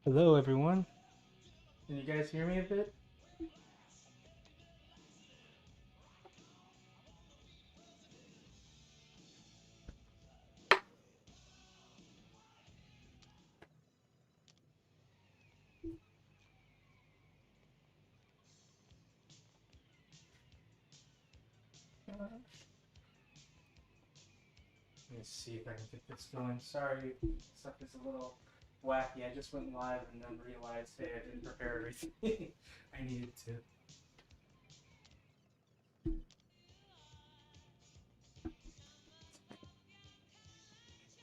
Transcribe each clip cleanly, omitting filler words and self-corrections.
Hello, everyone. Can you guys hear me a bit? Let me see if I can get this going. Sorry, stuff is a little wacky. I just went live and then realized, hey, I didn't prepare everything I needed to.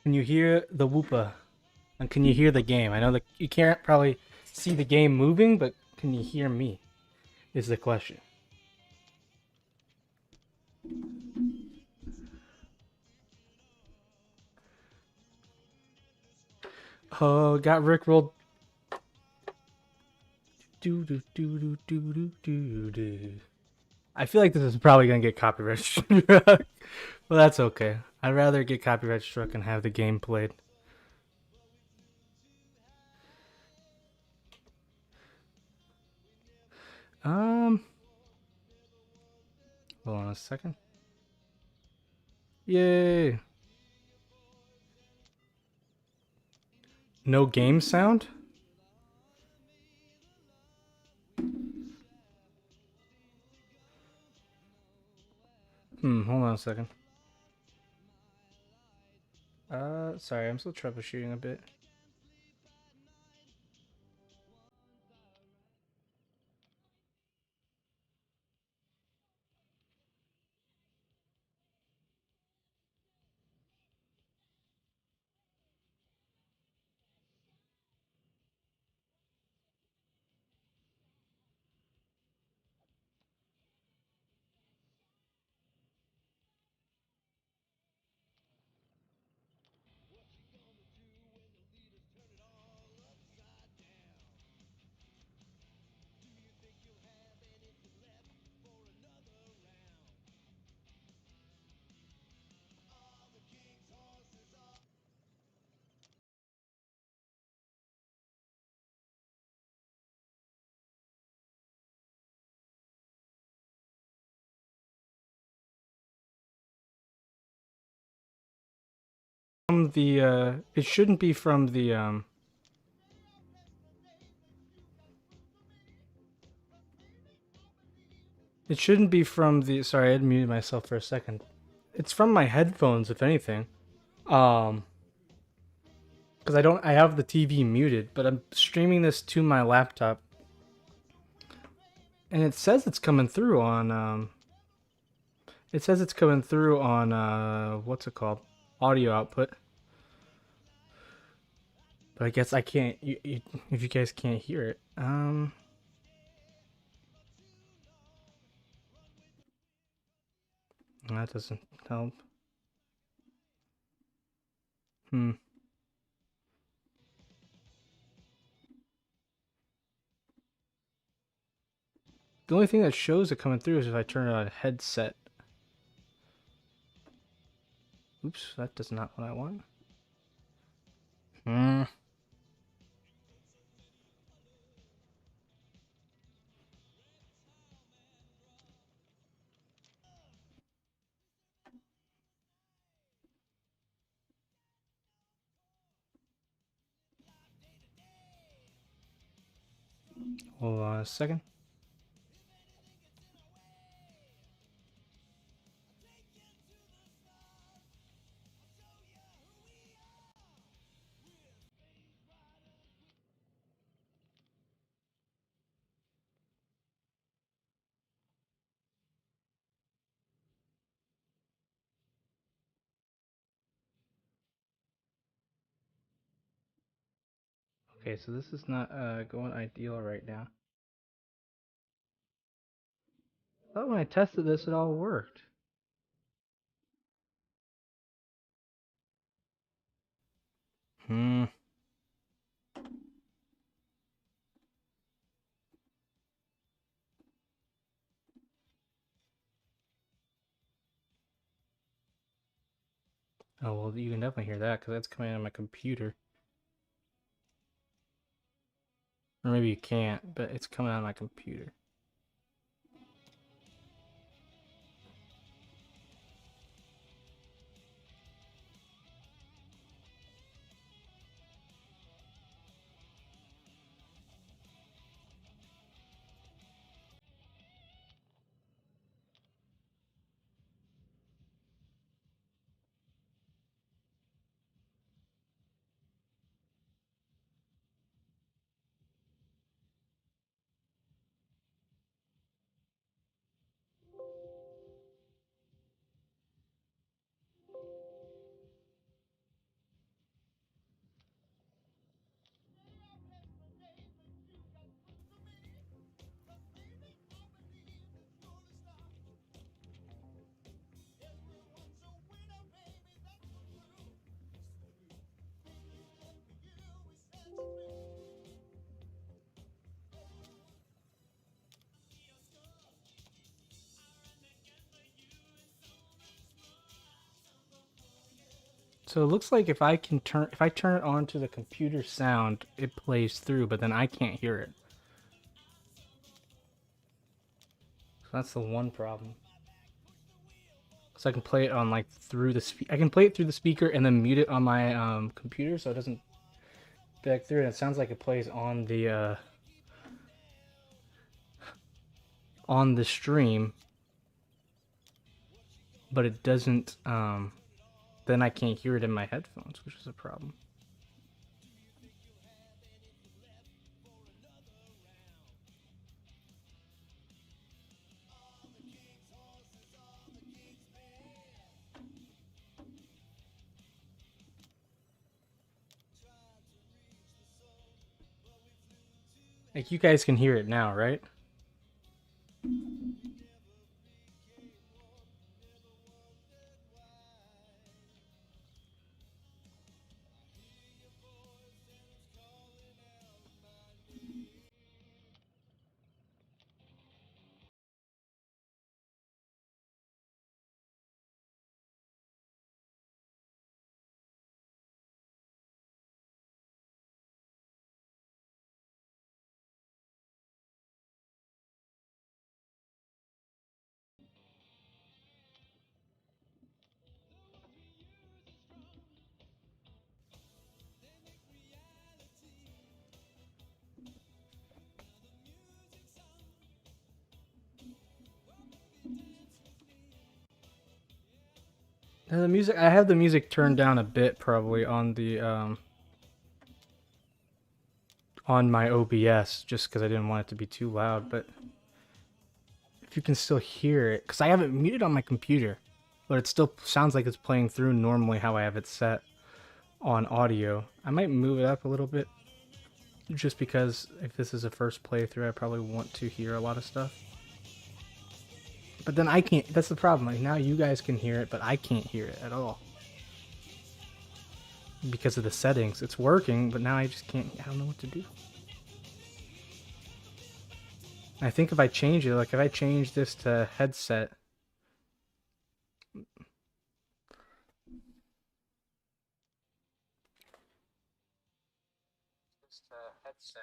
Can you hear the whoopa? And can you hear the game? I know that you can't probably see the game moving, but can you hear me? Is the question. Oh, got Rickrolled. Do do do do do do do do. I feel like this is probably gonna get copyright struck, but that's okay. I'd rather get copyright struck and have the game played. Um, hold on a second. Yay! No game sound? Hold on a second. Sorry, I'm still troubleshooting a bit. From the it shouldn't be from the It shouldn't be from the. Sorry, I had muted myself for a second. It's from my headphones, if anything. Um, because I don't. I have the TV muted, but I'm streaming this to my laptop, and it says it's coming through on. It says it's coming through on. What's it called? Audio output. But I guess I can't. If you guys can't hear it, that doesn't help. Hmm. The only thing that shows it coming through is if I turn on a headset. Oops, that does not what I want. Hmm. Hold on a second. Okay, so this is not going ideal right now. I thought when I tested this, it all worked. Hmm. Oh well, you can definitely hear that because that's coming out of my computer. Or maybe you can't, but it's coming out of my computer. So it looks like if I turn it on to the computer sound, it plays through, but then I can't hear it. So that's the one problem. So I can play it on like through the I can play it through the speaker and then mute it on my computer so it doesn't back through. And it sounds like it plays on the stream, but it doesn't. Then I can't hear it in my headphones, which is a problem. Like you guys can hear it now, right? The music, I have the music turned down a bit probably on my OBS just because I didn't want it to be too loud. But if you can still hear it, because I have it muted on my computer, but it still sounds like it's playing through normally how I have it set on audio. I might move it up a little bit just because if this is a first playthrough, I probably want to hear a lot of stuff. But then I can't. That's the problem. Like now you guys can hear it, but I can't hear it at all because of the settings. It's working, but now I just can't. I don't know what to do. I think if I change it, like if I change this to headset. This to headset.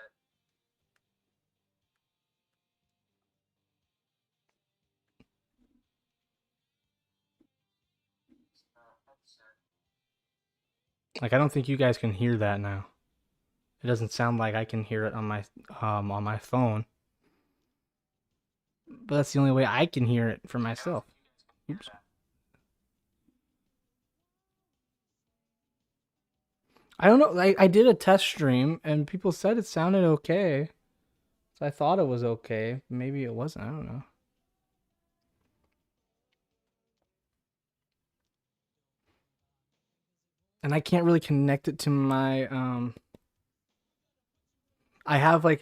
Like I don't think you guys can hear that now. It doesn't sound like I can hear it on my phone. But that's the only way I can hear it for myself. Oops. I don't know. I did a test stream and people said it sounded okay. So I thought it was okay. Maybe it wasn't. I don't know. And I can't really connect it to my I have like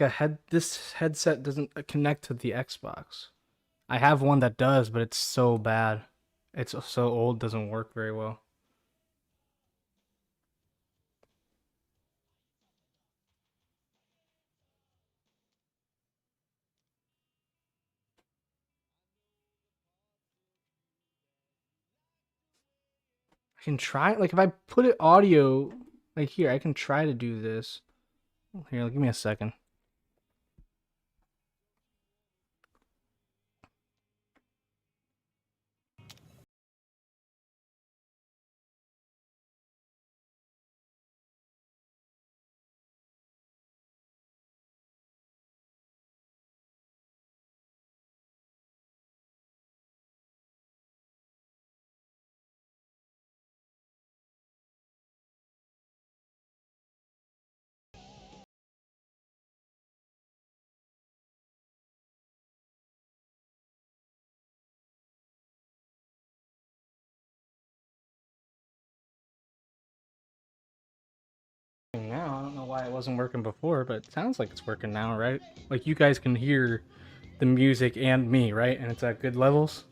this headset doesn't connect to the Xbox. I have one that does, but it's so bad. It's so old, doesn't work very well. I can try like if I put it audio like here, I can try to do this. Here, give me a second. Now I don't know why it wasn't working before, but it sounds like it's working now, right? Like you guys can hear the music and me, right? And it's at good levels.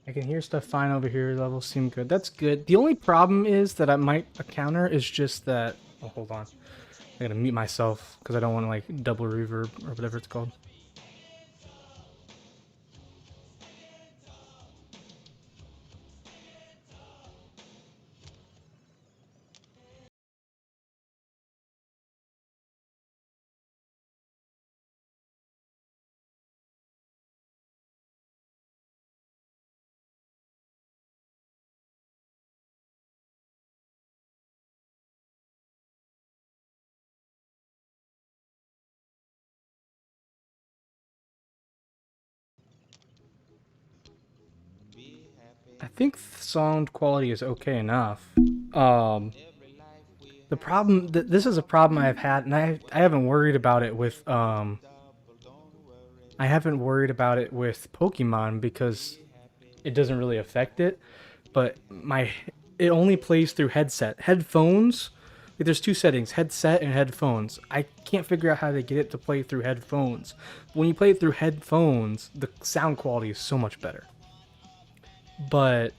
I can hear stuff fine over here. Levels seem good. That's good. The only problem is that I might encounter is just that. Oh, hold on. I gotta mute myself because I don't want to like double reverb or whatever it's called. I think sound quality is okay enough. The problem, this is a problem I've had, and I haven't worried about it with I haven't worried about it with Pokemon because it doesn't really affect it. But it only plays through headphones. Like there's two settings: headset and headphones. I can't figure out how to get it to play through headphones. When you play it through headphones, the sound quality is so much better. But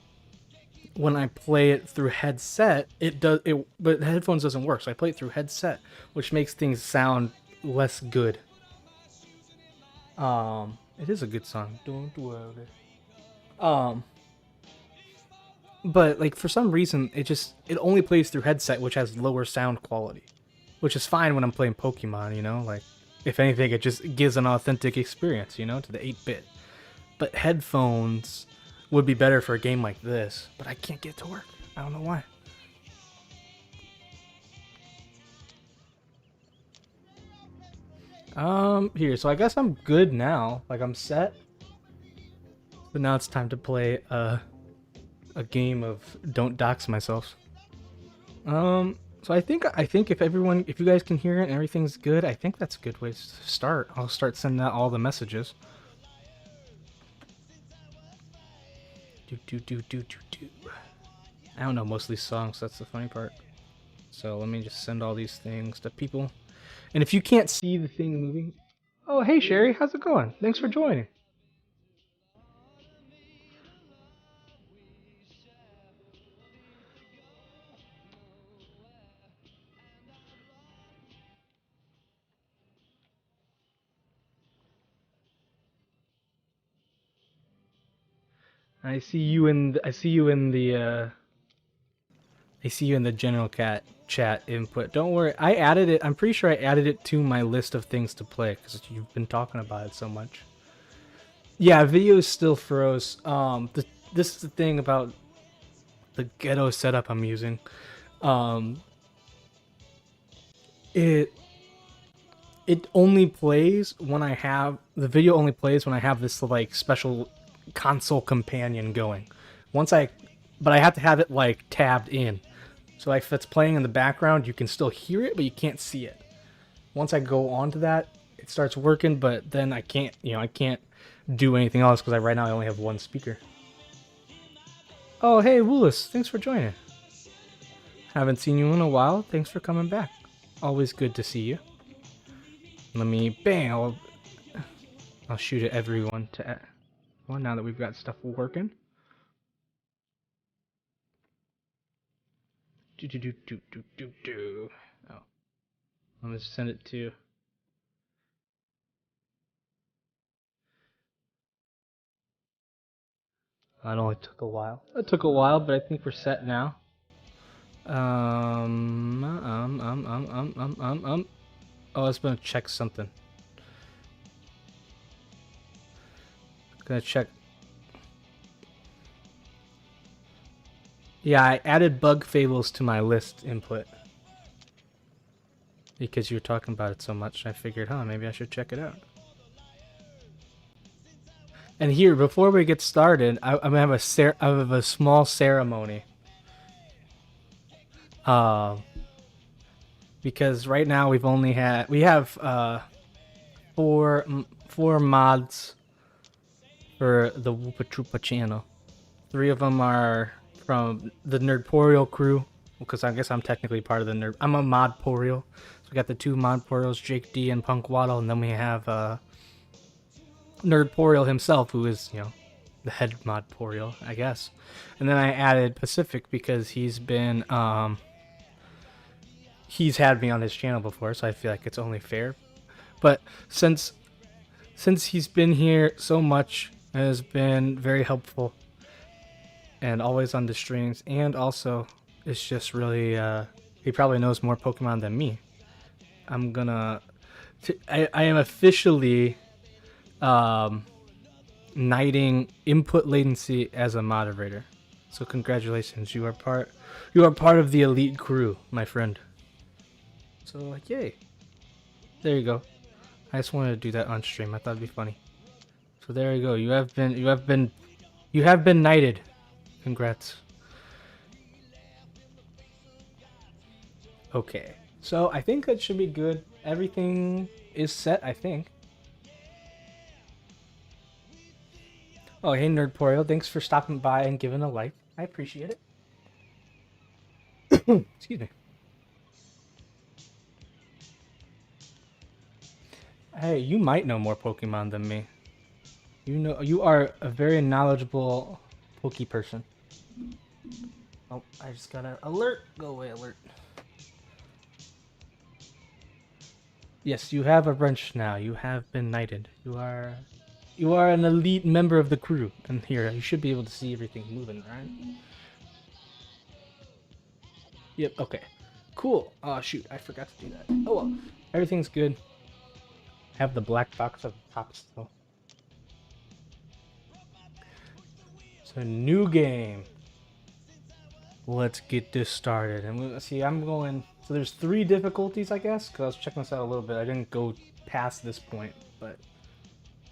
when I play it through headset, it does it, but the headphones doesn't work. So I play it through headset, which makes things sound less good. It is a good song. Don't worry. Um, but like for some reason, it only plays through headset, which has lower sound quality, which is fine when I'm playing Pokemon. You know, like if anything, it just gives an authentic experience. You know, to the 8-bit. But headphones would be better for a game like this, but I can't get it to work. I don't know why. Here, so I guess I'm good now. Like I'm set. But now it's time to play a game of Don't Dox Myself. So I think if you guys can hear it and everything's good, I think that's a good way to start. I'll start sending out all the messages. Do. I don't know most of these songs. That's the funny part. So let me just send all these things to people. And if you can't see the thing moving, oh hey Sherry, how's it going? Thanks for joining. I see you in the I see you in the general cat chat input. Don't worry, I added it. I'm pretty sure I added it to my list of things to play because you've been talking about it so much. Yeah, videos still froze. This is the thing about the ghetto setup I'm using. Um, it it only plays when I have the video only plays when I have this like special console companion going. Once I, but I have to have it like tabbed in. So if it's playing in the background, you can still hear it, but you can't see it. Once I go on to that, it starts working, but then I can't, I can't do anything else because right now I only have one speaker. Oh, hey, Woolis, thanks for joining. Haven't seen you in a while. Thanks for coming back. Always good to see you. Let me, bang, I'll shoot at everyone to one now that we've got stuff working. Oh, I'm gonna send it to. It only took a while. It took a while, but I think we're set now. Oh, I was gonna check something. Gonna check. Yeah, I added Bug Fables to my list input. Because you were talking about it so much, I figured, maybe I should check it out. And here, before we get started, I'm gonna have a small ceremony. Because right now we have four mods for the Woopa Troopa channel. 3 of them are from the Nerdporial crew, because I guess I'm technically part of the Nerd. I'm a Modporial. So we got the 2 Modporials, Jake D and Punk Waddle, and then we have Nerdporial himself, who is, the head Modporial, I guess. And then I added Pacific because he's been he's had me on his channel before, so I feel like it's only fair. But since he's been here so much, has been very helpful and always on the streams, and also it's just really he probably knows more Pokemon than me. I am officially knighting Input Latency as a moderator. So congratulations, you are part of the elite crew, my friend. So yay. There you go. I just wanted to do that on stream. I thought it'd be funny. So there you go. You have been knighted. Congrats. Okay. So I think that should be good. Everything is set, I think. Oh, hey Nerdporial, thanks for stopping by and giving a like. I appreciate it. Excuse me. Hey, you might know more Pokemon than me. You are a very knowledgeable Poke person. Oh, I just got an alert. Go away, alert. Yes, you have a wrench now. You have been knighted. You are an elite member of the crew. And here, you should be able to see everything moving, right? Yep, okay. Cool. Oh, shoot, I forgot to do that. Oh, well. Everything's good. I have the black box at the top still. So, new game. Let's get this started. And we'll see, I'm going... So there's 3 difficulties, I guess, because I was checking this out a little bit. I didn't go past this point, but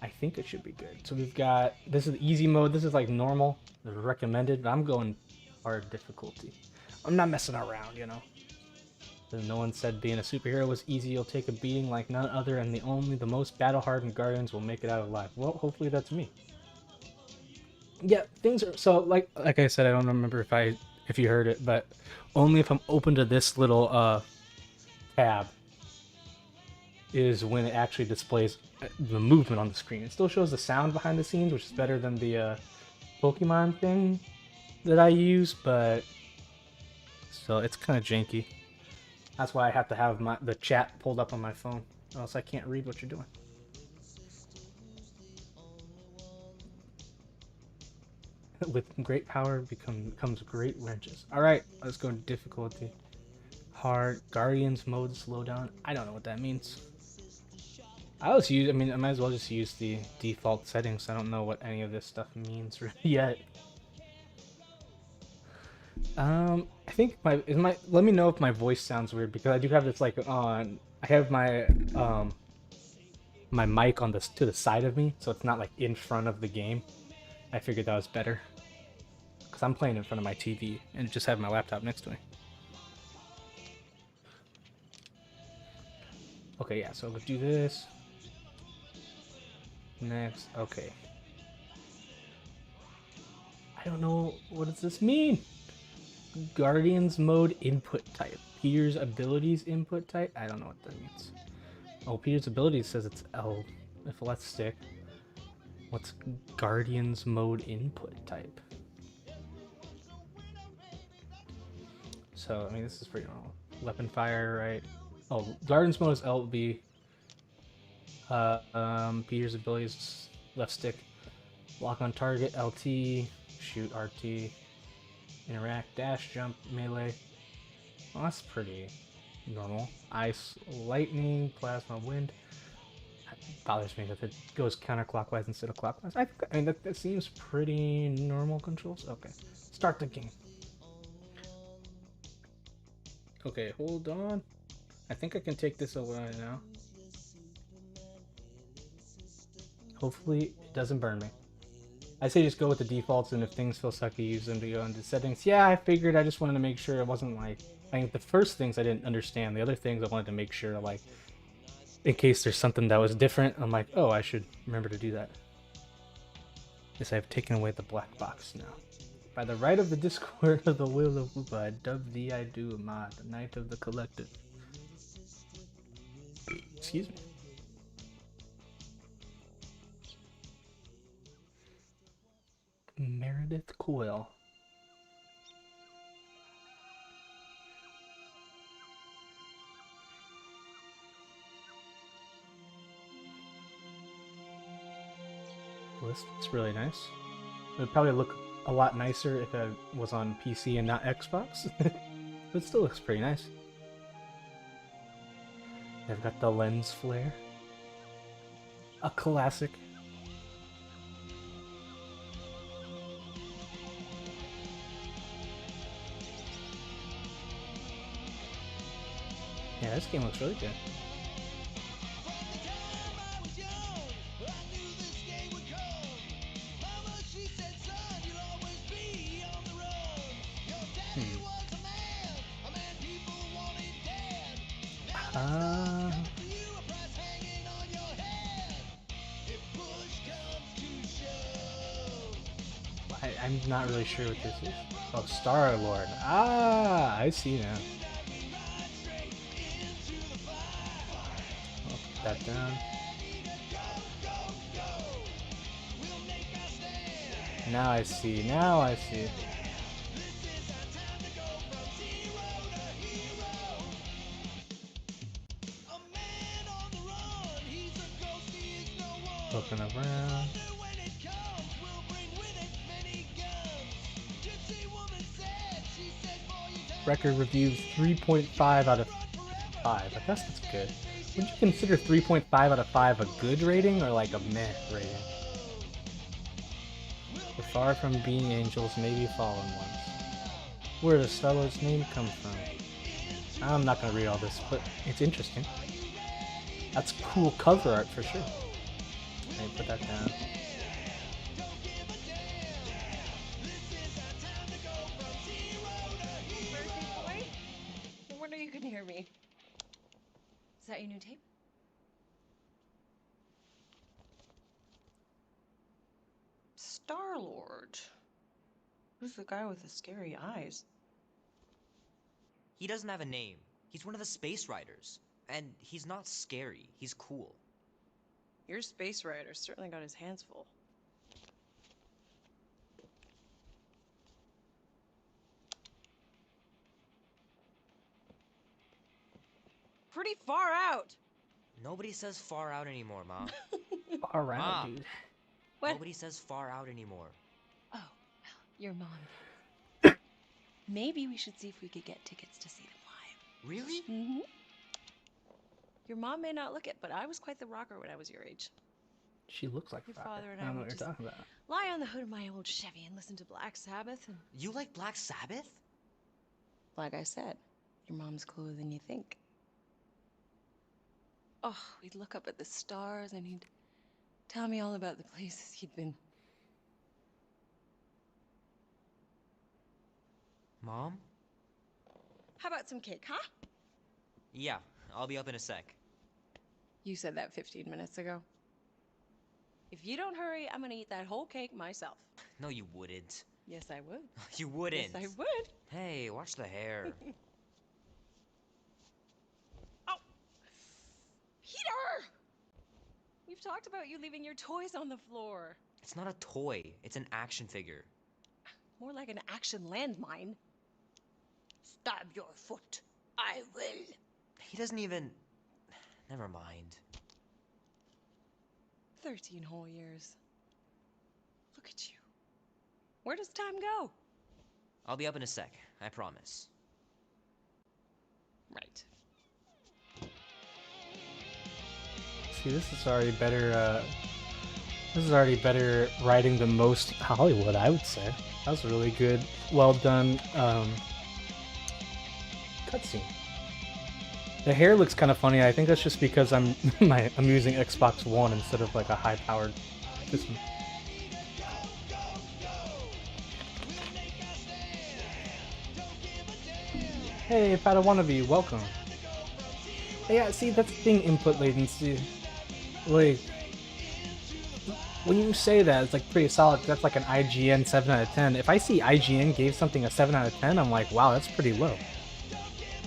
I think it should be good. So we've got... This is easy mode. This is like normal. This is recommended, but I'm going hard difficulty. I'm not messing around, you know. No one said being a superhero was easy. You'll take a beating like none other, and the most battle-hardened Guardians will make it out alive. Well, hopefully that's me. Yeah, things are... So, like I said, I don't remember if you heard it, but only if I'm open to this little tab is when it actually displays the movement on the screen. It still shows the sound behind the scenes, which is better than the Pokemon thing that I use, but still, it's kind of janky. That's why I have to have the chat pulled up on my phone, or else I can't read what you're doing. With great power comes great wrenches. Alright, let's go to difficulty. Hard. Guardians mode slowdown. I don't know what that means. I might as well just use the default settings. I don't know what any of this stuff means yet. I think let me know if my voice sounds weird, because I do have this on. I have my my mic on to the side of me, so it's not like in front of the game. I figured that was better, because I'm playing in front of my TV and just have my laptop next to me. Okay, yeah, so let's do this. Next, okay. I don't know, what does this mean? Guardians mode input type. Peter's abilities input type? I don't know what that means. Oh, Peter's abilities says it's L. If let's stick. What's Guardians mode input type? So, I mean, this is pretty normal. Weapon fire, right? Oh, Guardians mode is LB. Peter's abilities, left stick. Lock on target, LT. Shoot, RT. Interact, dash, jump, melee. Well, that's pretty normal. Ice, lightning, plasma, wind. It bothers me that it goes counterclockwise instead of clockwise. I mean, that seems pretty normal controls. Okay, start the game. Okay, hold on. I think I can take this away now. Hopefully, it doesn't burn me. I say just go with the defaults, and if things feel sucky, use them to go into settings. Yeah, I figured. I just wanted to make sure it wasn't like... I mean, the first things I didn't understand. The other things I wanted to make sure, like, in case there's something that was different, I'm like, oh, I should remember to do that. Yes, I've taken away the black box now. By the right of the Discord of the Will of Woopa, I dub thee I do, Ahmad, the Knight of the Collective. Excuse me. Meredith Coyle. List. It's really nice. It would probably look a lot nicer if it was on PC and not Xbox. But it still looks pretty nice. They've got the lens flare. A classic. Yeah, this game looks really good. I'm not really sure what this is. Oh, Star-Lord. Ah, I see now. I'll put that down. Now I see. Now I see. Looking around. Record reviews 3.5 out of 5. I guess that's good. Would you consider 3.5 out of 5 a good rating or like a meh rating? We're far from being angels, maybe fallen ones. Where does Star-Lord's name come from? I'm not gonna read all this, but it's interesting. That's cool cover art for sure. Let me put that down. When are you gonna hear me? Is that your new tape? Star-Lord. Who's the guy with the scary eyes? He doesn't have a name. He's one of the Space Riders. And he's not scary. He's cool. Your Space Rider certainly got his hands full. Pretty far out. Nobody says far out anymore, Mom. Far out, Mom. dude. What? Nobody says far out anymore. Oh, well, your mom. Maybe we should see if we could get tickets to see them live. Really? Mm-hmm. Your mom may not look it, but I was quite the rocker when I was your age. She looks like Your a rocker. father and I I don't know would what just you're talking about. lie on the hood of my old Chevy and listen to Black Sabbath and... You like Black Sabbath? Like I said, your mom's cooler than you think. Oh, we'd look up at the stars and he'd tell me all about the places he'd been. Mom? How about some cake, huh? Yeah, I'll be up in a sec. You said that 15 minutes ago. If you don't hurry, I'm gonna eat that whole cake myself. No, you wouldn't. Yes, I would. You wouldn't. Yes, I would. Hey, watch the hair. Oh! Peter! We've talked about you leaving your toys on the floor. It's not a toy. It's an action figure. More like an action landmine. Stab your foot. I will. He doesn't even... Never mind. 13 whole years. Look at you. Where does time go? I'll be up in a sec. I promise. Right. See, this is already better. This is already better writing than most Hollywood, I would say. That was a really good, well done cutscene. The hair looks kind of funny. I think that's just because I'm using Xbox One instead of like a high-powered system. Hey, Padawannabe, welcome. Yeah, see, that's the thing, input latency. Like, when you say that, it's like pretty solid. That's like an IGN 7 out of 10. If I see IGN gave something a 7 out of 10, I'm like, wow, that's pretty low.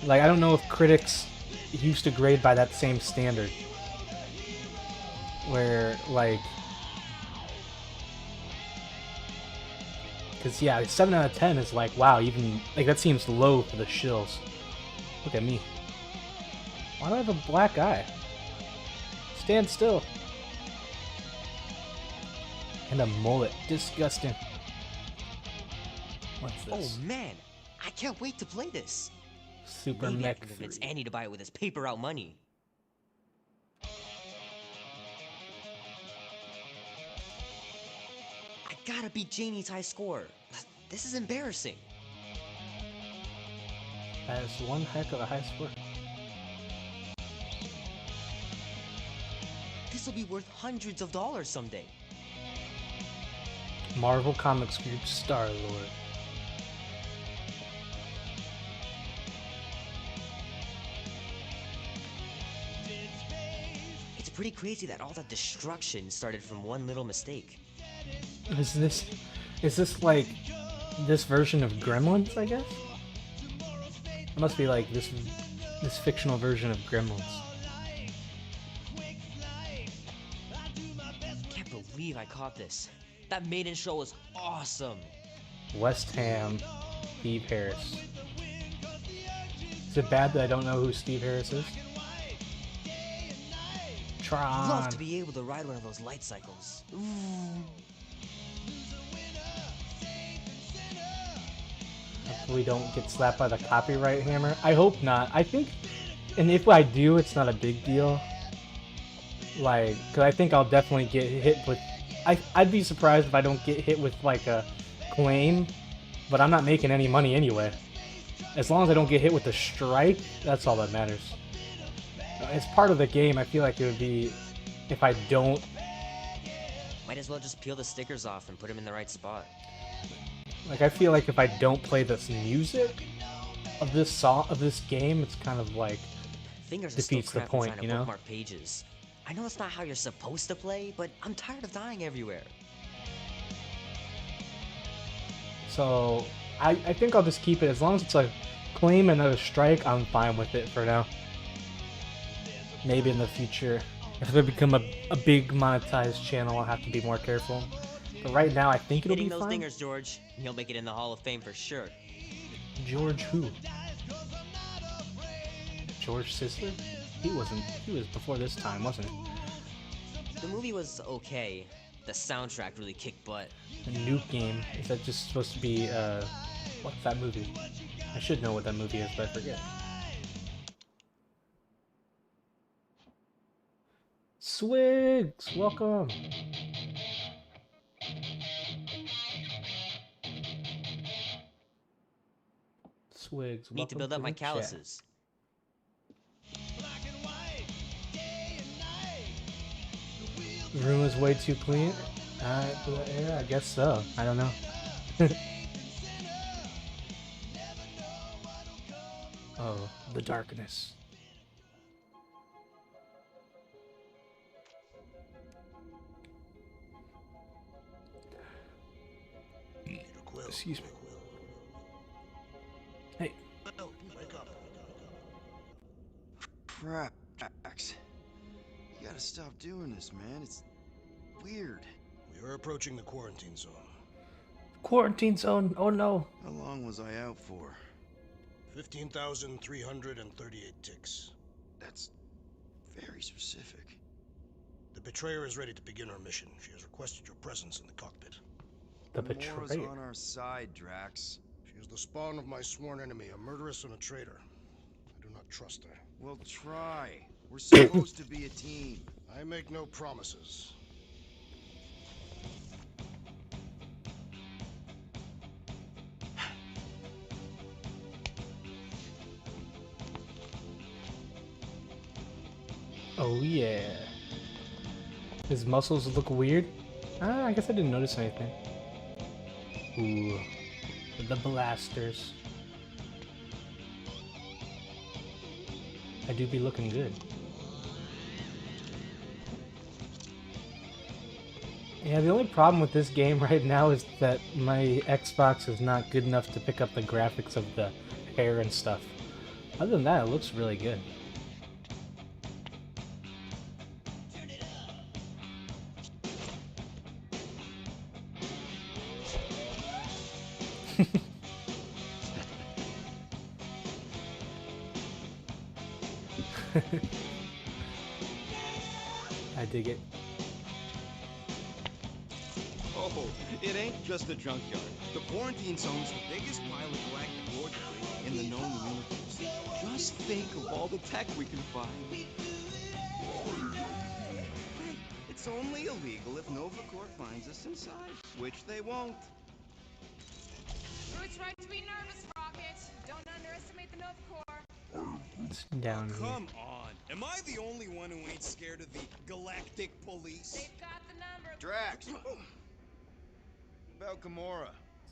Like, I don't know if critics used to grade by that same standard. Where, like... Because, yeah, 7 out of 10 is like, wow, even... Like, that seems low for the shills. Look at me. Why do I have a black eye? Stand still. And a mullet. Disgusting. What's this? Oh man, I can't wait to play this. Super Maybe I Mech can convince 3. Annie to buy it with his paper route money. I gotta beat Janie's high score. This is embarrassing. That is one heck of a high score. This will be worth hundreds of dollars someday. Marvel Comics Group Star-Lord. It's pretty crazy that all that destruction started from one little mistake. Is this like this version of Gremlins, I guess? It must be like this fictional version of Gremlins. Can't believe I caught this. That maiden show was awesome. West Ham, Steve Harris. Is it bad that I don't know who Steve Harris is? Tron. Love to be able to ride one of those light cycles. Ooh. Hopefully we don't get slapped by the copyright hammer. I hope not. I think, and if I do, it's not a big deal. Like, cause I think I'll definitely get hit with. I'd be surprised if I don't get hit with like a claim, but I'm not making any money anyway. As long as I don't get hit with a strike, that's all that matters. It's part of the game. I feel like it would be if I don't. Might as well just peel the stickers off and put them in the right spot. Like, I feel like if I don't play this music of this song of this game, it's kind of like Fingers are still defeats the cramped from point, trying you to know? bookmark pages. I know that's not how you're supposed to play, but I'm tired of dying everywhere. So I think I'll just keep it as long as it's a claim and not a strike. I'm fine with it for now. Maybe in the future, if they become a big monetized channel, I'll have to be more careful. But right now, I think it'll Hitting be those fine. dingers, George. You'll make it in the Hall of Fame for sure. George who? George Sisler? He wasn't. He was before this time, wasn't he? The movie was okay. The soundtrack really kicked butt. The Nuke Game. Is that just supposed to be what's that movie? I should know what that movie is, but I forget. Swigs, welcome. Swigs, welcome Need to build up my the chat. calluses. The room is way too clean. Yeah, I guess so. I don't know. Oh, the darkness. Excuse me. Hey. Crap, Drax. You gotta stop doing this, man. It's weird. We are approaching the quarantine zone. Quarantine zone. Oh no. How long was I out for? 15,338 ticks. That's very specific. The betrayer is ready to begin her mission. She has requested your presence in the cockpit. The Mora's betrayer. on our side, Drax. She is the spawn of my sworn enemy, a murderess and a traitor. I do not trust her. Well, try. We're supposed to be a team. I make no promises. Oh yeah. His muscles look weird. I guess I didn't notice anything. Ooh. The blasters. I do be looking good. Yeah, the only problem with this game right now is that my Xbox is not good enough to pick up the graphics of the hair and stuff. Other than that, it looks really good. I dig it. Oh, it ain't just a junkyard. The quarantine zone's the biggest pile of galactic war debris in the known universe. Just think of all the tech we can find. Hey, it's only illegal if Nova Corps finds us inside, which they won't. Groot's right to be nervous, Rocket. Don't underestimate the Nova Corps. It's down here. Come on. Am I the only one who ain't scared of the Galactic Police? They've got the number. Drax! About Gamora.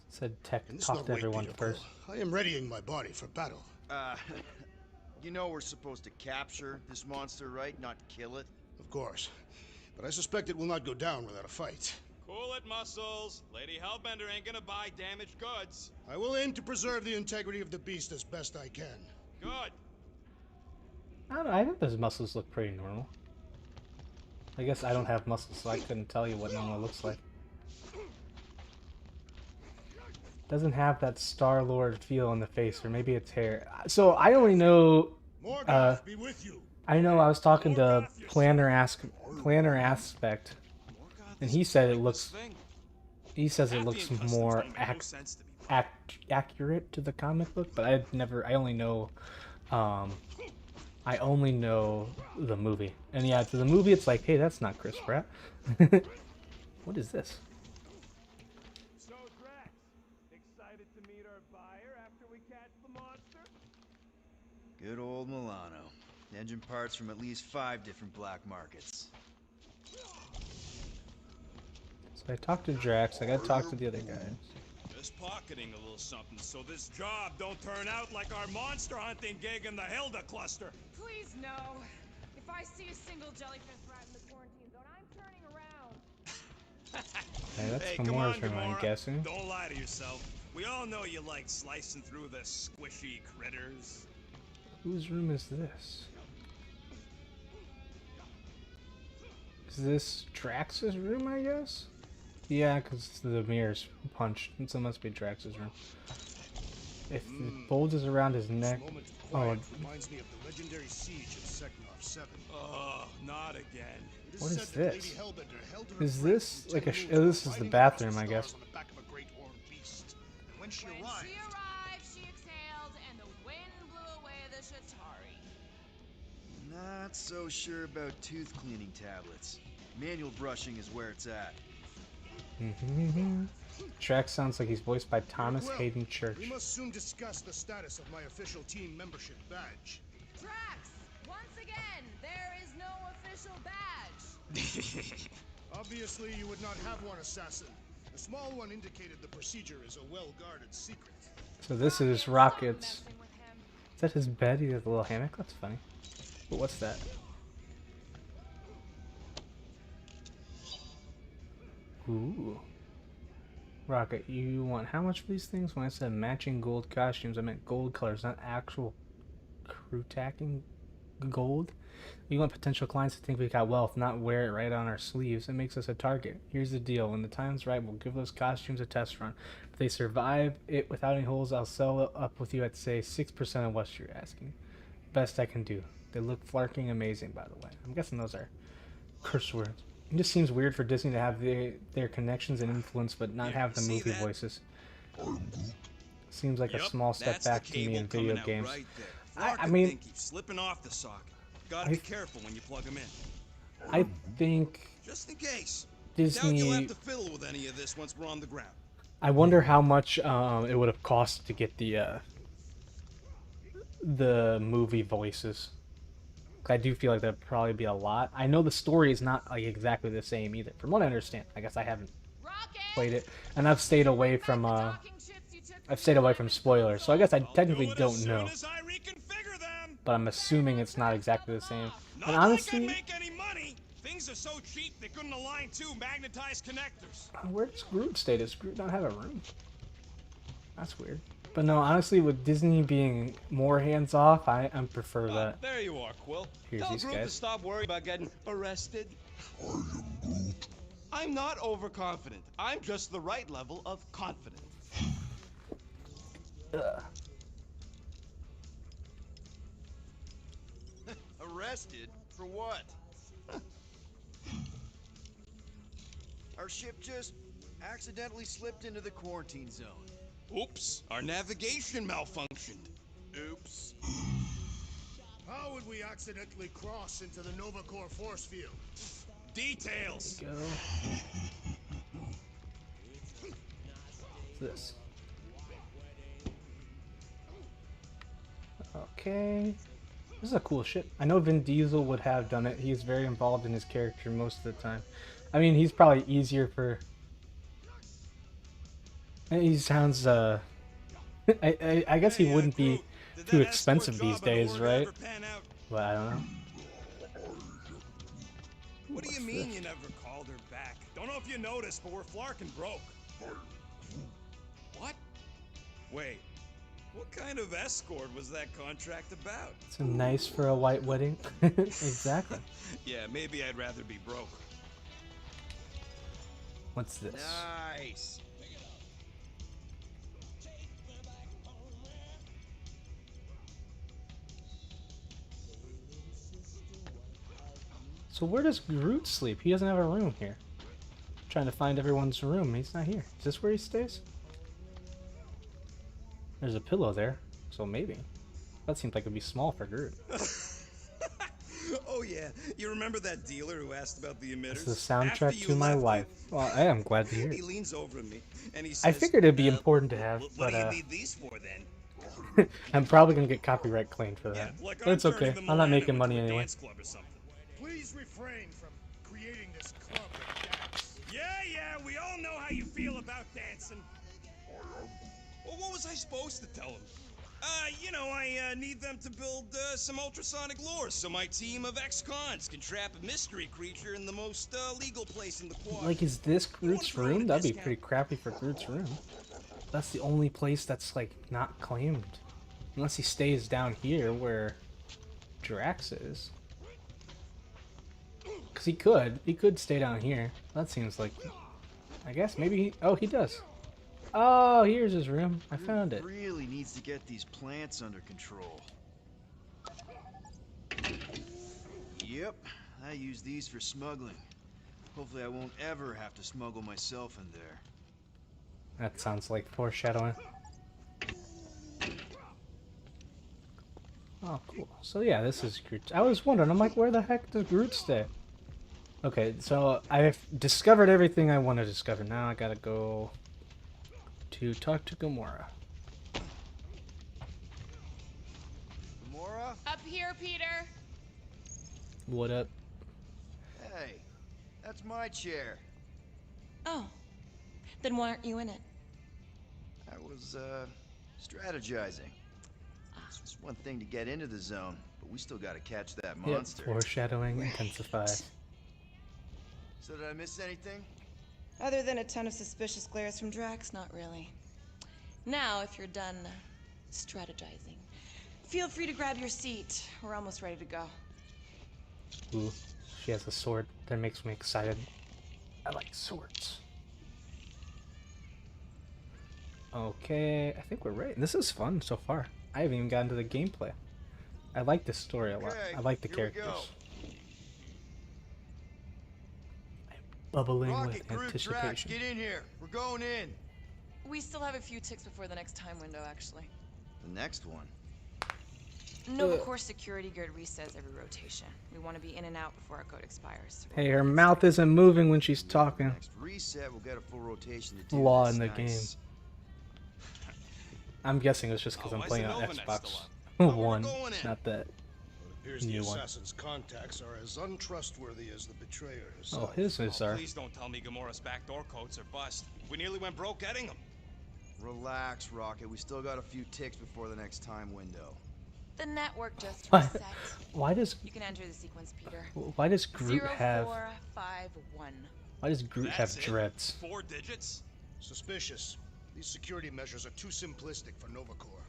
Said tech, And let's talk not to wait, everyone Peter first. Quill. I am readying my body for battle. You know we're supposed to capture this monster, right? Not kill it? Of course. But I suspect it will not go down without a fight. Cool it, Muscles. Lady Hellbender ain't gonna buy damaged goods. I will aim to preserve the integrity of the beast as best I can. Good. I don't know, I think those muscles look pretty normal. I guess I don't have muscles, so I couldn't tell you what normal looks like. Doesn't have that Star-Lord feel on the face, or maybe it's hair. So I only know. Morgoth be with you. I know I was talking to Planner Aspect, and he said it looks. He says it looks more accurate to the comic book, but I only know. I only know the movie, and yeah, to the movie it's like, hey, that's not Chris Pratt. What is this? So, Drax, excited to meet our buyer after we catch the monster? Good old Milano. Engine parts from at least 5 different black markets. So I talked to Drax. I gotta talk to the other guys. Just pocketing a little something so this job don't turn out like our monster hunting gig in the Hilda cluster. Please, no. If I see a single jellyfish rat in the quarantine zone, I'm turning around. Hey, that's Hey, come Gamora's on, room, I'm Gamora. guessing. Don't lie to yourself. We all know you like slicing through the squishy critters. Whose room is this? Is this Drax's room, I guess? Yeah, because the mirror's punched, so it must be Drax's room. If the bulge is around his neck... This moment of Oh, quiet reminds me of the legendary siege of Seknarf 7. Oh, not again. It What said is that this? Lady Hellbender held her Is breath this for like 10 a moons oh, this is riding the across bathroom, I stars guess. on the back of a great horned beast. And when she When arrived, she arrived, she exhaled, and the wind blew away the Shatari. Not so sure about tooth cleaning tablets. Manual brushing is where it's at. Drax sounds like he's voiced by Thomas Well, Hayden Church. we must soon discuss the status of my official team membership badge. Drax, once again, there is no official badge. Obviously, you would not have one, assassin. The small one indicated the procedure is a well-guarded secret. So this is Stop Rocket's. messing with him. Is that his bed? He has a little hammock? That's funny. But what's that? Ooh. Rocket, you want how much for these things? When I said matching gold costumes, I meant gold colors, not actual crew tacking gold. We want potential clients to think we got wealth, not wear it right on our sleeves. It makes us a target. Here's the deal. When the time's right, we'll give those costumes a test run. If they survive it without any holes, I'll sell it up with you at, say, 6% of what you're asking. Best I can do. They look flarking amazing, by the way. I'm guessing those are curse words. It just seems weird for Disney to have their connections and influence, but not Yeah, have the see movie that? voices. Seems like a Yep, small step that's the back to me cable in video coming out games. right there. I Larkin mean- thing keeps slipping off the socket. Gotta I- be careful when you plug them in. I think Just in case. Doubt Disney. you'll have to fiddle with any of this once we're on the ground. I wonder how much it would have cost to get the movie voices. 'Cause I do feel like that'd probably be a lot. I know the story is not like exactly the same either, from what I understand. I guess I haven't played it, and I've stayed away from spoilers, so I guess I technically Do it don't as know. soon as I reconfigure them. But I'm assuming it's not exactly the same. Not And like I honestly, make any money. Things are so cheap they couldn't align two magnetized connectors. where does Groot stay? Does Groot not have a room? That's weird. But no, honestly, with Disney being more hands off, I prefer that. There you are, Quill. Here's Tell these Groot to guys. stop worrying about getting arrested. I'm not overconfident. I'm just the right level of confident. Ugh. Arrested? For what? Our ship just accidentally slipped into the quarantine zone. Oops, our navigation malfunctioned. Oops. How would we accidentally cross into the Nova Corps force field? Details. Go. What's this? Okay. This is a cool ship. I know Vin Diesel would have done it. He's very involved in his character most of the time. I mean, he's probably easier for... He sounds, I guess he wouldn't be Did too that expensive escort these job in days, Oregon right? ever pan out? But I don't know. What do you mean you never called her back? Don't know if you noticed, but we're flarkin' broke. What? Wait, what kind of escort was that contract about? It's nice for a white wedding. Exactly. Yeah, maybe I'd rather be broke. What's this? Nice. So where does Groot sleep? He doesn't have a room here. Trying to find everyone's room. He's not here. Is this where he stays? There's a pillow there, so maybe. That seems like it'd be small for Groot. Oh yeah, you remember that dealer who asked about the emitters? It's the After soundtrack you to my left, life. Well, I am glad to hear He it. leans over to me and he says, I figured it'd be important to have, What but do you need these for then? I'm probably gonna get copyright claimed for Yeah, that. like But it's I'm okay. turning the I'm not Milano making money into a anyway. dance club or something. Please refrain from creating this club of dance. Yeah, we all know how you feel about dancing. Well, what was I supposed to tell him? I need them to build some ultrasonic lure so my team of ex-cons can trap a mystery creature in the most legal place in the quad. Like, is this Groot's throw in a room? That'd be discount? pretty crappy for Groot's room. That's the only place that's, like, not claimed. Unless he stays down here where Drax is. Because he could stay down here. That seems like, I guess, maybe he, oh, he does. Oh, here's his room. I found it. Really needs to get these plants under control. Yep, I use these for smuggling. Hopefully I won't ever have to smuggle myself in there. That sounds like foreshadowing. Oh, cool. So yeah, this is Groot. I was wondering, I'm like, where the heck does Groot stay? Okay, so I've discovered everything I want to discover. Now I gotta go to talk to Gamora. Gamora? Up here, Peter. What up? Hey, that's my chair. Oh, then why aren't you in it? I was, strategizing. It's one thing to get into the zone, but we still gotta catch that Yep, monster. foreshadowing intensifies. So did I miss anything? Other than a ton of suspicious glares from Drax, not really. Now, if you're done strategizing, feel free to grab your seat. We're almost ready to go. Ooh, she has a sword. That makes me excited. I like swords. Okay, I think we're ready. This is fun so far. I haven't even gotten to the gameplay. I like this story a lot. Okay, I like the here we go. characters. I'm bubbling Rocket, with Groot, Drax, anticipation. get in here. We're going in. We still have a few ticks before the next time window, actually. The next one. NovaCore security guard resets every rotation. We want to be in and out before our code expires. Hey, her mouth isn't moving when she's talking. Next reset, we'll get a full rotation to do. Flaw That's in the nice. I'm guessing it's just because I'm why is playing the on Nova next Xbox still up? One, going in. not that. It appears New the one. assassin's contacts are as untrustworthy as the betrayer Oh, herself. his is Oh, our. please don't tell me Gamora's backdoor codes are bust. We nearly went broke getting them. Relax, Rocket. We still got a few ticks before the next time window. The network just What? reset. Why does You can enter the sequence, Peter. Groot have 0451. why does Groot That's have it? dreads? 4 digits? Suspicious. These security measures are too simplistic for NovaCore.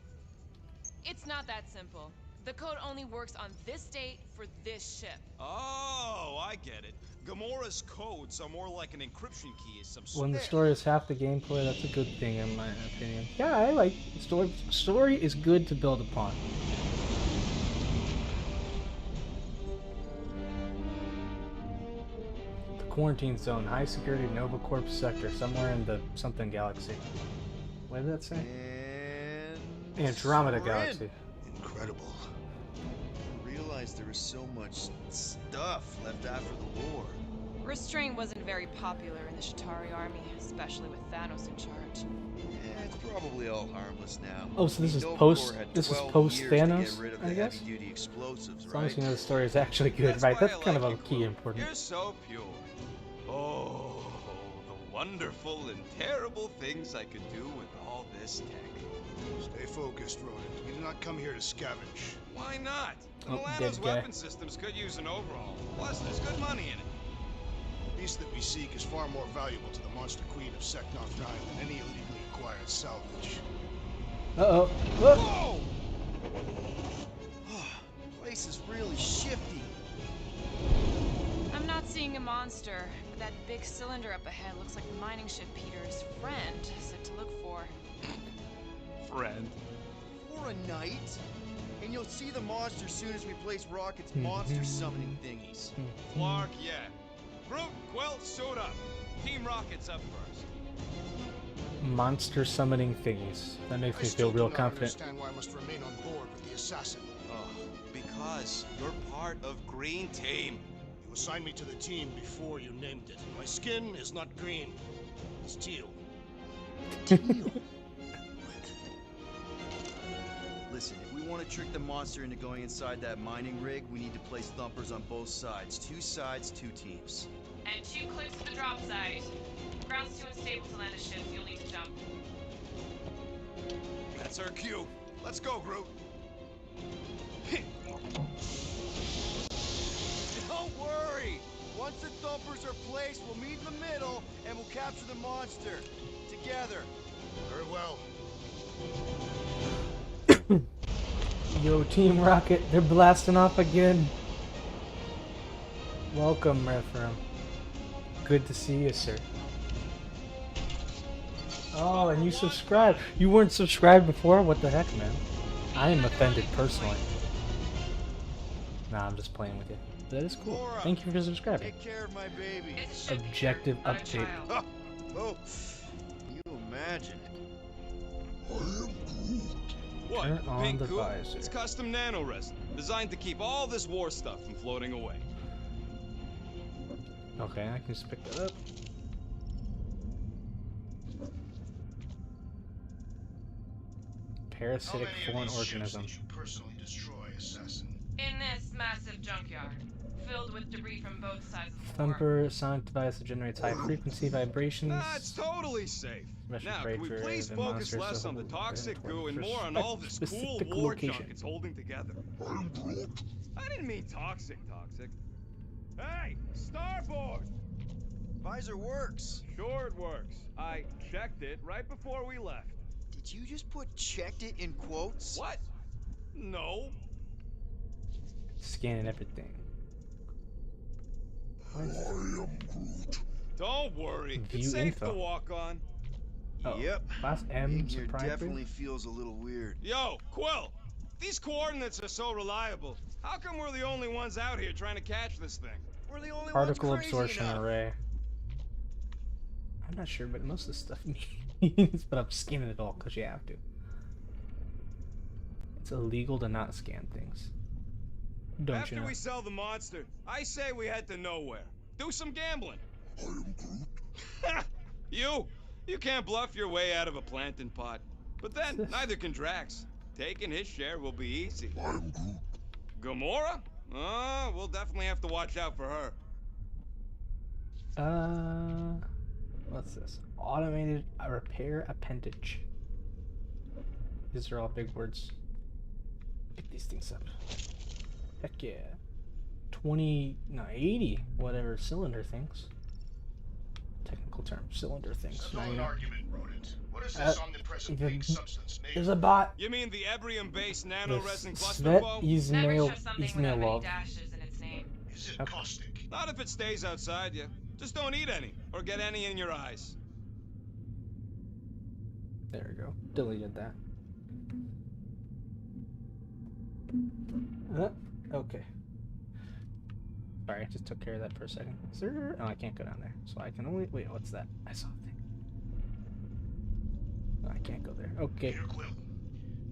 It's not that simple. The code only works on this date for this ship. Oh, I get it. Gamora's codes are more like an encryption key of some sort. When the story is half the gameplay, that's a good thing in my opinion. Yeah, I like story. Story is good to build upon. The quarantine zone, high security Nova Corp sector, somewhere in the something galaxy. What did that say? And Andromeda we're in. Galaxy. Incredible. I realized there was so much stuff left after the war. Restraint wasn't very popular in the Shatari army, especially with Thanos in charge. Yeah, it's probably all harmless now. Oh, so this is Nova post- Corps had this is 12 post years to Thanos, get rid of I the guess? heavy-duty explosives, As long as right? you know the story is actually good, right? why That's I kind of like a you, key Groot. important. You're so pure. Oh, the wonderful and terrible things I could do with all this tech. Stay focused, Rodent. We did not come here to scavenge. Why not? Oh, Milano's dead guy. weapon systems could use an overhaul. Plus, there's good money in it. The beast that we seek is far more valuable to the monster queen of Seknok 9 than any illegally acquired salvage. Uh-oh. Whoa! Place is really shifty. I'm not seeing a monster, but that big cylinder up ahead looks like the mining ship Peter's friend said to look for. Friend. For a night? And you'll see the monster soon as we place Rocket's monster summoning thingies. Clark, yeah. Groot, Quill, suit up. Team Rocket's up first. Monster summoning thingies. That makes I me still feel real do not confident. understand why I must remain on board with the assassin. Oh, because you're part of Green Team. You assigned me to the team before you named it. My skin is not green. It's teal. Teal. Listen, if we want to trick the monster into going inside that mining rig, we need to place thumpers on both sides. 2 sides, 2 teams. And 2 clicks to the drop site. Ground's too unstable to land a ship, so you'll need to jump. That's our cue. Let's go, Groot. Don't worry! Once the thumpers are placed, we'll meet in the middle, and we'll capture the monster. Together. Very well. Yo, Team Rocket, they're blasting off again. Welcome, Referum. Good to see you, sir. Oh, and you subscribed. You weren't subscribed before? What the heck, man? I am offended personally. Nah, I'm just playing with you. That is cool. Laura, Thank you for subscribing. Take care of my baby. It's a ship, Objective Peter, not a update. child. Oh, you imagine. What? Turn on Pink the coupe? visor. It's custom nanoresin, designed to keep all this war stuff from floating away. Okay, I can just pick that up. Parasitic foreign organism. Did you personally destroy, assassin? In this massive junkyard, filled with debris from both sides of the war. Thumper, sonic device that generates high frequency vibrations. Ah, it's totally safe. Special Now, grade can we for please the focus monsters less to on the hold toxic for goo and more on all this cool specific war location. junk it's holding together? I didn't mean toxic. Hey, starboard! Visor works. Sure it works. I checked it right before we left. Did you just put checked it in quotes? What? No. Scanning everything. Don't worry. View It's safe info. to walk on. Oh, Yep. Class Being M here surprise definitely feels a little weird. Yo, Quill! These coordinates are so reliable. How come we're the only ones out here trying to catch this thing? We're the only particle ones crazy absorption enough. array. I'm not sure, but most of this stuff means, but I'm scanning it all because you have to. It's illegal to not scan things. Don't After you know? we sell the monster, I say we head to nowhere. Do some gambling. I am Groot. You can't bluff your way out of a plantain pot. But then, What's this? neither can Drax. Taking his share will be easy. I am Groot. Gamora? We'll definitely have to watch out for her. What's this? Automated repair appendage. These are all big words. Pick these things up. Heck yeah. 80, whatever, cylinder things. Technical term, cylinder things. Settle Now you an know. argument, rodent. What is this omnipresent the- pink substance made There's of? a bot. You mean the Ebrium-based nano-resin cluster Svet foam? Never Ismail show something when there are many Ismailov. dashes in its name. Is it Okay. caustic? Not if it stays outside you. Just don't eat any, or get any in your eyes. There we go. Deleted that. Okay. Sorry, I just took care of that for a second. Is there... Oh, I can't go down there. So I can only... Wait, what's that? I saw a thing. Oh, I can't go there. Okay. Peter Quill,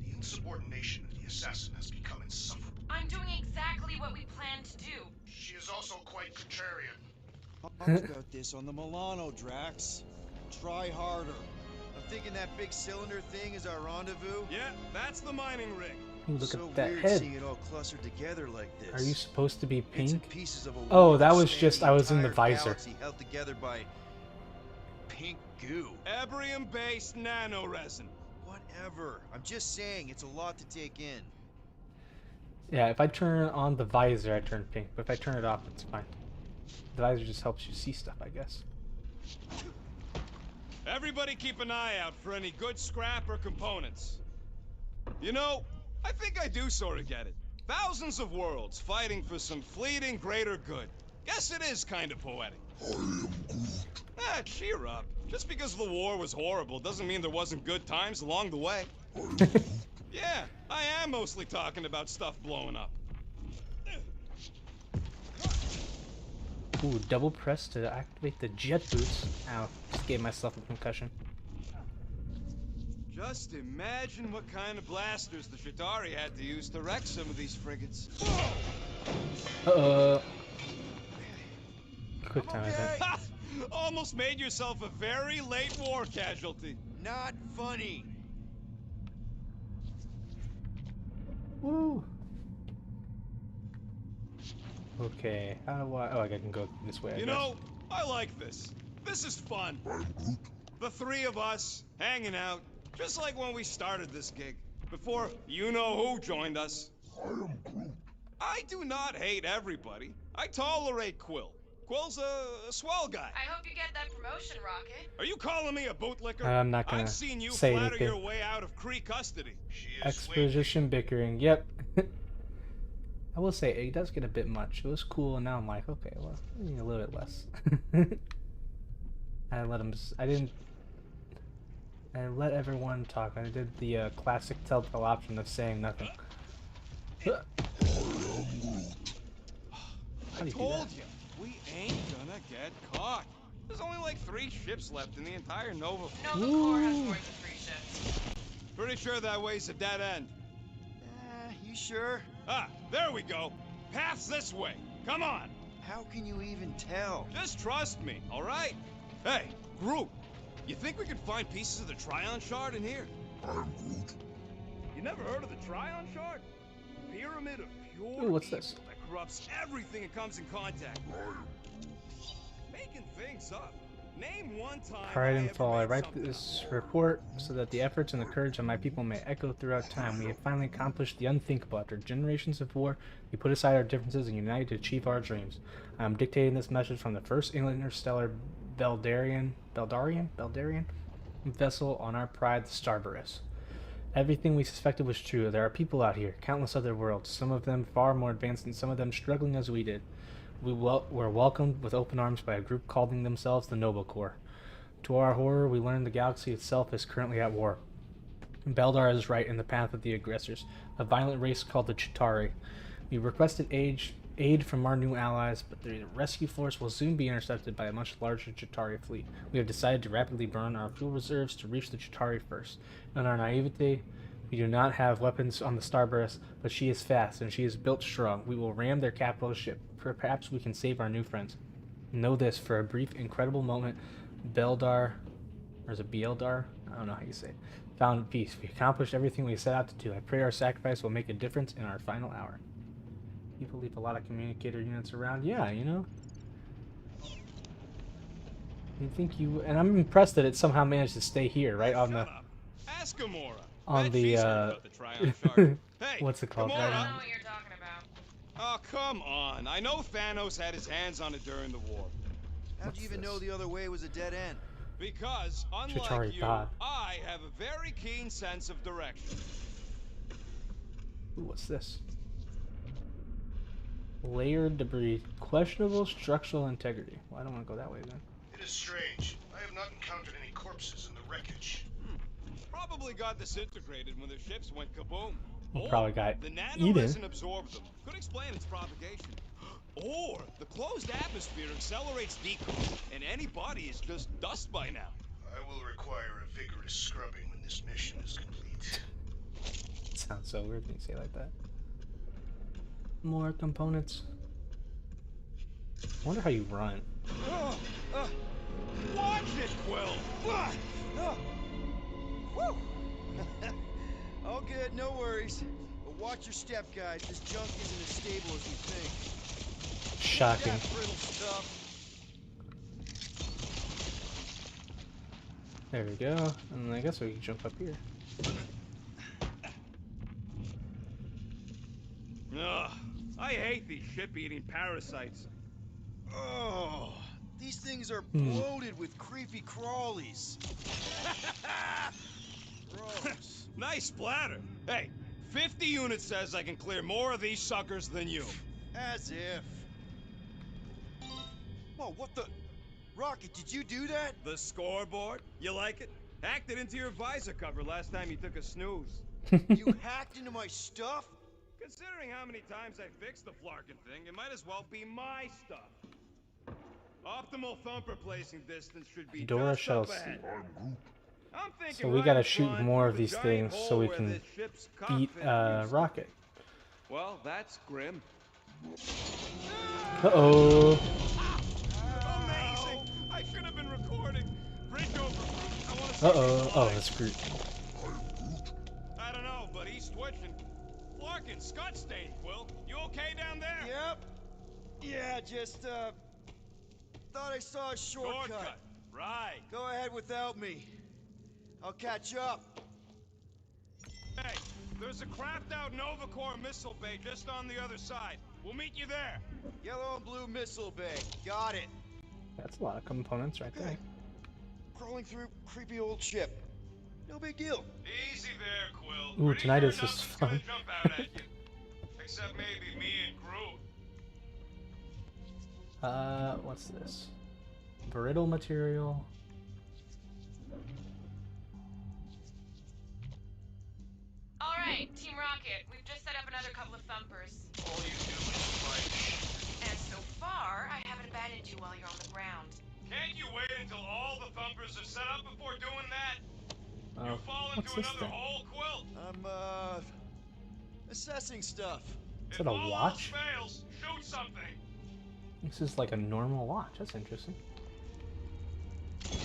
the insubordination of the assassin has become insufferable. I'm doing exactly what we planned to do. She is also quite contrarian. Talked about this on the Milano, Drax. Try harder. I'm thinking that big cylinder thing is our rendezvous. Yeah, that's the mining rig. Ooh, look So at that weird head. seeing it all clustered together like this. Are you supposed to be Bits and pink? pieces of a Oh, world that was spanning just- I was in the entire visor. galaxy held together by pink goo. Ebrium-based nano-resin. Whatever. I'm just saying, it's a lot to take in. Yeah, if I turn on the visor, I turn pink. But if I turn it off, it's fine. The visor just helps you see stuff, I guess. Everybody keep an eye out for any good scrap or components. You know, I think I do sort of get it. Thousands of worlds fighting for some fleeting greater good. Guess it is kind of poetic. I am Groot. Cheer up. Just because the war was horrible doesn't mean there wasn't good times along the way. I am Groot. Yeah, I am mostly talking about stuff blowing up. Ooh, double press to activate the jet boots. Ow, just gave myself a concussion. Just imagine what kind of blasters the Chitauri had to use to wreck some of these frigates. Quick time event. Ha! Almost made yourself a very late war casualty. Not funny. Woo! Okay, how do I... Oh, I can go this way, I You guess. know, I like this. This is fun. I am Groot. The three of us, hanging out, just like when we started this gig. Before you-know-who joined us. I am Groot. I do not hate everybody. I tolerate Quill. Quill's a swell guy. I hope you get that promotion, Rocket. Are you calling me a bootlicker? I'm not gonna I've seen you say flatter anything. your way out of Kree custody. She is Exposition bickering, yep. I will say, it does get a bit much. It was cool, and now I'm like, okay, well, I need a little bit less. I let him... I let everyone talk. I did the classic telltale option of saying nothing. How do I you do told that? you, we ain't gonna get caught. There's only like 3 ships left in the entire Nova. Nova Corps has more than 3 ships. Pretty sure that way's a dead end. You sure? Ah, there we go. Path's this way. Come on. How can you even tell? Just trust me, all right? Hey, Groot, you think we could find pieces of the Tryon Shard in here? I am Groot. You never heard of the Tryon Shard? Pyramid of pure Ooh, what's evil this? that corrupts everything it comes in contact with. I am Making things up. Name one time. Pride I and ever fall. I made write something this up. report so that the efforts and the courage of my people may echo throughout time. We have finally accomplished the unthinkable. After generations of war, we put aside our differences and unite to achieve our dreams. I am dictating this message from the first interstellar Beldarian vessel on our pride, the Starburst. Everything we suspected was true. There are people out here, countless other worlds, some of them far more advanced and some of them struggling as we did. We were welcomed with open arms by a group calling themselves the Nova Corps. To our horror, we learned the galaxy itself is currently at war. Beldar is right in the path of the aggressors, a violent race called the Chitauri. We requested aid from our new allies, but the rescue force will soon be intercepted by a much larger Chitauri fleet. We have decided to rapidly burn our fuel reserves to reach the Chitauri first. In our naivete, We do not have weapons on the Starburst, but she is fast and she is built strong. We will ram their capital ship. Perhaps we can save our new friends. Know this, for a brief, incredible moment, Beldar, or is it Beldar? I don't know how you say it. Found peace. We accomplished everything we set out to do. I pray our sacrifice will make a difference in our final hour. People leave a lot of communicator units around. Yeah, you know. You think you? And I'm impressed that it somehow managed to stay here, right on the. Ask Gamora. On Bet the she's heard about the Triumph Shark. Hey, what's it called? Gamora. I don't know what you're talking about. Oh, come on. I know Thanos had his hands on it during the war. How'd you even know the other way was a dead end? Because, unlike Chitauri you, thought. I have a very keen sense of direction. Ooh, what's this? Layered debris. Questionable structural integrity. Well, I don't want to go that way then. It is strange. I have not encountered any corpses in the wreckage. Probably got disintegrated when their ships went kaboom. Well, Or probably got the nano eaten. resin absorbed them. Could explain its propagation. Or the closed atmosphere accelerates decay, and any body is just dust by now. I will require a vigorous scrubbing when this mission is complete. Sounds so weird when you say it like that. More components. I wonder how you run. Watch it, Quill! Whew. All good, no worries. But watch your step, guys. This junk isn't as stable as you think. Shocking. That brittle stuff. There we go. And I guess we can jump up here. Ugh, I hate these ship-eating parasites. Oh, these things are bloated with creepy crawlies. Gross. Nice splatter. Hey, 50 units says I can clear more of these suckers than you. As if. Whoa, what the? Rocket, did you do that? The scoreboard? You like it? Hacked it into your visor cover last time you took a snooze. You hacked into my stuff? Considering how many times I fixed the Flarkin thing, it might as well be my stuff. Optimal thumper placing distance should be Dora just shall up ahead. I'm thinking So we right gotta in shoot front more through of the these giant things hole so we where can this ship's beat cockpit used to Rocket. be. Well, that's grim. Uh-oh. Amazing! I should have been recording. Bridge over. I want to see Uh-oh. these Oh, live. that's Groot. I don't know, but he's twitching. Larkin, Scott stained, Quill. You okay down there? Yep. Yeah, just, thought I saw a shortcut. Right. Go ahead without me. I'll catch up. Hey, there's a crapped out Nova Corps missile bay just on the other side. We'll meet you there. Yellow and blue missile bay. Got it. That's a lot of components right there. Crawling through creepy old ship. No big deal. Easy there, Quill. Ooh, Pretty tonight sure is just nothing's gonna fun. jump out at you. Except maybe me and Groot. What's this? Brittle material. All right, Team Rocket, we've just set up another couple of thumpers. All you do is fight. And so far, I haven't abandoned you while you're on the ground. Can't you wait until all the thumpers are set up before doing that? Oh, You fall what's into this another thing? hole, Quill. I'm, assessing stuff. Is If it a all watch? else fails, shoot something. This is like a normal watch. That's interesting.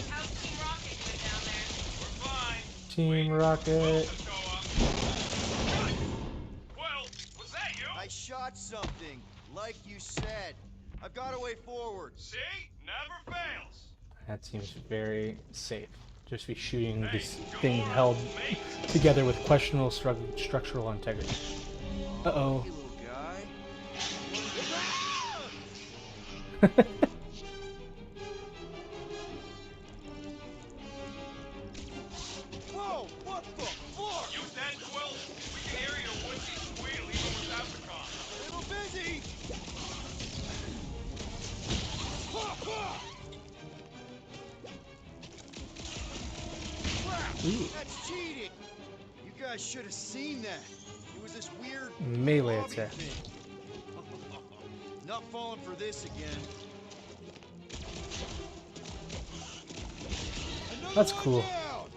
How's Team Rocket doing down there? We're fine. Team Waiting for Rocket. Quill to show up. Quill, was that you? I shot something, like you said. I've got a way forward. See? Never fails. That seems very safe. Just be shooting Hey, this come thing on, held mate. together with questionable structural integrity. Uh-oh. Hey, little guy. Whoa! What the fuck? You dead, Quill? We can hear your woodsy squeal even without the comm. Little busy. Crap! Ooh. That's cheating. You guys should have seen that. It was this weird Melee lobby attack. thing. Not falling for this again. Another That's one cool. down.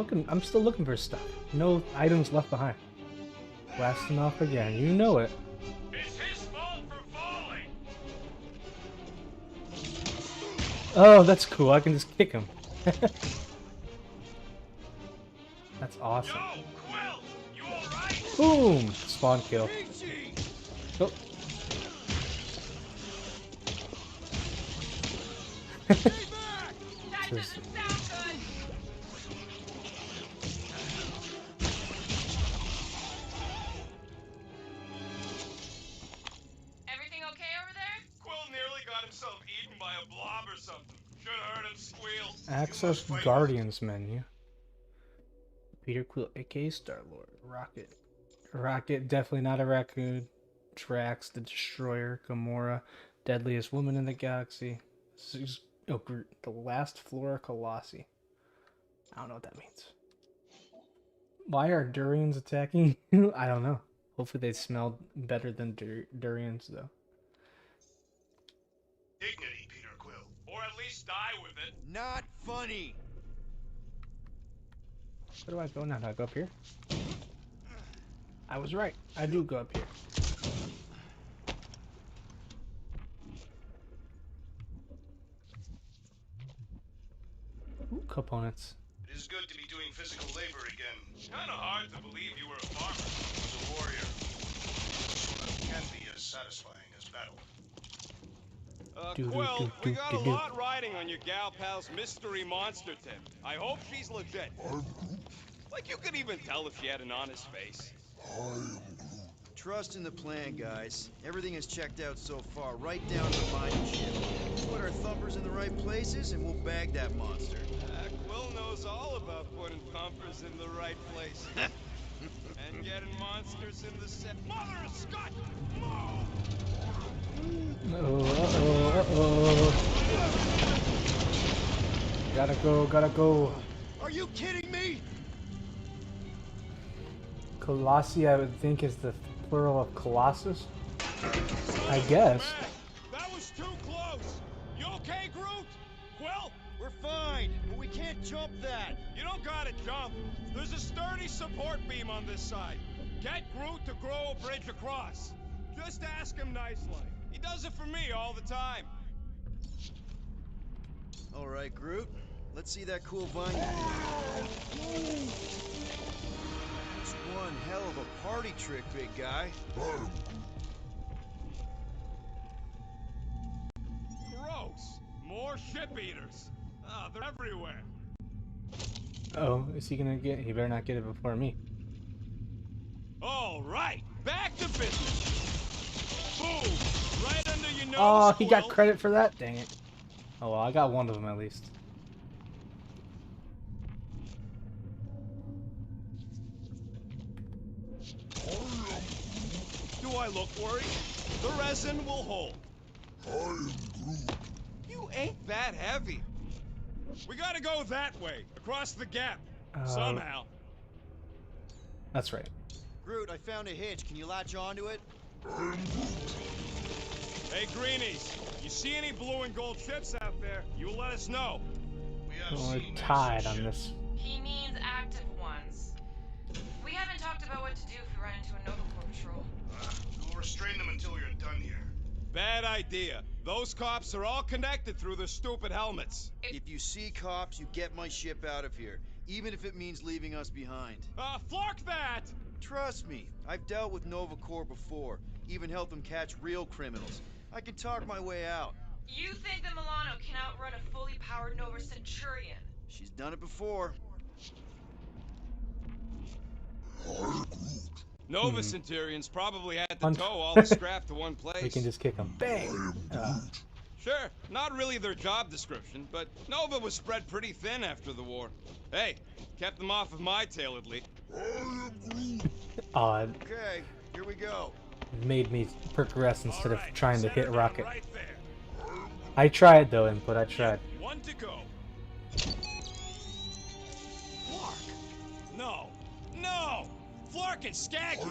looking. I'm still looking for stuff. No items left behind. Blasting off again. You know it. It's his fault for falling. Oh, that's cool. I can just kick him. That's awesome. Yo, Quill, you alright? Boom! Spawn kill. Peachy! Oh. That doesn't sound good. Everything okay over there? Quill nearly got himself eaten by a blob or something. Should have heard him squeal. Access Guardians menu. Peter Quill, aka Star-Lord. Rocket. Rocket, definitely not a raccoon. Drax, the Destroyer. Gamora, deadliest woman in the galaxy. Oh, Groot, the last Flora Colossi. I don't know what that means. Why are durians attacking you? I don't know. Hopefully they smell better than durians, though. Dignity, Peter Quill. Or at least die with it. Not funny. Where do I go now? Do I go up here? I was right. I do go up here. Ooh, components. It is good to be doing physical labor again. Kinda hard to believe you were a farmer. As a warrior, that can be as satisfying as battle. Quill, we got a lot riding on your gal pal's mystery monster tip. I hope she's legit. Like you could even tell if she had an honest face. Trust in the plan, guys. Everything is checked out so far, right down to the mining ship. Put our thumpers in the right places, and we'll bag that monster. Quill knows all about putting thumpers in the right place. And getting monsters in the set. Mother of Scott! Move! Uh-oh. Gotta go. Are you kidding me? Colossi, I would think, is the plural of Colossus. I guess. That was too close! You okay, Groot? Quill? We're fine, but we can't jump that. You don't gotta jump. There's a sturdy support beam on this side. Get Groot to grow a bridge across. Just ask him nicely. He does it for me all the time. All right, Groot. Let's see that cool vine. It's one hell of a party trick, big guy. Gross. More ship eaters. Ah, they're everywhere. Oh, is he gonna get? He better not get it before me. All right, back to business. Boom! Right under your nose. Oh, he got Quill. credit for that. Dang it. Oh well, I got one of them at least. Do I look worried? The resin will hold. You ain't that heavy. We gotta go that way, across the gap. Somehow. That's right. Groot, I found a hitch. Can you latch onto it? Hey, Greenies, you see any blue and gold ships out there, you let us know. We have We're seen tied massive on this. ships. He means active ones. We haven't talked about what to do if we run into a Nova Corps patrol. We'll restrain them until you're done here. Bad idea. Those cops are all connected through their stupid helmets. If you see cops, you get my ship out of here, even if it means leaving us behind. Flark that! Trust me, I've dealt with Nova Corps before, even helped them catch real criminals. I can talk my way out. You think that Milano can outrun a fully powered Nova Centurion? She's done it before. Nova Centurions probably had to Punch. tow all the scrap to one place. We can just kick him. Bang! Sure, not really their job description, but Nova was spread pretty thin after the war. Hey, kept them off of my tail at least. Odd. Okay, here we go. Made me progress instead of All right, trying to set hit her Rocket. down right there. I tried though, Input. I tried. One to go. Flark. No. No! Flark and Skaggy.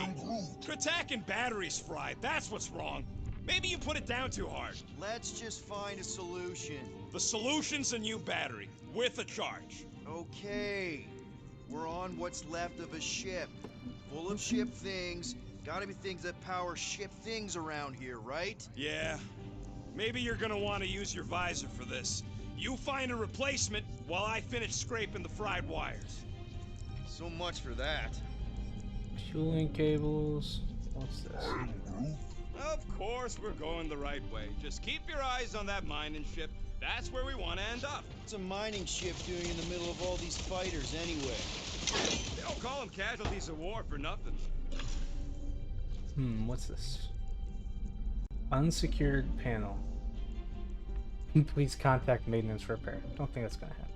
Kratak and batteries fried. That's what's wrong. Maybe you put it down too hard. Let's just find a solution. The solution's a new battery with a charge. Okay. We're on what's left of a ship. Full of ship things. Gotta be things that power ship things around here, right? Yeah. Maybe you're gonna want to use your visor for this. You find a replacement while I finish scraping the fried wires. So much for that. Fueling cables. What's this? Of course we're going the right way. Just keep your eyes on that mining ship. That's where we want to end up. What's a mining ship doing in the middle of all these fighters anyway? They don't call them casualties of war for nothing. What's this? Unsecured panel. Please contact maintenance for repair. Don't think that's gonna happen.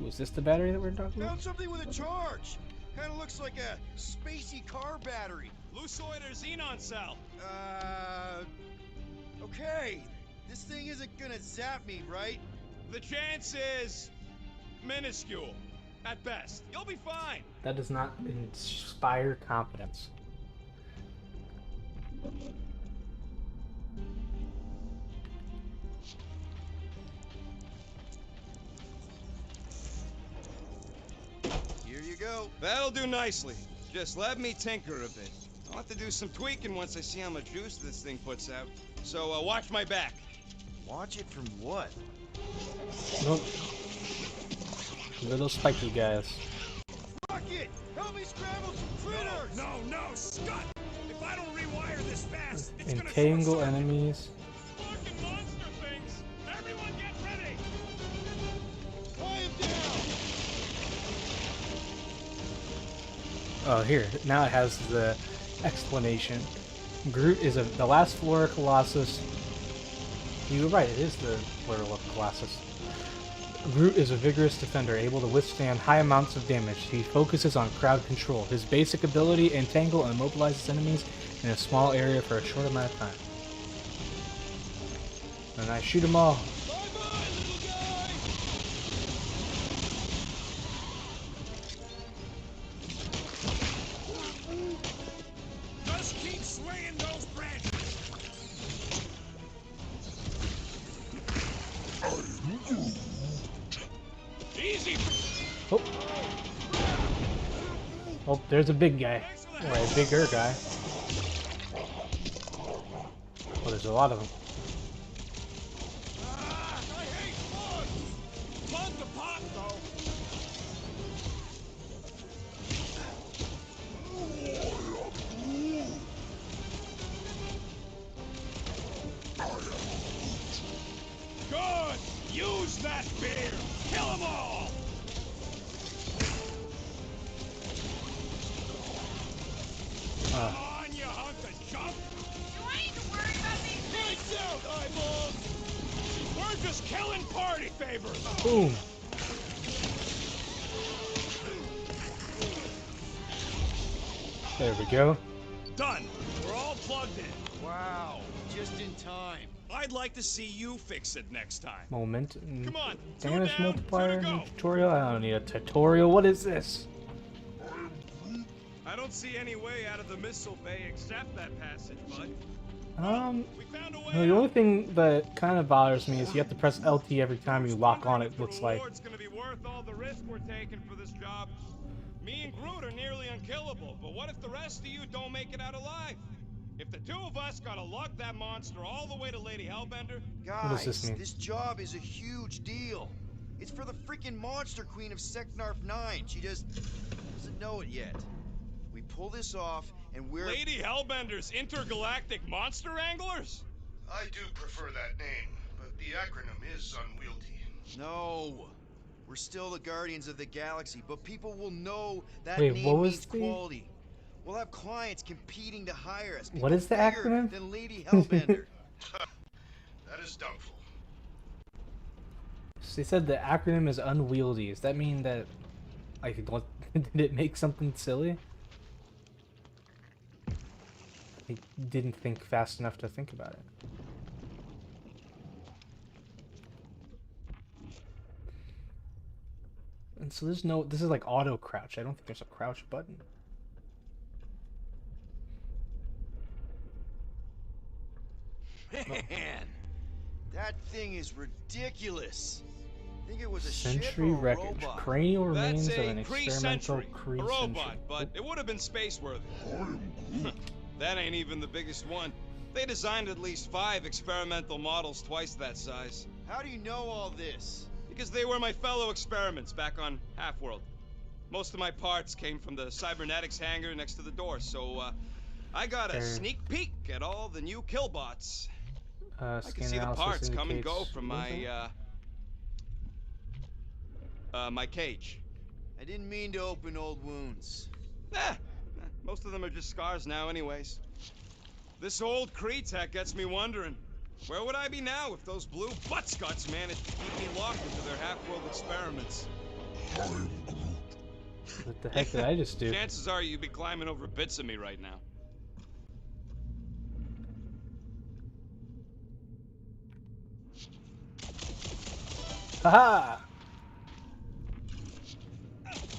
Ooh, is this the battery that we're talking about? Found something with a charge. Kind of looks like a spacey car battery. Lucioid or xenon cell. Okay. This thing isn't gonna zap me, right? The chance is minuscule, at best. You'll be fine. That does not inspire confidence. Here you go. That'll do nicely. Just let me tinker a bit. I'll have to do some tweaking once I see how much juice this thing puts out. So watch my back. Watch it from what? Nope. Little spiky guys. Rocket! Help me scramble some critters! No, Scott! If I don't rewire this fast, it's gonna Entangle short-circuit. enemies. Fucking monster things! Everyone get ready! Tie him down! Oh, here. Now it has the explanation. Groot is the last Flora Colossus. You were right, it is the Flora Colossus. Groot is a vigorous defender, able to withstand high amounts of damage. He focuses on crowd control. His basic ability, entangle and immobilizes enemies in a small area for a short amount of time. And I shoot them all. Bye-bye, little guy! Just keep slaying those branches! Easy! Oh. Oh, there's a big guy. Or a bigger guy. Oh, there's a lot of them. I hate bugs! Fun to pop, though! Good! Use that beer! Kill them all! Come on, you hunk of junk! Do I need to worry about these things? Lights out, eyeballs! We're just killing party favors! Boom. There we go. Done! We're all plugged in. Wow, just in time. I'd like to see you fix it next time. Momentum. Come on, two Damage down, two multiplier. to go. Tutorial. I don't need a tutorial. What is this? I don't see any way out of the missile bay except that passage, bud. We found a way No, the only out. thing that kind of bothers me is you have to press LT every time you lock on. It The looks like. reward's gonna be worth all the risk we're taking for this job. Me and Groot are nearly unkillable, but what if the rest of you don't make it out alive? If the two of us gotta lug that monster all the way to Lady Hellbender, Guys, does this mean? this job is a huge deal. It's for the freaking Monster Queen of Seknarf 9. She just doesn't know it yet. We pull this off, and we're... Lady Hellbender's intergalactic monster anglers? I do prefer that name, but the acronym is unwieldy. No. We're still the Guardians of the Galaxy, but people will know that Wait, name what was means the- quality. We'll have clients competing to hire us. What is the people bigger acronym? Than Lady Hellbender. That is doubtful. So they said the acronym is unwieldy. Does that mean that, like, what, did it make something silly? He didn't think fast enough to think about it. And so there's no. This is like auto crouch. I don't think there's a crouch button. Man, that thing is ridiculous. Think it was a ship Century or a wreckage. robot? Cranial remains That's of a an Kree experimental Sentry, Kree a robot, Sentry. but it would have been space worthy. That ain't even the biggest one. They designed at least 5 experimental models twice that size. How do you know all this? Because they were my fellow experiments back on Half-World. Most of my parts came from the cybernetics hangar next to the door, so I got a Fair. sneak peek at all the new killbots. I can Scan see the analysis parts come and go indicates- from what was my cage. I didn't mean to open old wounds. Most of them are just scars now anyways. This old Kree tech gets me wondering, where would I be now if those blue buttscots managed to keep me locked into their half-world experiments? that? What the heck did I just do? Chances are you'd be climbing over bits of me right now. Haha!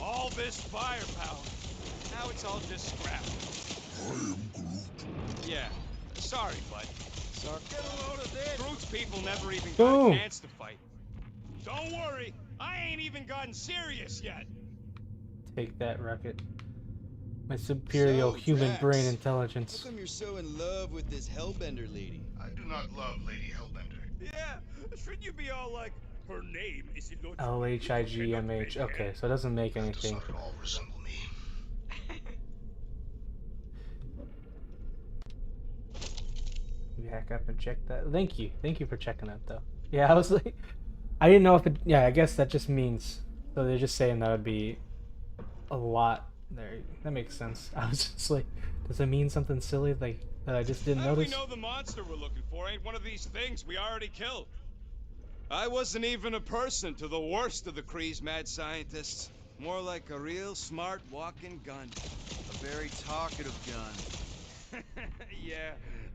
All this firepower. Now it's all just scrap. Yeah. Sorry, bud. Sorry. Get a load of this. Groot's people never even got Boom. a chance to fight. Don't worry, I ain't even gotten serious yet. Take that, Rocket. My superior So, human Drax, brain How intelligence. come you're so in love with this Hellbender lady? I do not love Lady Hellbender. Yeah, shouldn't you be all like, her name is Illusion? LHIGMH. Okay, so it doesn't make That does anything. not at all resemble me. You hack up and check that. Thank you. Thank you for checking that, though. Yeah, I was like, I didn't know if it. Yeah, I guess that just means. So they're just saying that would be a lot there. That makes sense. I was just like, does it mean something silly like that I just didn't How do we notice? know the monster we're looking for ain't one of these things we already killed? I wasn't even a person to the worst of the Kree's mad scientists. More like a real smart walking gun. A very talkative gun. Yeah,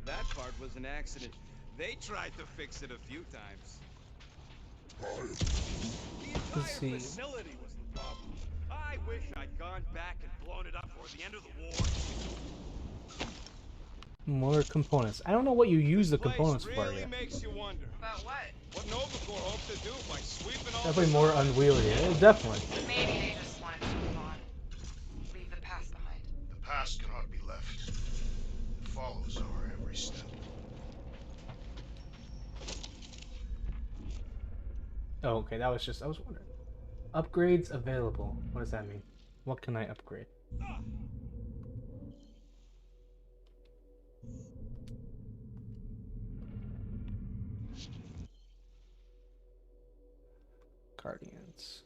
that part was an accident. They tried to fix it a few times. The entire see. facility was the problem. I wish I'd gone back and blown it up before the end of the war. More components. I don't know what you use the Place components for really yet. makes you wonder. About what? What Nova Corps hoped to do by sweeping all Definitely this more up? unwieldy. Yeah, definitely. Maybe they just wanted to move on. Leave the past behind. The past cannot be left. It follows our every step. Oh, okay. That was just. I was wondering. Upgrades available. What does that mean? What can I upgrade? Guardians.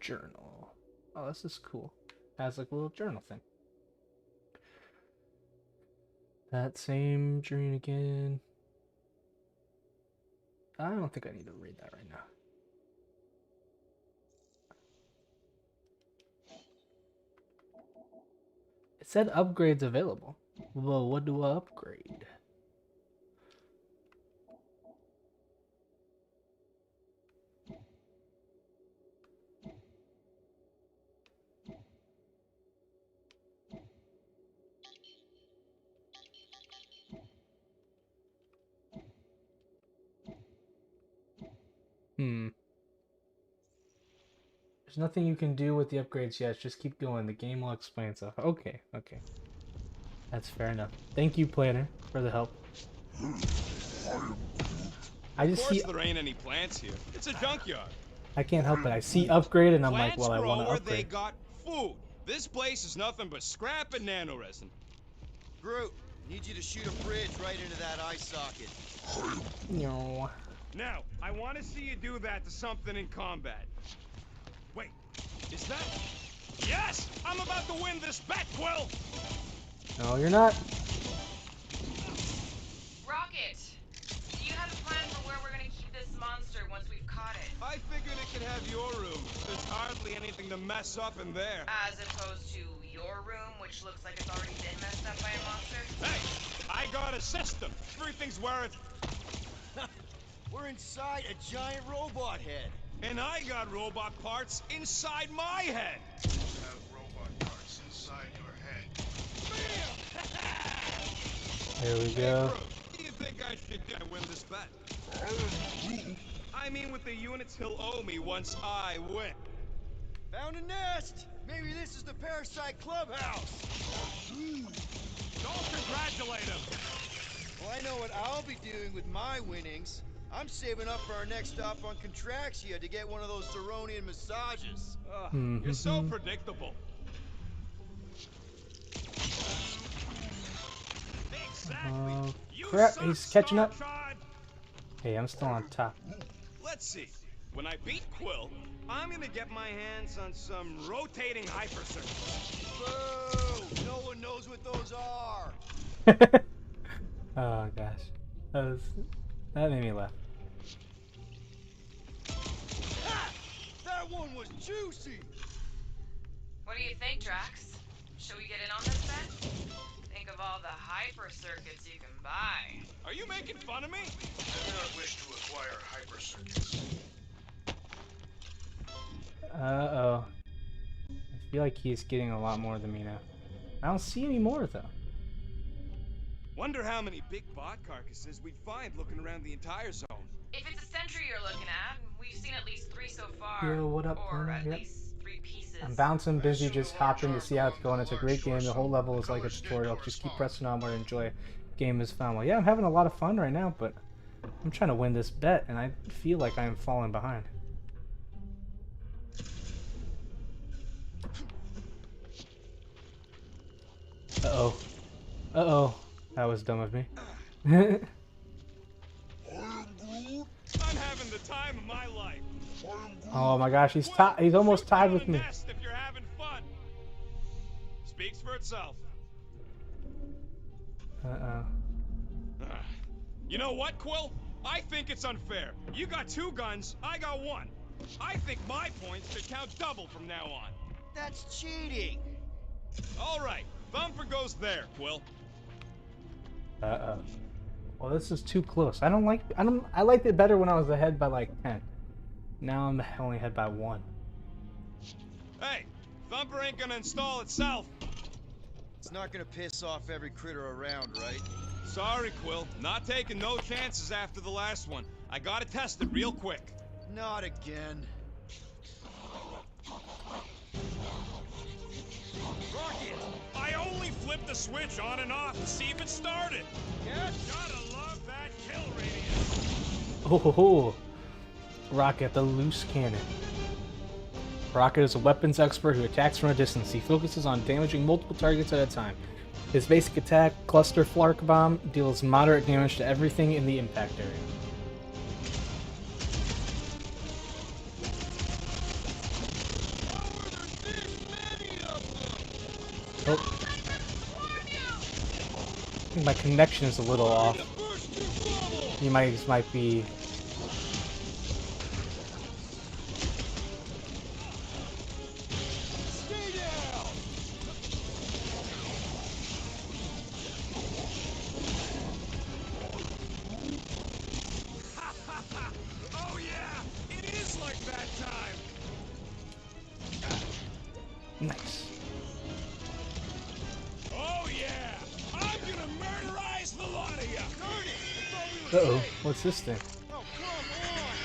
Journal. Oh, this is cool. Has like a little journal thing. That same dream again. I don't think I need to read that right now. It said upgrades available. Well, what do I upgrade? There's nothing you can do with the upgrades yet. Just keep going. The game will explain itself. Okay, okay. That's fair enough. Thank you, Planner, for the help. I Of just course see. there ain't any plants here. It's a junkyard. I can't help it. I see upgrade and I'm like, Plants well, I grow want to where they upgrade. got food. This place is nothing but scrap and nanoresin. Groot, need you to shoot a bridge right into that eye socket. No. Now, I want to see you do that to something in combat. Wait, is that... Yes! I'm about to win this bet, Quill! No, you're not. Rocket! Do you have a plan for where we're gonna keep this monster once we've caught it? I figured it could have your room. There's hardly anything to mess up in there. As opposed to your room, which looks like it's already been messed up by a monster? Hey, I got a system. Everything's where it... We're inside a giant robot head. And I got robot parts inside my head. You have robot parts inside your head. There we Hey, go. Groot, what do you think I should do to win this bet? I I mean with the units he'll owe me once I win. Found a nest! Maybe this is the Parasite Clubhouse! Don't congratulate him! Well, I know what I'll be doing with my winnings. I'm saving up for our next stop on Contraxia to get one of those Zeronian massages. You're so predictable. Exactly. You Crap, suck, he's catching up. Starchild. Hey, I'm still on top. Let's see. When I beat Quill, I'm gonna get my hands on some rotating hyper circuits. Boo! No one knows what those are! Oh gosh, that made me laugh. Ha! That one was juicy! What do you think, Drax? Should we get in on this bet? Think of all the hyper circuits you can buy. Are you making fun of me? I do not wish to acquire hyper circuits. Uh-oh. I feel like he's getting a lot more than me now. I don't see any more though. Wonder how many big bot carcasses we'd find looking around the entire zone. If it's a sentry you're looking at, we've seen at least 3 so far. Yo, what up, or Luna? at Yep. least 3 pieces. I'm bouncing, busy, just hopping to see how it's going. It's a great game. The whole level is like a tutorial. Just keep pressing on where to enjoy. Game is fun. Well, yeah, I'm having a lot of fun right now, but I'm trying to win this bet, and I feel like I'm falling behind. Uh-oh. Uh-oh. That was dumb of me. I'm having the time of my life. Oh my gosh, he's almost tied with me. If you're having fun. Speaks for itself. Uh-oh. You know what, Quill? I think it's unfair. You got 2 guns, I got 1. I think my points should count double from now on. That's cheating! All right, Thumper goes there, Quill. Uh-oh. Well, this is too close. I liked it better when I was ahead by like 10. Now I'm only ahead by 1. Hey, Thumper ain't gonna install itself. It's not gonna piss off every critter around, right? Sorry, Quill. Not taking no chances after the last one. I gotta test it real quick. Not again. Rocket! I only flipped the switch on and off to see if it started. Yes? Gotta love that kill radius. Oh ho ho! Rocket, the loose cannon. Rocket is a weapons expert who attacks from a distance. He focuses on damaging multiple targets at a time. His basic attack, Cluster Flark Bomb, deals moderate damage to everything in the impact area. Oh. I think my connection is a little off. You might be. Oh yeah, it is like that time. Nice. Oh yeah, I'm gonna murderize the lot of ya. Uh-oh, what's this thing? Oh, come on!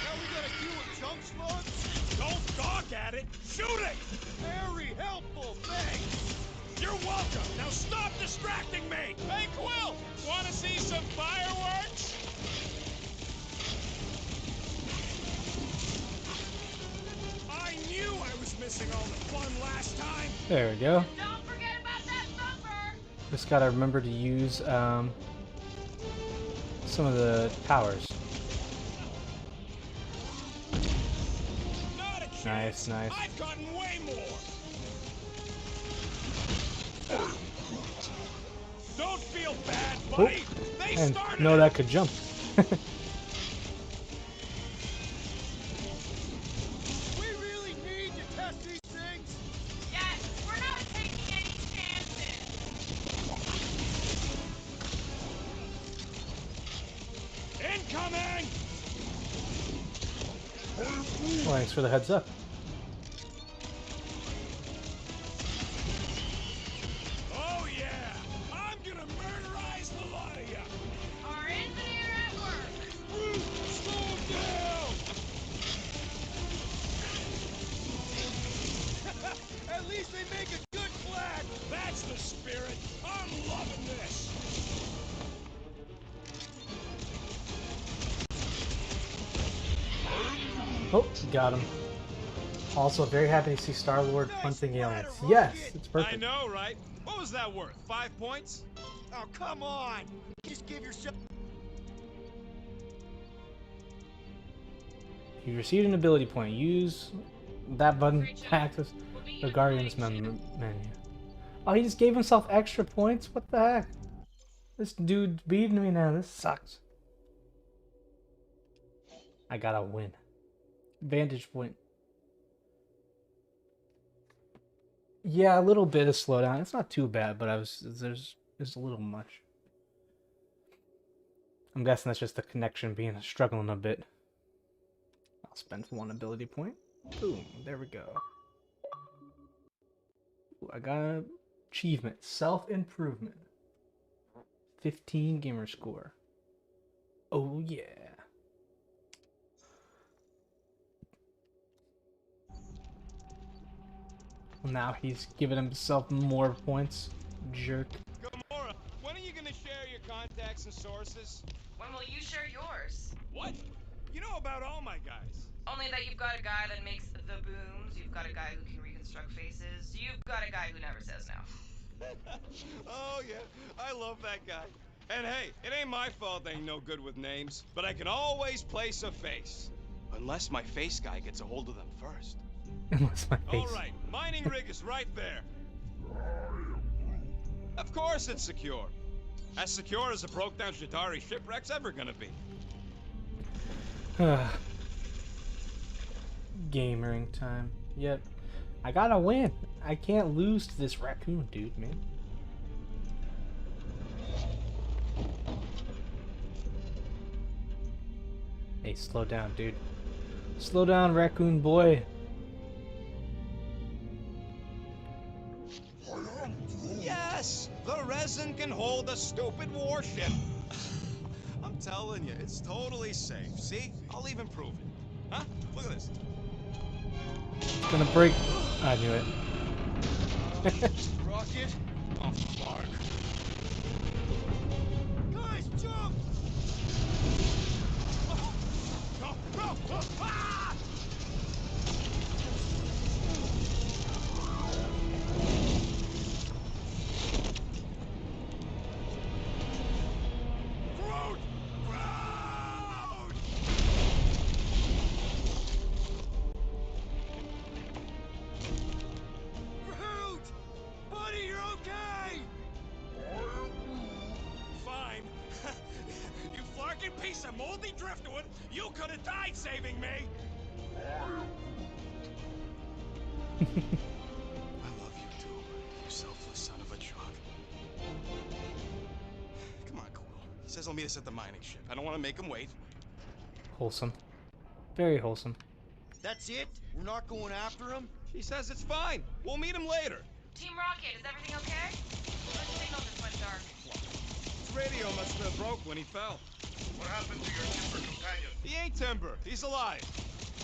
Now we gotta deal with junk slugs? Don't gawk at it. Shoot it. Very helpful, thanks! You're welcome. Now stop distracting me. Hey, Quill, wanna see some fireworks? I knew I was missing all the fun last time. There we go. Don't forget about that Thumper! Just gotta remember to use some of the powers. Not a chance. Nice, nice. I've gotten way more. Don't feel bad, buddy. They And started know it. that could jump. We really need to test these things? Yes, we're not taking any chances! Incoming! Well, thanks for the heads up. Oh yeah! I'm gonna murderize the lot of ya! Our engineer at work! Slow down! Oh, got him. Also, very happy to see Star-Lord punting aliens. Yes, it's perfect. I know, right? What was that worth? 5 points? Oh, come on! Just give yourself... You received an ability point. Use that button to access the Guardian's menu. Oh, he just gave himself extra points? What the heck? This dude's beating me now. This sucks. I gotta win. Vantage point. Yeah, a little bit of slowdown. It's not too bad, but there's a little much. I'm guessing that's just the connection being struggling a bit. I'll spend 1 ability point. Boom, there we go. Ooh, I got an achievement, self-improvement. 15 gamer score. Oh yeah. Now he's giving himself more points. Jerk. Gamora, when are you gonna share your contacts and sources? When will you share yours? What? You know about all my guys. Only that you've got a guy that makes the booms, you've got a guy who can reconstruct faces, you've got a guy who never says no. Oh yeah, I love that guy. And hey, it ain't my fault I ain't no good with names, but I can always place a face. Unless my face guy gets a hold of them first. Unless my face. Alright, mining rig is right there. Of course it's secure. As secure as a broke down Chitauri shipwreck's ever gonna be. Gamering time. Yep. I gotta win. I can't lose to this raccoon dude, man. Hey, slow down, dude. Slow down, raccoon boy. Yes! The resin can hold a stupid warship. I'm telling you, it's totally safe. See? I'll even prove it. Huh? Look at this. It's gonna break. I knew it. Rocket? Oh, fuck. Guys, jump! No, no! Ah! Groot! Groot! Groot! Buddy, you're okay! Fine. You flarkin' piece of moldy driftwood, you could have died saving me! I love you too, you selfless son of a truck. Come on, Quill. He says he'll meet us at the mining ship. I don't want to make him wait. Wholesome. Very wholesome. That's it? We're not going after him? He says it's fine. We'll meet him later. Team Rocket, is everything okay? The signal just went dark. His radio must have broke when he fell. What happened to your Timber companion? He ain't Timber. He's alive.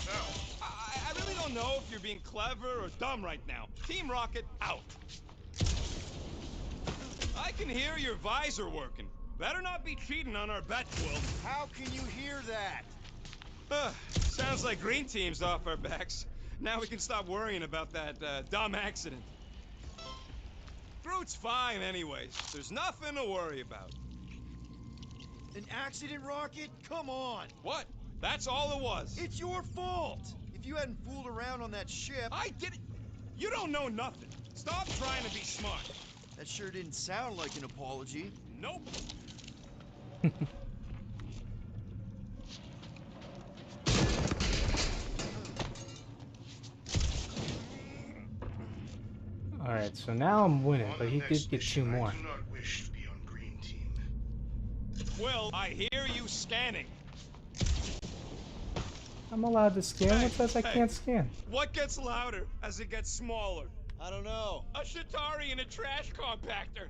No. I really don't know if you're being clever or dumb right now. Team Rocket, out. I can hear your visor working. Better not be cheating on our bet, Quill. How can you hear that? Sounds like Green Team's off our backs. Now we can stop worrying about that dumb accident. Groot's fine anyways. There's nothing to worry about. An accident, Rocket? Come on! What? That's all it was. It's your fault! If you hadn't fooled around on that ship... I did it. You don't know nothing. Stop trying to be smart. That sure didn't sound like an apology. Nope. Alright, so now I'm winning, On but the he next did get 2 mission, more. I do not wish to be on Green Team. Will, I hear you scanning. I'm allowed to scan. What says I Hey. can't scan? What gets louder as it gets smaller? I don't know. A Chitauri in a trash compactor.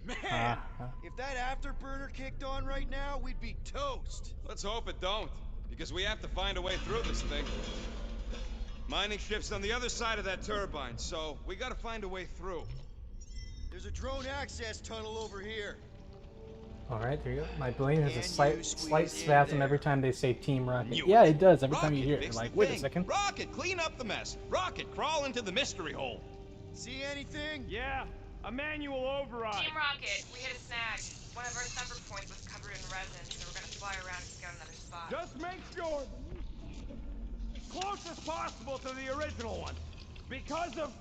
Man! Uh-huh. If that afterburner kicked on right now, we'd be toast. Let's hope it don't, because we have to find a way through this thing. Mining ship's on the other side of that turbine, so we gotta find a way through. There's a drone access tunnel over here. Alright, there you go. My brain has a Can slight you slight squeeze in spasm there? every time they say Team Rocket. Knew Yeah, it. it does. Every time Rocket, you hear it, fix you're like, the wait a thing. second. Rocket, clean up the mess. Rocket, crawl into the mystery hole. See anything? Yeah, a manual override. Team Rocket, we hit a snag. One of our thumper points was covered in resin, so we're gonna fly around and scout another spot. Just make sure as close as possible to the original one. Because of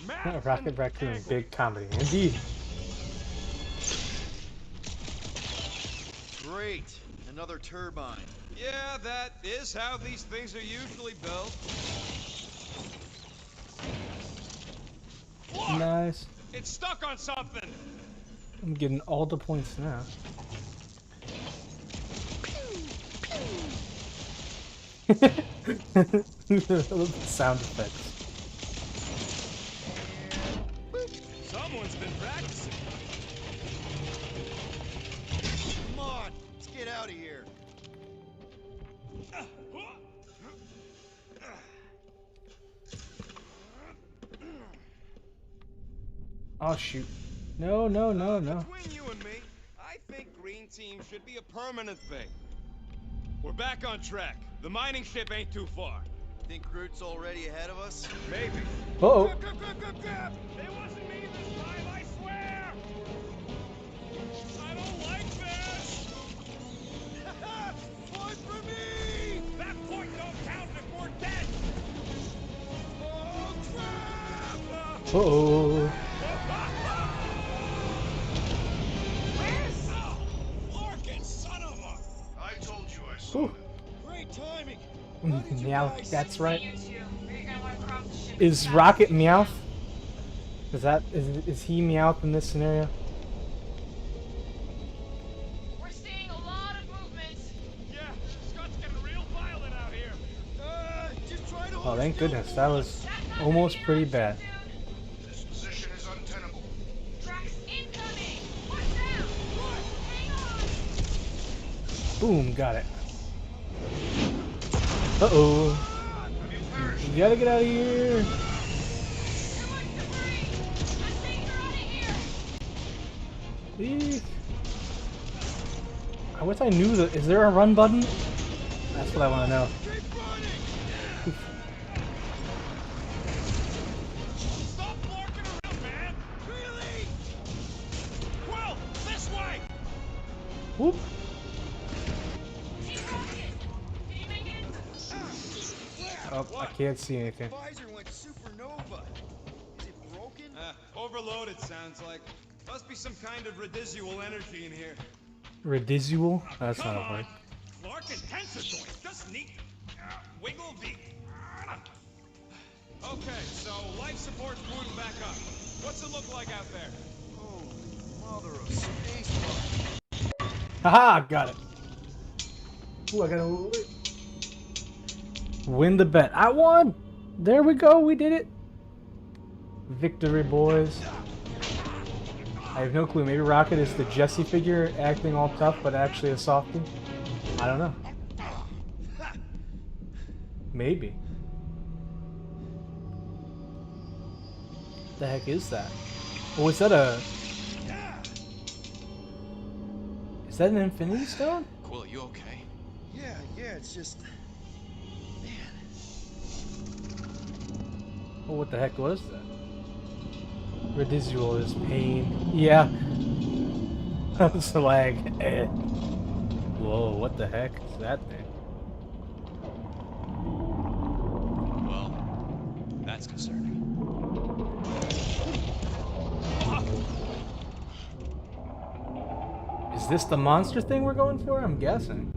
mass Rocket and Raccoon, angle. big comedy. Indeed. Great. Another turbine. Yeah, that is how these things are usually built. Look, Nice. it's stuck on something. I'm getting all the points now. Sound effects. Someone's been practicing. Come on, let's get out of here. Oh shoot. No, no, no, no. Between you and me, I think Green Team should be a permanent thing. We're back on track. The mining ship ain't too far. Think Groot's already ahead of us? Maybe. Uh-oh. Grab! It wasn't me this time, I swear! I don't like this! Fight for me! That point don't count if we're dead! Oh, crap! Uh-oh. Larkin, son of a... I told you I saw Ooh. them. Great timing. Meowth, that's right. You two, or you're gonna wanna cross the ship Is fast. Rocket Meowth? Is he Meowth in this scenario? We're seeing a lot of movement. Yeah, Scott's getting real violent out here. Just try to Oh, hold thank still, goodness. That boys. was That's not almost gonna pretty get bad. us, dude. This position is untenable. Drax incoming! Watch out! Hang on! Boom, got it. Uh-oh. Have you perished? You gotta get out of here. Too much debris! I'm saying you're out of here! Eek. I wish I knew that. Is there a run button? That's what I want to know. Keep running! Stop larking around, man! Really? Quill, this way! Whoop. Team Rocket! Can you make it? Oh, I can't see anything. Visor went supernova. Is it broken? Overloaded sounds like. Must be some kind of residual energy in here. Residual? That's Come not a on! word. Larkin tensor joint, just neat. Wiggle the... Okay, so life support's booting back up. What's it look like out there? Holy mother of space. Haha, got it. Ooh, I gotta win the bet. I won! There we go, we did it. Victory, boys. I have no clue. Maybe Rocket is the Jesse figure acting all tough, but actually a softie. I don't know. Maybe. The heck is that? Oh, is that a... Is that an Infinity Stone? Quill, you okay? Yeah, it's just... Oh, what the heck was that? Residual is pain. Yeah. Slag. Eh. Whoa, what the heck is that thing? Well, that's concerning. Is this the monster thing we're going for? I'm guessing.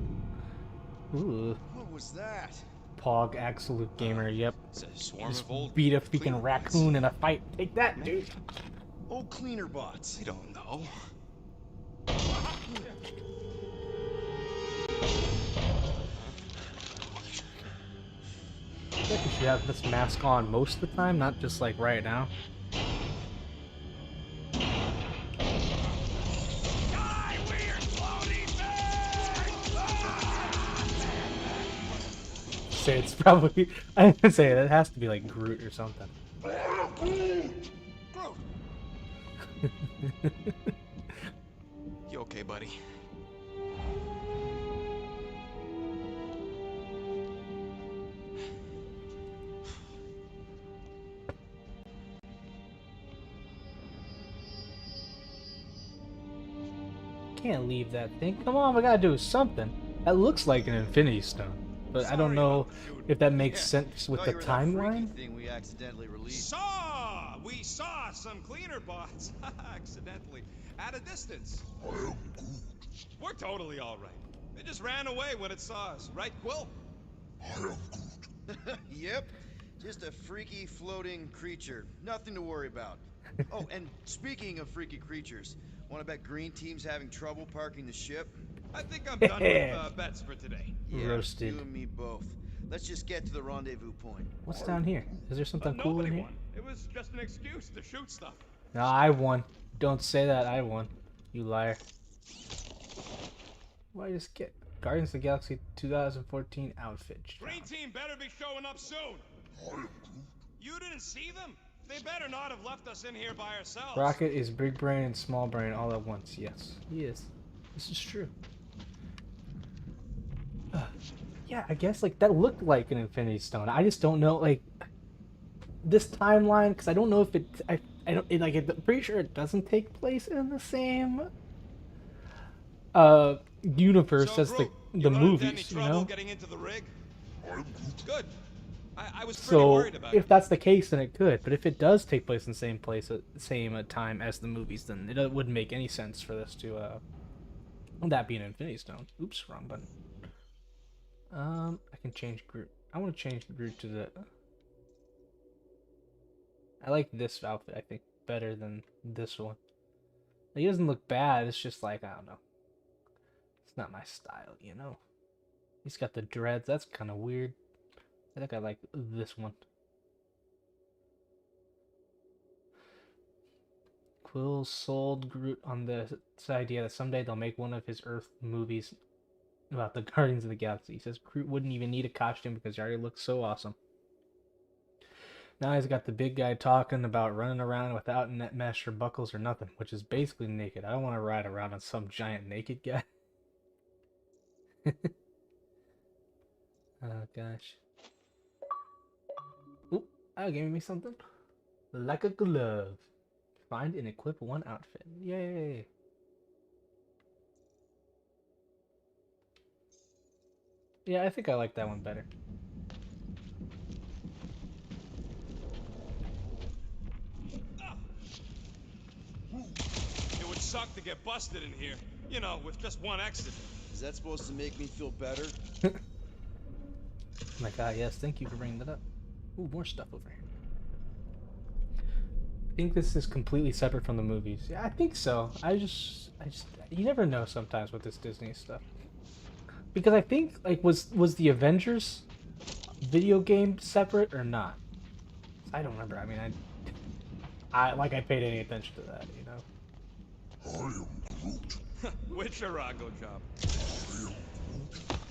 Ooh. What was that? Pog, absolute gamer, yep. It's a swarm Just of old beat a cleaner freaking bots. raccoon in a fight. Take that, dude. Old cleaner bots. I don't know. I think we should have this mask on most of the time, not just like right now. Die, weird floaty thing! Say it's probably... I didn't say it. It has to be like Groot or something. Groot! You okay, buddy. Can't leave that thing. Come on, we gotta do something. That looks like an Infinity Stone, but I don't know if that makes sense with Thought the you were that freaky timeline. thing we accidentally released. We saw some cleaner bots accidentally at a distance. We're totally all right. They just ran away when it saw us, right, Quill? Yep. Just a freaky floating creature. Nothing to worry about. Oh, and speaking of freaky creatures, want to bet Green Team's having trouble parking the ship? I think I'm done with bets for today. Yeah, Roasted. you and me both. Let's just get to the rendezvous point. What's down here? Is there something cool in Nobody here? won. It was just an excuse to shoot stuff. No, I won. Don't say that. I won. You liar. Why just get Guardians of the Galaxy 2014 outfit? Green Team better be showing up soon. You didn't see them? They better not have left us in here by ourselves. Rocket is big brain and small brain all at once. Yes, he is. This is true. Yeah, I guess like that looked like an Infinity Stone. I just don't know like this timeline because I don't know if it. I don't like. I'm pretty sure it doesn't take place in the same universe So, as Groot, the you run into any movies. You trouble know. getting into the rig? Good. I was pretty So worried about if it. that's the case, then it could. But if it does take place in the same place at the same time as the movies, then it wouldn't make any sense for this to that be an Infinity Stone. Oops, wrong button. I can change Groot. I want to change Groot to the. I like this outfit. I think better than this one. He doesn't look bad. It's just like I don't know. It's not my style, you know. He's got the dreads. That's kind of weird. I think I like this one. Quill sold Groot on this idea that someday they'll make one of his Earth movies about the Guardians of the Galaxy. He says Groot wouldn't even need a costume because he already looks so awesome. Now he's got the big guy talking about running around without net mesh or buckles or nothing, which is basically naked. I don't want to ride around on some giant naked guy. Oh gosh. Oop, that gave me something. Like a glove. Find and equip one outfit. Yay! Yeah, I think I like that one better. It would suck to get busted in here, you know, with just one exit. Is that supposed to make me feel better? Oh my god, yes, thank you for bringing that up. Ooh, more stuff over here. I think this is completely separate from the movies. Yeah, I think so. I just, you never know sometimes with this Disney stuff. Because I think, like, was the Avengers video game separate or not? I don't remember. I mean, I paid any attention to that, you know? I am Groot. Witcherago job.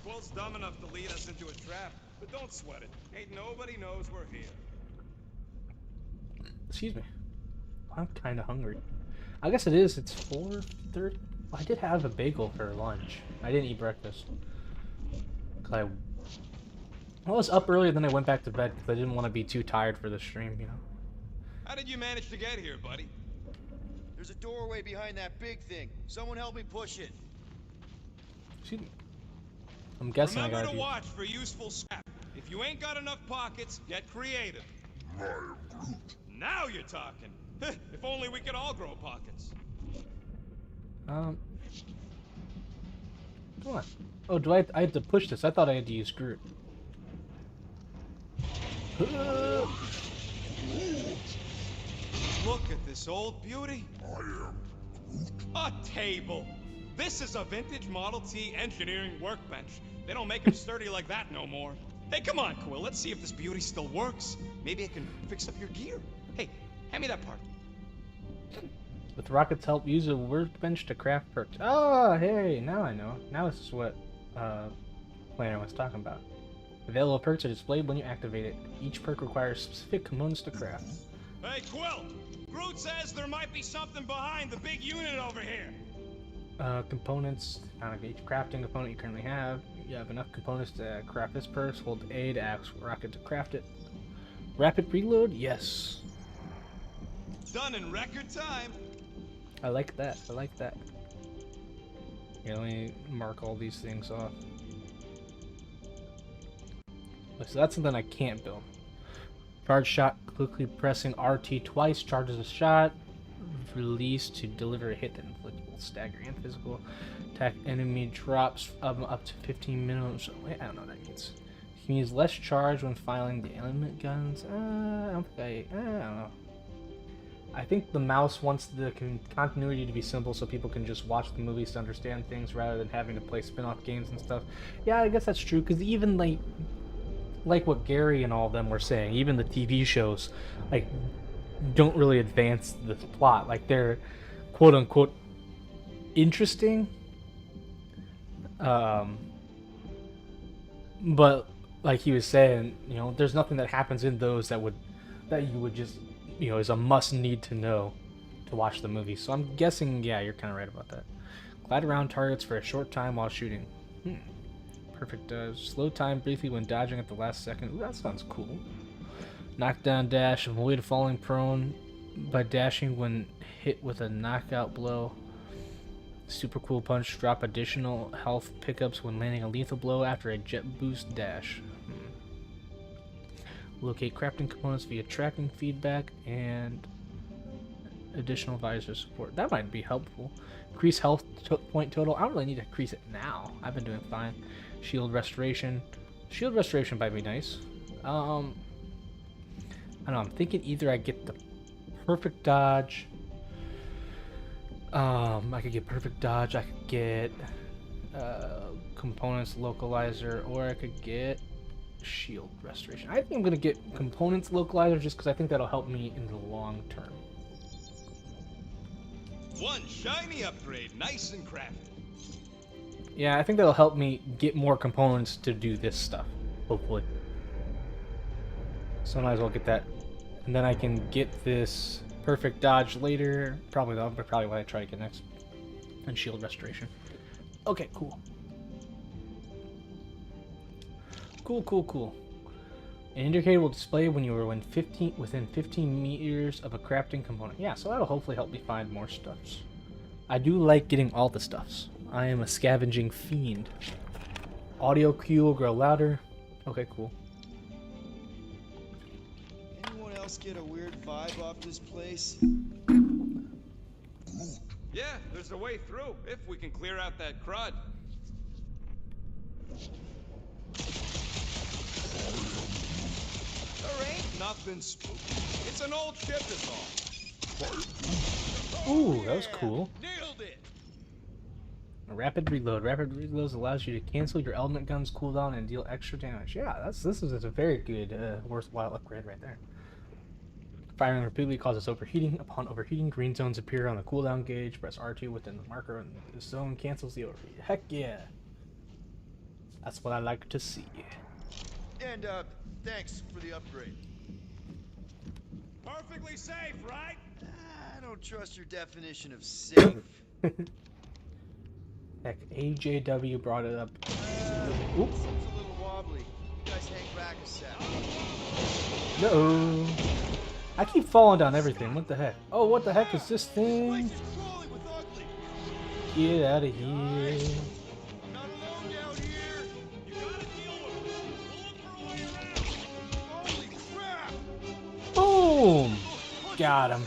Quill's dumb enough to lead us into a trap, but don't sweat it. Ain't nobody knows we're here. Excuse me. I'm kind of hungry. I guess it is. It's 4:30. Well, I did have a bagel for lunch. I didn't eat breakfast. I was up earlier, then I went back to bed because I didn't want to be too tired for the stream, you know. How did you manage to get here, buddy? There's a doorway behind that big thing. Someone help me push it. Excuse me. I'm guessing I Remember gotta to do. watch for useful scrap. If you ain't got enough pockets, get creative. I am Groot. Now you're talking. If only we could all grow pockets. Come on. Oh, do I have to push this? I thought I had to use Groot. Look at this old beauty. I am A table. This is a vintage Model T engineering workbench. They don't make them sturdy like that no more. Hey, come on, Quill. Let's see if this beauty still works. Maybe I can fix up your gear. Hey, hand me that part. With Rocket's help, use a workbench to craft perks. Oh, hey, now I know. Now this is what Planner was talking about. Available perks are displayed when you activate it. Each perk requires specific components to craft. Hey, Quill. Groot says there might be something behind the big unit over here. Components. Each crafting component you currently have. You have enough components to craft this purse. Hold A to ask rocket to craft it. Rapid reload? Yes. Done in record time. I like that. I like that. Yeah, let me mark all these things off. So that's something I can't build. Charge shot, quickly pressing RT twice charges a shot. Release to deliver a hit that inflicts both stagger and physical. Attack enemy drops up to 15 minutes. Wait, I don't know what that means. You can use less charge when firing the element guns. I don't know. I think the mouse wants the continuity to be simple so people can just watch the movies to understand things rather than having to play spin-off games and stuff. Yeah, I guess that's true, because even like what Gary and all of them were saying, even the TV shows, like, don't really advance the plot. Like, they're quote-unquote interesting, but like he was saying, you know, there's nothing that happens in those that you would just, you know, is a must need to know to watch the movie. So I'm guessing, yeah, you're kind of right about that. Glide around targets for a short time while shooting. Perfect. Slow time briefly when dodging at the last second. Ooh, that sounds cool. Knockdown dash. Avoid falling prone by dashing when hit with a knockout blow. Super cool punch. Drop additional health pickups when landing a lethal blow after a jet boost dash. Locate crafting components via tracking feedback and additional visor support. That might be helpful. Increase health point total. I don't really need to increase it now. I've been doing fine. Shield restoration. Shield restoration might be nice. I don't know. I'm thinking either I get the perfect dodge. I could get perfect dodge. I could get components localizer, or I could get shield restoration. I think I'm gonna get components localizer just because I think that'll help me in the long term. One shiny upgrade, nice and crafted. Yeah, I think that'll help me get more components to do this stuff, hopefully. So I might as well get that. And then I can get this perfect dodge later. Probably what I try to get next. And shield restoration. Okay, cool. Cool. An indicator will display when you are within 15 meters of a crafting component. Yeah, so that'll hopefully help me find more stuffs. I do like getting all the stuffs. I am a scavenging fiend. Audio cue will grow louder. Okay, cool. Anyone else get a weird vibe off this place? Yeah, there's a way through, if we can clear out that crud. There ain't nothing spooky. It's an old ship is all. Ooh, that was cool. Nailed it! A rapid reload. Rapid reload allows you to cancel your element gun's cooldown and deal extra damage. Yeah, this is a very good, worthwhile upgrade right there. Firing repeatedly causes overheating. Upon overheating, green zones appear on the cooldown gauge. Press R2 within the marker, and the zone cancels the overheat. Heck yeah! That's what I like to see. And, thanks for the upgrade. Perfectly safe, right? I don't trust your definition of safe. Heck, AJW brought it up. Oop. Seems a little wobbly. You guys hang back a sec. No. I keep falling down everything. What the heck? Oh, what the heck is this thing? Get out of here. I'm not alone down here. You gotta deal with it. We'll look for a way around. Holy crap! Boom! Got him.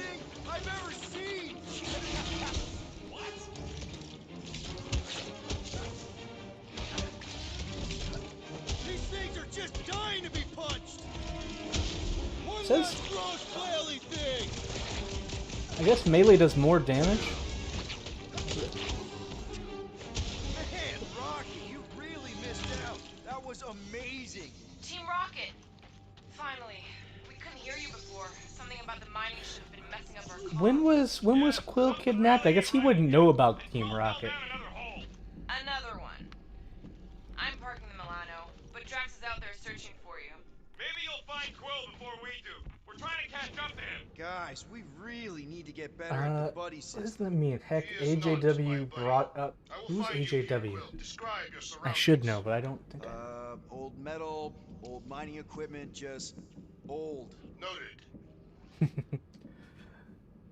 I've ever seen. What? These things are just dying to be punched. One Says- last gross flaily thing. I guess melee does more damage. Man, Rocky, you really missed out. That was amazing. Team Rocket! Finally. We couldn't hear you before. Something about the mining ship had been messing up our comms. When was Quill kidnapped? I guess he wouldn't know about Team Rocket. Another one. I'm parking the Milano, but Drax is out there searching for you. Maybe you'll find Quill before we do. We're trying to catch up to him. Guys, we really need to get better at the buddy What system. does that mean? Heck, He is not my AJW buddy. brought up. I will Who's find you, Peter AJW? Quill. Describe your I surroundings. should know, but I don't think I. Old metal, old mining equipment, just old. Noted.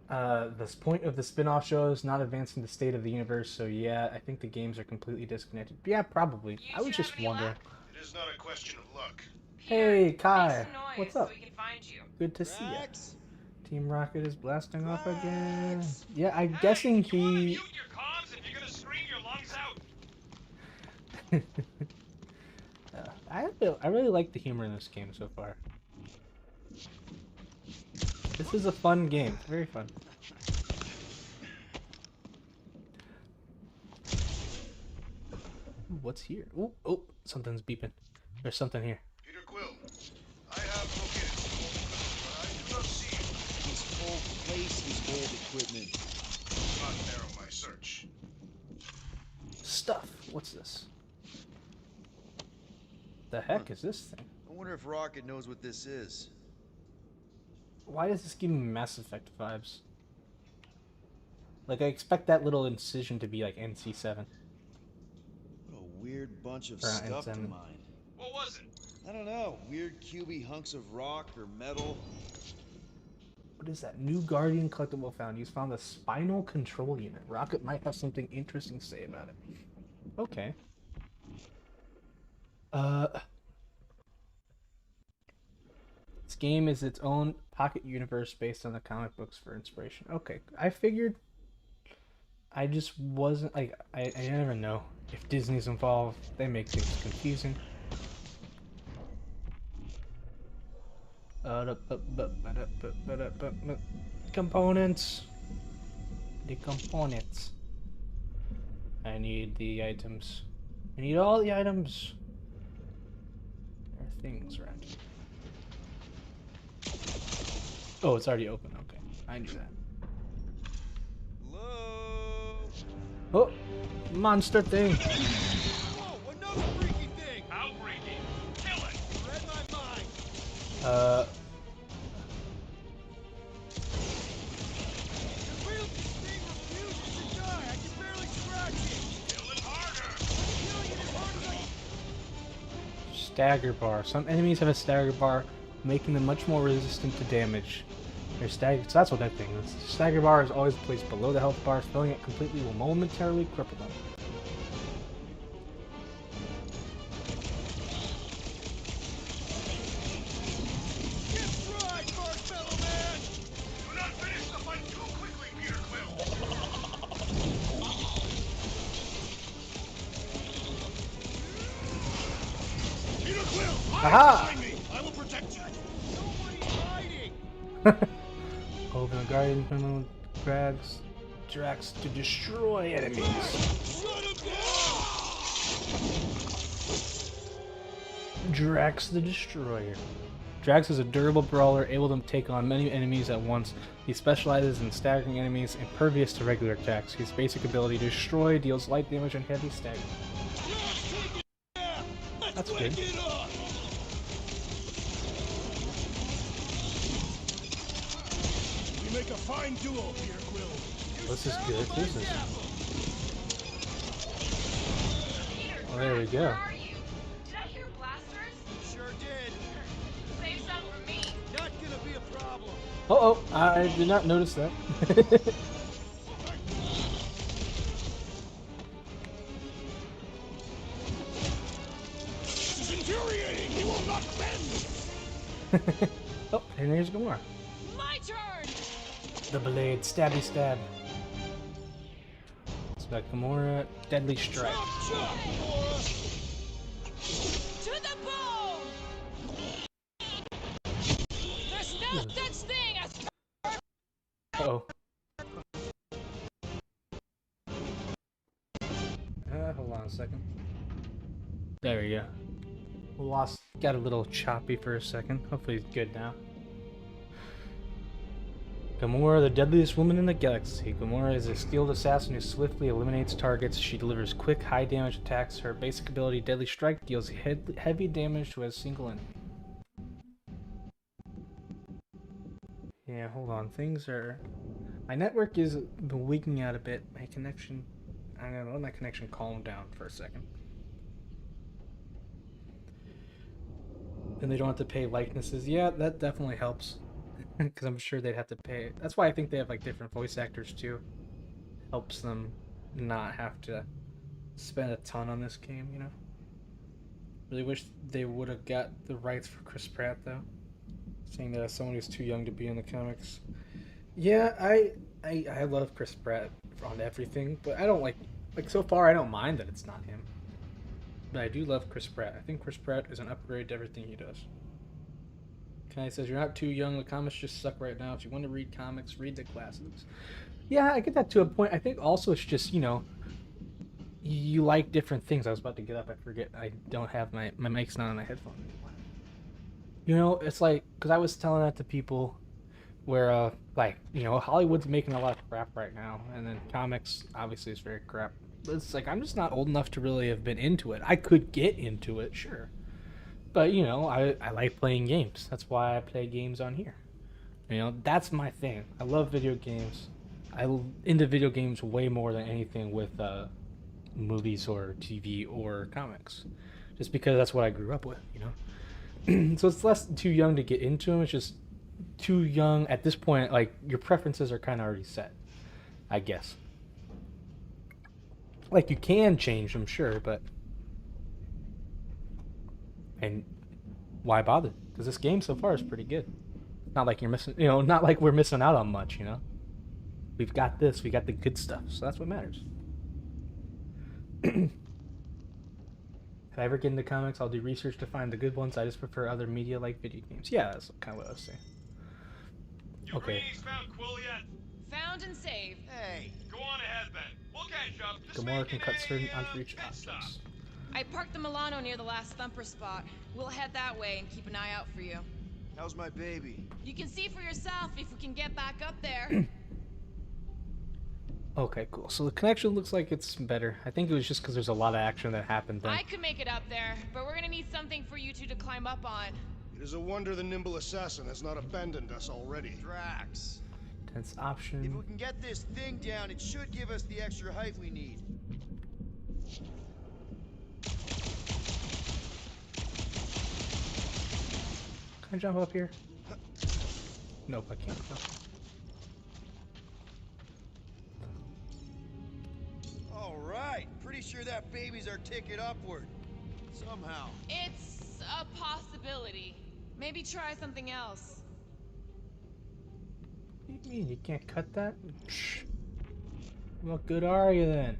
The point of the spin-off show is not advancing the state of the universe, so yeah, I think the games are completely disconnected. Yeah, probably. You I was two just have any wondering. luck? It is not a question of luck. Hey, Make Kai. some noise What's so up? we can find you. Good to see you. Drax? Team Rocket is blasting off again. Drax! Yeah, I'm Hey, guessing you wanna he. mute your comms if you're gonna scream your lungs out? I really like the humor in this game so far. This is a fun game. Very fun. Ooh, what's here? Oh, oh, something's beeping. There's something here. Peter Quill, I have located some old equipment, but I do not see you. This whole place is old equipment. Do not narrow my search. Stuff. What's this? The heck is this thing? I wonder if Rocket knows what this is. Why does this give me Mass Effect vibes? Like, I expect that little incision to be like NC7. What a weird bunch of Or stuff to N7. mine. What was it? I don't know. Weird cubey hunks of rock or metal. What is that? New Guardian collectible found. He's found a spinal control unit. Rocket might have something interesting to say about it. Okay. This game is its own pocket universe based on the comic books for inspiration. Okay, I figured. I just wasn't like I never know if Disney's involved. They make things confusing. Components. The components. I need the items. I need all the items. There are things around here. Oh, it's already open. Okay, I knew that. Hello? Oh, monster thing. Whoa, another freaky thing! How freaky? Kill it! Read my mind. The real thing refuses to die. I can barely scratch it. Kill it harder! Killing it as hard as I Stagger bar. Some enemies have a stagger bar, making them much more resistant to damage. Their stagger. So that's what that thing is. Stagger bar is always placed below the health bar. Filling it completely will momentarily cripple them. Get fried, Marshmallow Man! Do not finish the fight too quickly, Peter Quill. Peter Quill, Aha! behind me! I will protect you. Nobody's hiding. Open the guardian tunnel. Drax to destroy enemies. Shut him down! Drax the Destroyer. Drax is a durable brawler, able to take on many enemies at once. He specializes in staggering enemies, impervious to regular attacks. His basic ability, Destroy, deals light damage and heavy stagger. That's good. Get up! We make a fine duo, Peter Quill. This is good. This is. Peter, Oh, there we Drax, go. Where are you? Did I hear blasters? Sure did. Save some for me. Not gonna be a problem. Oh, I did not notice that. This is infuriating. He will not bend. Oh, and there's Gamora. My turn! The blade, stabby stab. Expect Gamora, deadly strike. Chop, chop, Gamora. To the bone! There's no such thing as Uh-oh. Hold on a second. There we go. Got a little choppy for a second. Hopefully he's good now. Gamora, the deadliest woman in the galaxy. Gamora is a skilled assassin who swiftly eliminates targets. She delivers quick, high damage attacks. Her basic ability, Deadly Strike, deals heavy damage to a single enemy. Okay, hold on. Things are... My network is wigging out a bit. My connection... I'm gonna let my connection calm down for a second. And they don't have to pay likenesses. Yeah, that definitely helps. Because I'm sure they'd have to pay. That's why I think they have like different voice actors too. Helps them not have to spend a ton on this game, you know? Really wish they would have got the rights for Chris Pratt though. Saying that as someone who's too young to be in the comics. Yeah, I love Chris Pratt on everything, but I don't like so far I don't mind that it's not him. But I do love Chris Pratt. I think Chris Pratt is an upgrade to everything he does. Kenny says, you're not too young. The comics just suck right now. If you want to read comics, read the classics. Yeah, I get that to a point. I think also it's just, you know, you like different things. I was about to get up. I forget. I don't have my mic's not on my headphone anymore. You know, it's like, because I was telling that to people where, like, you know, Hollywood's making a lot of crap right now. And then comics, obviously, is very crap. It's like, I'm just not old enough to really have been into it. I could get into it, sure. But, you know, I like playing games. That's why I play games on here. You know, that's my thing. I love video games. I'm into video games way more than anything with movies or TV or comics. Just because that's what I grew up with, you know? So it's less too young to get into them. It's just too young. At this point, like, your preferences are kind of already set, I guess. Like, you can change them, sure, but... And why bother? Because this game so far is pretty good. Not like you're missing, you know, not like we're missing out on much, you know? We've got this, we got the good stuff, so that's what matters. If I ever get into comics, I'll do research to find the good ones. I just prefer other media like video games. Yeah, that's kind of what I was saying. Okay. Found Quill yet? Found and saved. Hey, Go on ahead then. We'll catch up. Just Gamora make can it cut a, certain uh, unreached pit stop. objects. I parked the Milano near the last thumper spot. We'll head that way and keep an eye out for you. how's my baby? You can see for yourself if we can get back up there. Okay, cool. So the connection looks like it's better. I think it was just because there's a lot of action that happened then. I could make it up there, but we're gonna need something for you two to climb up on. It is a wonder the nimble assassin has not abandoned us already. Drax. Tense If option. we can get this thing down, it should give us the extra height we need. Can I jump up here? Nope, I can't. No. All right, pretty sure that baby's our ticket upward. Somehow. It's a possibility. Maybe try something else. What do you mean? You can't cut that? Psh. What good are you then?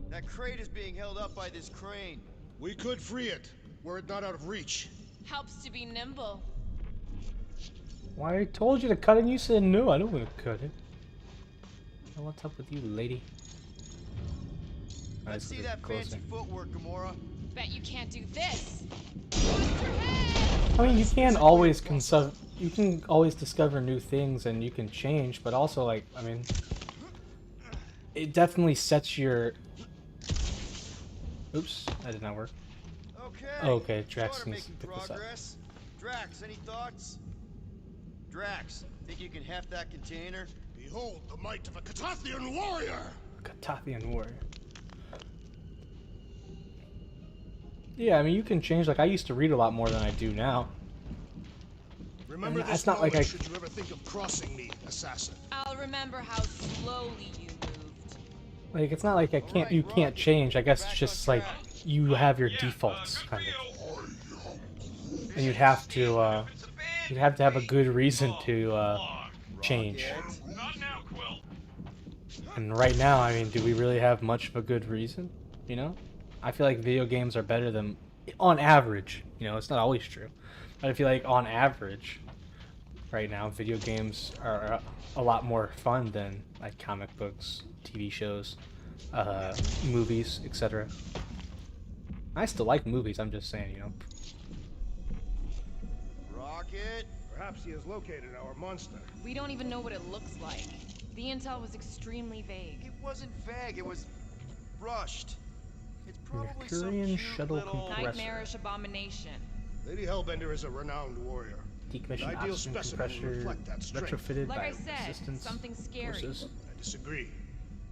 That crate is being held up by this crane. We could free it, were it not out of reach. Helps to be nimble. Why I told you to cut it and you said no, I don't want to cut it. Now what's up with you, lady? Let's see that fancy footwork, Gamora. Bet you can't do this. Bust your head! I mean, you can always discover new things and you can change, but also, like, I mean, it definitely sets your... Oops, that did not work. Okay, Drax Sort of needs to making pick this up. progress. Drax, any thoughts? Drax, think you can heft that container? Behold the might of a Catathian warrior! Catathian warrior. Yeah, I mean, you can change. Like, I used to read a lot more than I do now. Remember And this it's not like moment I- should you ever think of crossing me, assassin. I'll remember how slowly you moved. Like, it's not like I can't. You can't change. I guess it's just like you have your defaults, kind of. And you'd have to have a good reason to change. Not now, Quill. And right now, I mean, do we really have much of a good reason? You know, I feel like video games are better than, on average. You know, it's not always true, but I feel like on average, right now, video games are a lot more fun than like comic books, TV shows, movies, etc. I still like movies. I'm just saying, you know. Rocket? Perhaps he has located our monster. We don't even know what it looks like. The intel was extremely vague. It wasn't vague, it was rushed. It's probably some Mercurian cute shuttle little... compressor. Nightmarish abomination. Lady Hellbender is a renowned warrior. Decommissioned The ideal oxygen specimen to compressor reflect that strength. retrofitted Like by I said, resistance something scary. forces. I disagree.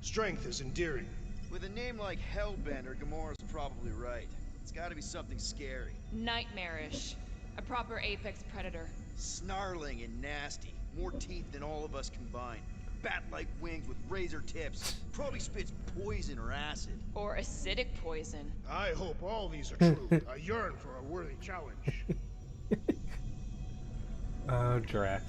Strength is endearing. With a name like Hellbender, Gamora's probably right. It's gotta be something scary. Nightmarish. A proper apex predator. Snarling and nasty. More teeth than all of us combined. Bat-like wings with razor tips. Probably spits poison or acid. Or acidic poison. I hope all these are true. I yearn for a worthy challenge. Oh, Drax.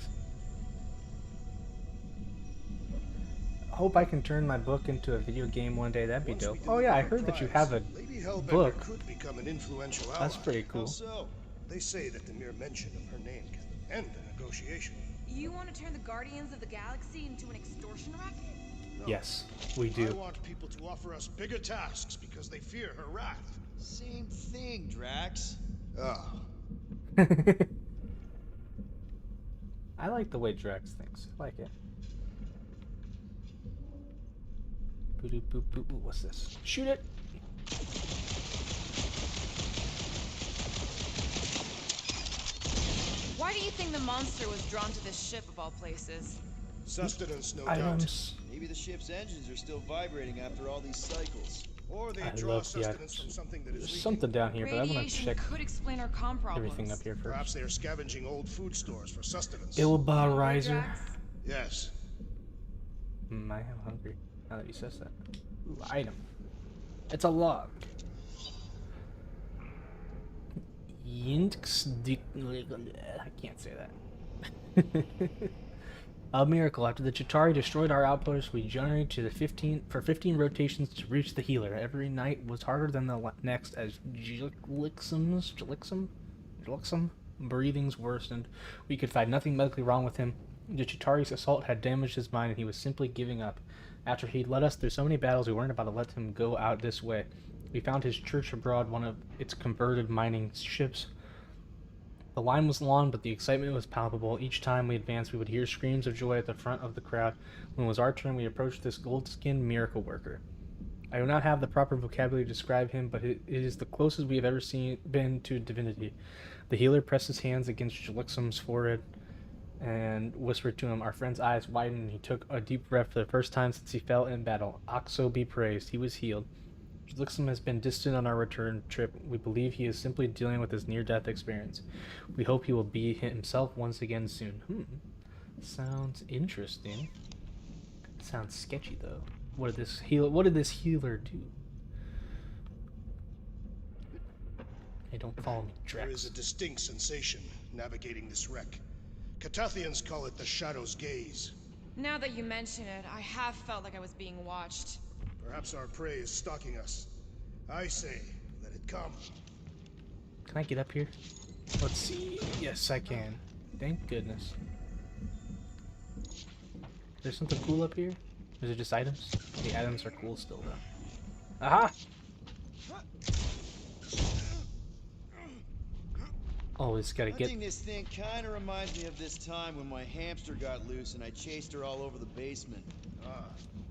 Hope I can turn my book into a video game one day. That'd be Once dope. we Oh yeah, I deliver heard that you prize, have a Lady Hellbender book. could become an influential ally. That's pretty How cool. so? They say that the mere mention of her name can end the negotiation. You want to turn the Guardians of the Galaxy into an extortion racket? No, Yes, we I do. want people to offer us bigger tasks because they fear her wrath. Same thing, Drax. Ah, I like the way Drax thinks. I like it. Boop, boop, boop, boop. What's this? Shoot it! Why do you think the monster was drawn to this ship of all places? sustenance, no doubt. Items. Maybe the ship's engines are still vibrating after all these cycles. Or they I draw love the sustenance items. from something that is There's leaking. something down here, but I want to Radiation check could explain our comm problems. everything up here first. Perhaps they are scavenging old food stores for sustenance. Ilba Riser. Drax? Yes. I am hungry. Now that he says that. Ooh, item. It's a log. Yinks. I can't say that. A miracle. After the Chitauri destroyed our outpost, we journeyed to the 15 rotations to reach the healer. Every night was harder than the next as Jilixum's breathings worsened. We could find nothing medically wrong with him. The Chitauri's assault had damaged his mind and he was simply giving up. After he'd led us through so many battles, we weren't about to let him go out this way. We found his church aboard one of its converted mining ships. The line was long, but the excitement was palpable. Each time we advanced, we would hear screams of joy at the front of the crowd. When it was our turn, we approached this gold-skinned miracle worker. I do not have the proper vocabulary to describe him, but it is the closest we have ever been to divinity. The healer pressed his hands against Jilixum's forehead and whispered to him. Our friend's eyes widened, and he took a deep breath for the first time since he fell in battle. Oxo be praised. He was healed. Jilixum has been distant on our return trip. We believe he is simply dealing with his near-death experience. We hope he will be himself once again soon. Sounds interesting. Sounds sketchy though. What did this healer do? Hey, don't follow me, There is Drax. a distinct sensation navigating this wreck. Catathians call it the Shadow's Gaze. Now that you mention it, I have felt like I was being watched. Perhaps our prey is stalking us. I say, let it come. Can I get up here? Let's see. Yes, I can. Thank goodness. There's something cool up here? Is it just items? The items are cool still, though. Aha! Always gotta get... Hunting this thing kind of reminds me of this time when my hamster got loose and I chased her all over the basement. Ah,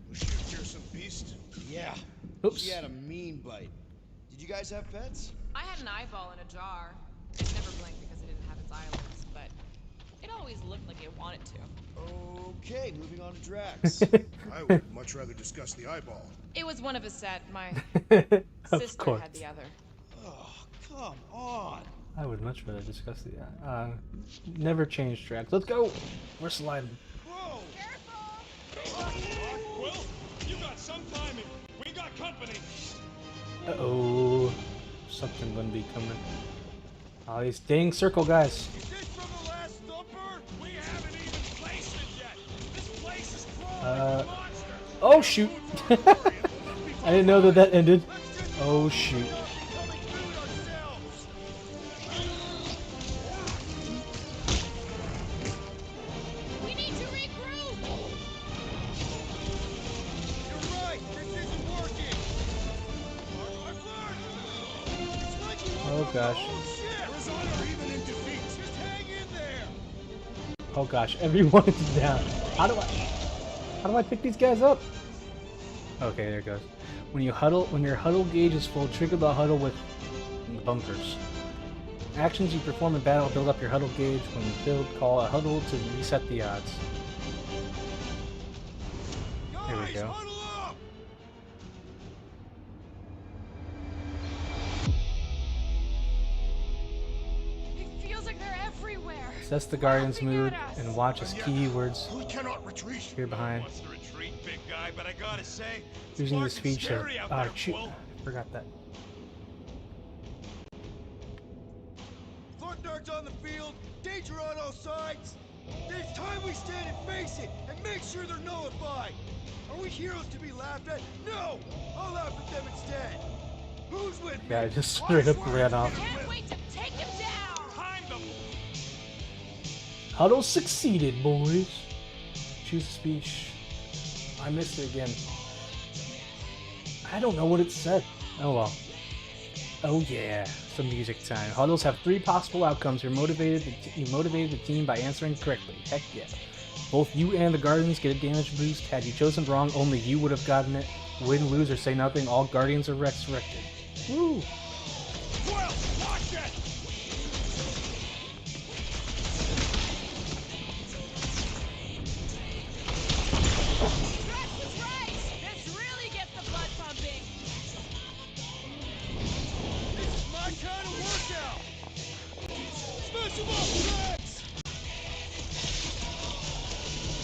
was she a fearsome beast? Yeah. Oops. She had a mean bite. Did you guys have pets? I had an eyeball in a jar. It never blinked because it didn't have its eyelids, but it always looked like it wanted to. Okay, moving on to Drax. I would much rather discuss the eyeball. It was one of a set. My Of sister course. had the other. Oh, come on. I would much rather discuss the... never change tracks. Let's go! We're sliding. Whoa! Quill, you got some timing. We got company. Uh-oh. Something gonna be coming. Oh, these dang circle guys. Is this from the last thumper? We haven't even placed it yet. This place is crawling with monsters. Oh, shoot! I didn't know that ended. Oh, shoot. Coming food ourselves. We need to regroup! You're right. This isn't working. Our first. It's like you Oh, gosh. Oh shit! Arizona are even in defeat. Just hang in there. Oh, gosh. Everyone is down. How do I pick these guys up? Okay, there it goes. When your huddle gauge is full, trigger the huddle with bumpers. Actions you perform in battle build up your huddle gauge. When filled, call a huddle to reset the odds. There we go. It feels like they're everywhere. Assess the Guardian's mood and watch as keywords We cannot retreat. appear behind. Wants to retreat, big guy, but I gotta say, it's Using the fucking speech to... scary out Ah, there, shoot. Quill. Forgot that. Foot nerds on the field, danger on all sides. It's time we stand and face it, and make sure they're nullified. Are we heroes to be laughed at? No! I'll laugh at them instead. Who's with me? Yeah, I just straight up ran off. Can't wait to take him down. Time to Huddle succeeded, boys. Choose a speech. I missed it again. I don't know what it said. Oh well. Oh yeah, some music time. Huddles have 3 possible outcomes. You motivated the team by answering correctly. Heck yeah. Both you and the Guardians get a damage boost. Had you chosen wrong, only you would have gotten it. Win, lose, or say nothing, all Guardians are resurrected. Woo! Quill, watch it! Drax was right. This really gets the blood pumping. This is my kind of workout. Smash them up, Drax!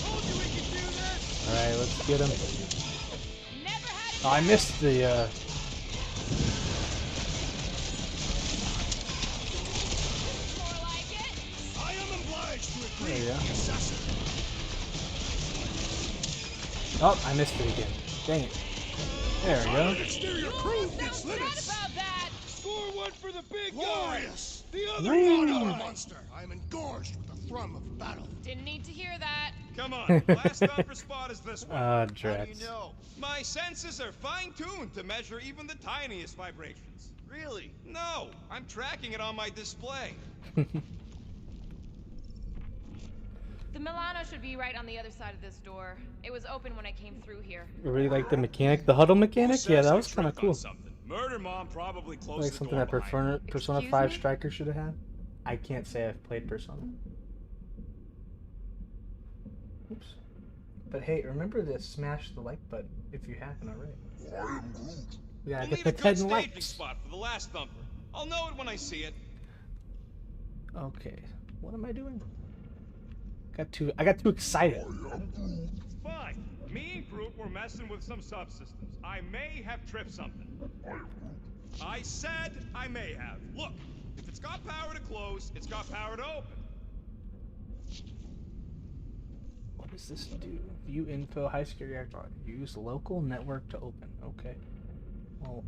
Told you we could do this. Alright, let's get him. Never had Oh, I missed the, more like it. I am obliged to agree There you with go. the assassin. Oh, I missed it again. Dang it. There we go. Exterior crew Sounds gets good limits. about that. Score one for the big guy. Glorious. The other Woo. not a monster. I am engorged with the thrum of battle. Didn't need to hear that. Come on, last thumper spot is this one. How do Drax. you know? My senses are fine-tuned to measure even the tiniest vibrations. Really? No, I'm tracking it on my display. The Milano should be right on the other side of this door. It was open when I came through here. I really like the mechanic, the huddle mechanic. Who Yeah, says that I was kind of tripped on cool. something? Murder Mom probably closed Like the something door that behind me. Persona Excuse 5 me? Striker should have had. I can't say I've played Persona. Oops. But hey, remember to smash the like button if you haven't already. We gotta We'll get need the a good 10 staging likes. spot for the last thumper. I'll know it when I see it. Okay, what am I doing? I got too excited. Fine. Me and Groot were messing with some subsystems. I may have tripped something. I said I may have. Look, if it's got power to close, it's got power to open. What does this do? View info, high security reactor. Use local network to open. Okay. Well,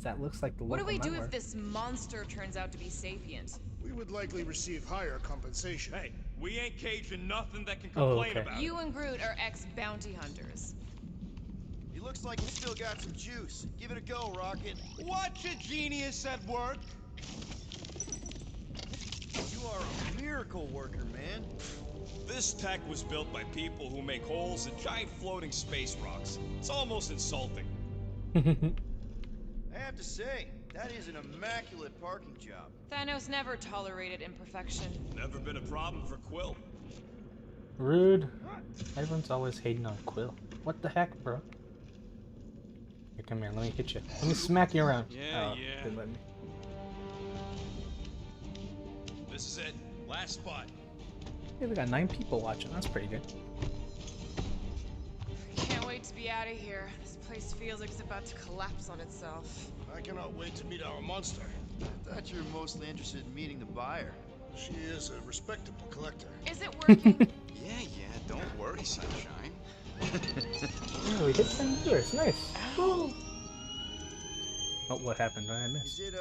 that looks like the What local do we do network. if this monster turns out to be sapient? We would likely receive higher compensation. Hey, we ain't caging nothing that can Oh, complain okay. about You it. and Groot are ex-bounty hunters. He looks like he's still got some juice. Give it a go, Rocket. Watch a genius at work. You are a miracle worker, man. This tech was built by people who make holes in giant floating space rocks. It's almost insulting. I have to say, that is an immaculate parking job. Thanos never tolerated imperfection. Never been a problem for Quill. Rude. Everyone's always hating on Quill. What the heck, bro? Here, come here. Let me hit you. Let me smack you around. Yeah, Oh, yeah. didn't let me. This is it. Last spot. Hey, we got 9 people watching. That's pretty good. Can't wait to be out of here. This place feels like it's about to collapse on itself. I cannot wait to meet our monster. I thought you were mostly interested in meeting the buyer. She is a respectable collector. Is it working? Yeah, don't worry, Sunshine. Oh, we hit 10 viewers. Nice. Woo. Oh, what happened? I missed. Is it,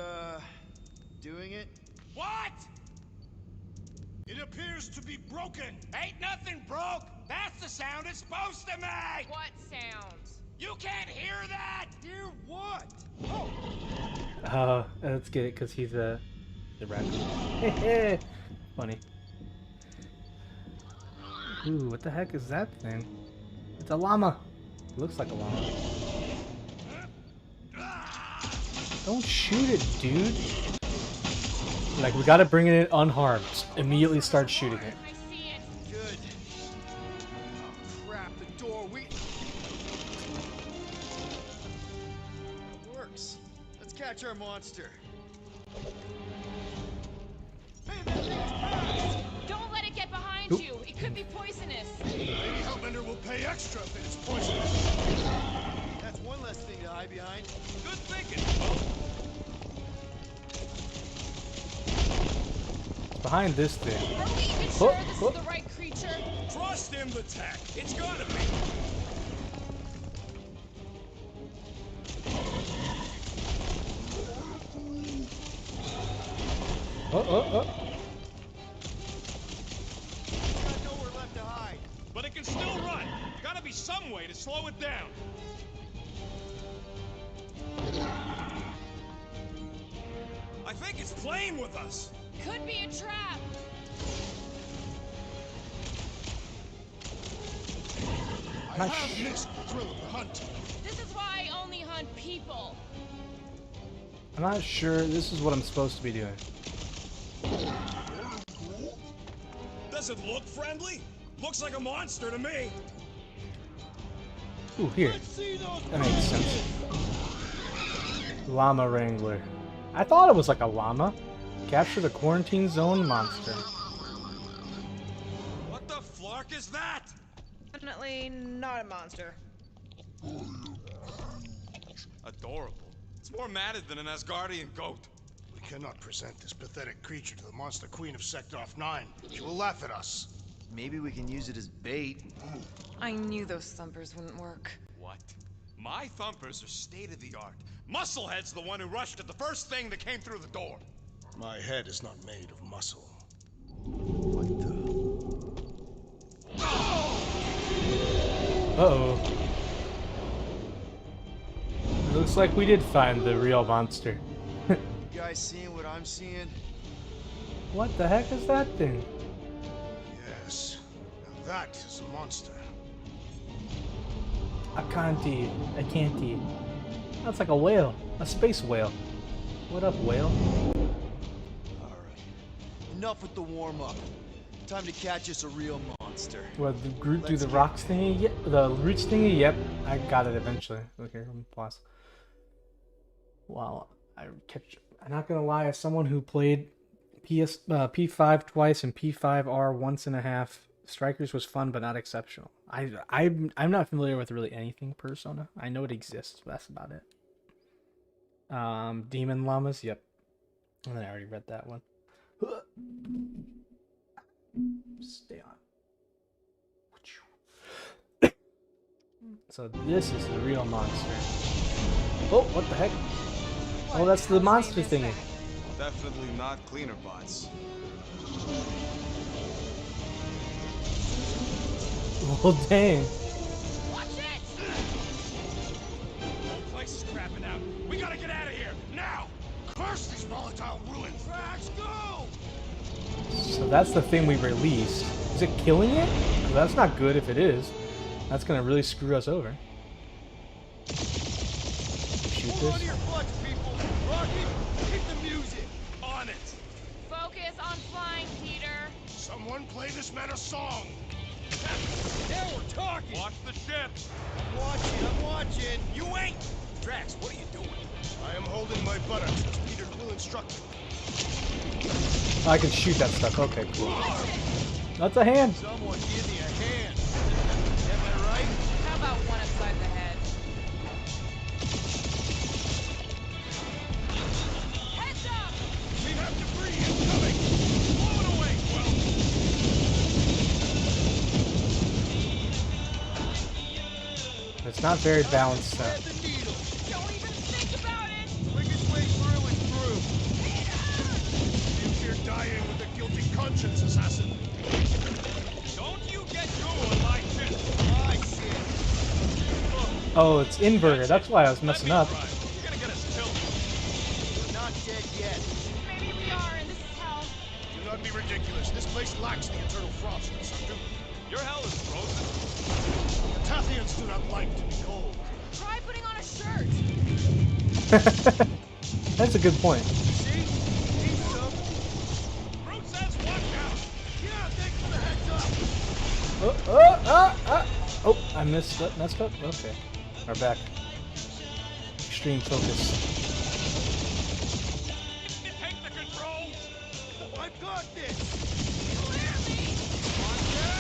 doing it? What? It appears to be broken. Ain't nothing broke. That's the sound it's supposed to make. What sounds? You can't hear that. Hear what? Let's get it because he's the raccoon. Funny. Ooh, what the heck is that thing? It's a llama. It looks like a llama. Don't shoot it, dude. Like, we gotta bring it in unharmed. Immediately start shooting it. I see it. Good. Oh, crap, the door, Works. Let's catch our monster. Don't let it get behind Oop. you. It could be poisonous. Maybe Hellbender will pay extra if it's poisonous. That's one less thing to hide behind. Good thinking. Behind this thing. Are we even Oh, sure this oh. is the right creature? Trust him, the tech. It's gotta be. Oh. Got nowhere left to hide. But it can still run. Gotta be some way to slow it down. I think it's playing with us. Could be a trap. I have missed the thrill of the hunt. This is why I only hunt people. I'm not sure this is what I'm supposed to be doing. Does it look friendly? Looks like a monster to me. Ooh, here. That makes sense. Llama Wrangler. I thought it was like a llama. Capture the quarantine zone monster. What the flark is that? Definitely not a monster. Adorable. It's more matted than an Asgardian goat. We cannot present this pathetic creature to the Monster Queen of Seknarf 9. She will laugh at us. Maybe we can use it as bait. I knew those thumpers wouldn't work. What? My thumpers are state-of-the-art. Musclehead's the one who rushed at the first thing that came through the door. My head is not made of muscle. What the? Uh-oh. Looks like we did find the real monster. You guys seeing what I'm seeing? What the heck is that thing? Yes. Now that is a monster. A canty. That's like a whale. A space whale. What up, whale? Alright. Enough with the warm-up. Time to catch us a real monster. What, the Groot do the rocks thingy? Yep. The roots thingy? Yep. I got it eventually. Okay, let me pause. Wow. I'm not gonna lie, as someone who played P5 twice and P5R once and a half, Strikers was fun but not exceptional. I'm not familiar with really anything Persona. I know it exists, but that's about it. Demon Llamas, yep. And I already read that one. Stay on. So this is the real monster. Oh, what the heck? Oh, that's the monster thingy. Definitely not cleaner bots. Well, dang. Watch it! The place is crapping out. We gotta get out of here, now! Curse these volatile ruins! Drax, go! So that's the thing we released. Is it killing it? 'Cause that's not good if it is. That's gonna really screw us over. Shoot Hold on to this. your butts, people! Rocky, hit the music! On it! Focus on flying, Peter. Someone play this man a song! Now we're talking! Watch the ships! I'm watching! You ain't! Drax, what are you doing? I am holding my buttocks as Peter Quill instructed. I can shoot that stuff. Okay, cool. That's a hand. Someone give me a hand! Am I right? How about one inside the head? Heads up! We have debris incoming! Blow it away, Quill! It's not very balanced. Grab the needle! Don't even think about it! Quickest way through is through! If you're dying with a guilty conscience, assassin. Don't you get going my ship! I see it! Oh, it's inverted. That's why I was messing up. You're gonna get us killed. We're not dead yet! Maybe we are, and this is hell. Do not be ridiculous. This place lacks the eternal frost of Subdue. Your hell is frozen. The Tathians do not like to be cold. Try putting on a shirt. That's a good point. See? Need some? Oh, I messed up. Okay, we're back. Extreme focus. Take the controls! I've got this!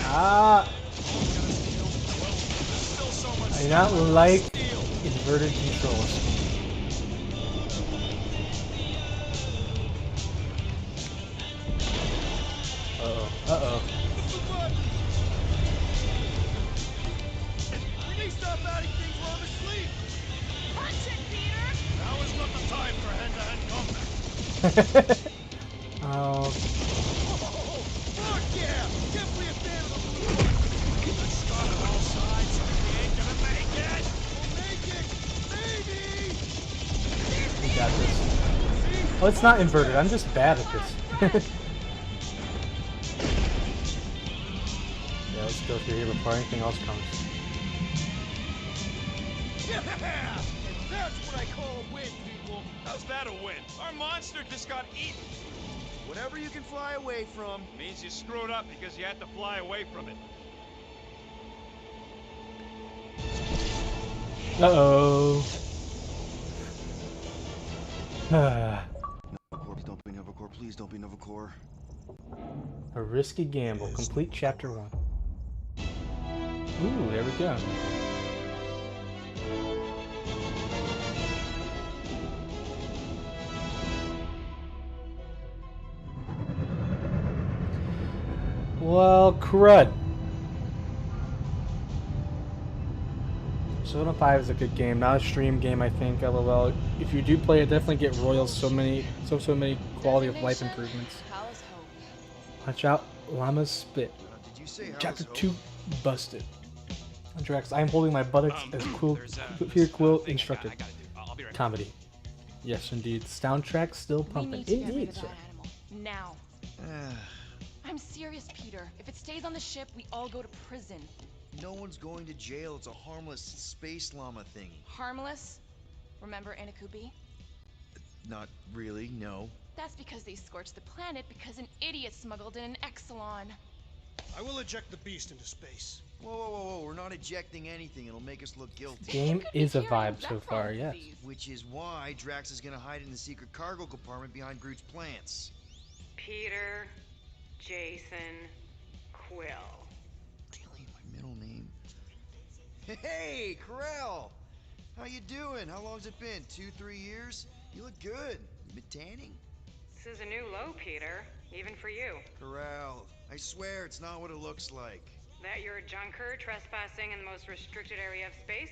Ah! Still so much I do not like inverted controls. Uh-oh. We may stop adding things while I'm asleep! Punch it, Peter! Now is not the time for hand-to-hand combat. Oh, Oh, fuck yeah! Definitely a fan of the Let's start on all sides. We ain't gonna make it. We'll make it! Maybe! we got this. Oh, it's not inverted. I'm just bad at this. Yeah, let's go through here before anything else comes. Yeah! And that's what I call a win, people! How's that a win? Our monster just got eaten. Whatever you can fly away from. Means you screwed up because you had to fly away from it. Uh-oh. Ah, Novacore, don't be Novacore. Please don't be Novacore. a risky gamble. Complete chapter 1. Ooh, there we go. Well, crud. Persona 5 is a good game, not a stream game, I think. LOL. If you do play it, definitely get royals. So many quality of life Designation, improvements. How's hope? Watch out, Llama's Spit. Did you say Chapter How's 2 busted. Drax, I am holding my buttocks as Peter Quill instructed. I'll be right back. Comedy. Yes, indeed. Soundtrack still We pumping. need to get rid Indeed, of sir. that animal. Now. I'm serious, Peter. If it stays on the ship, we all go to prison. No one's going to jail. It's a harmless space llama thingy. Harmless? Remember Inakubi? Not really, no. That's because they scorched the planet because an idiot smuggled in an Exelon. I will eject the beast into space. Whoa. We're not ejecting anything. It'll make us look guilty. Game Could be is a hearing vibe so far, Zephron's yes. disease. Which is why Drax is gonna hide in the secret cargo compartment behind Groot's plants. Peter, Jason, Quill. Really? My middle name? Hey, Corel! How you doing? How long's it been? 2-3 years? You look good. You been tanning? This is a new low, Peter. Even for you. Corel, I swear it's not what it looks like. That you're a junker trespassing in the most restricted area of space,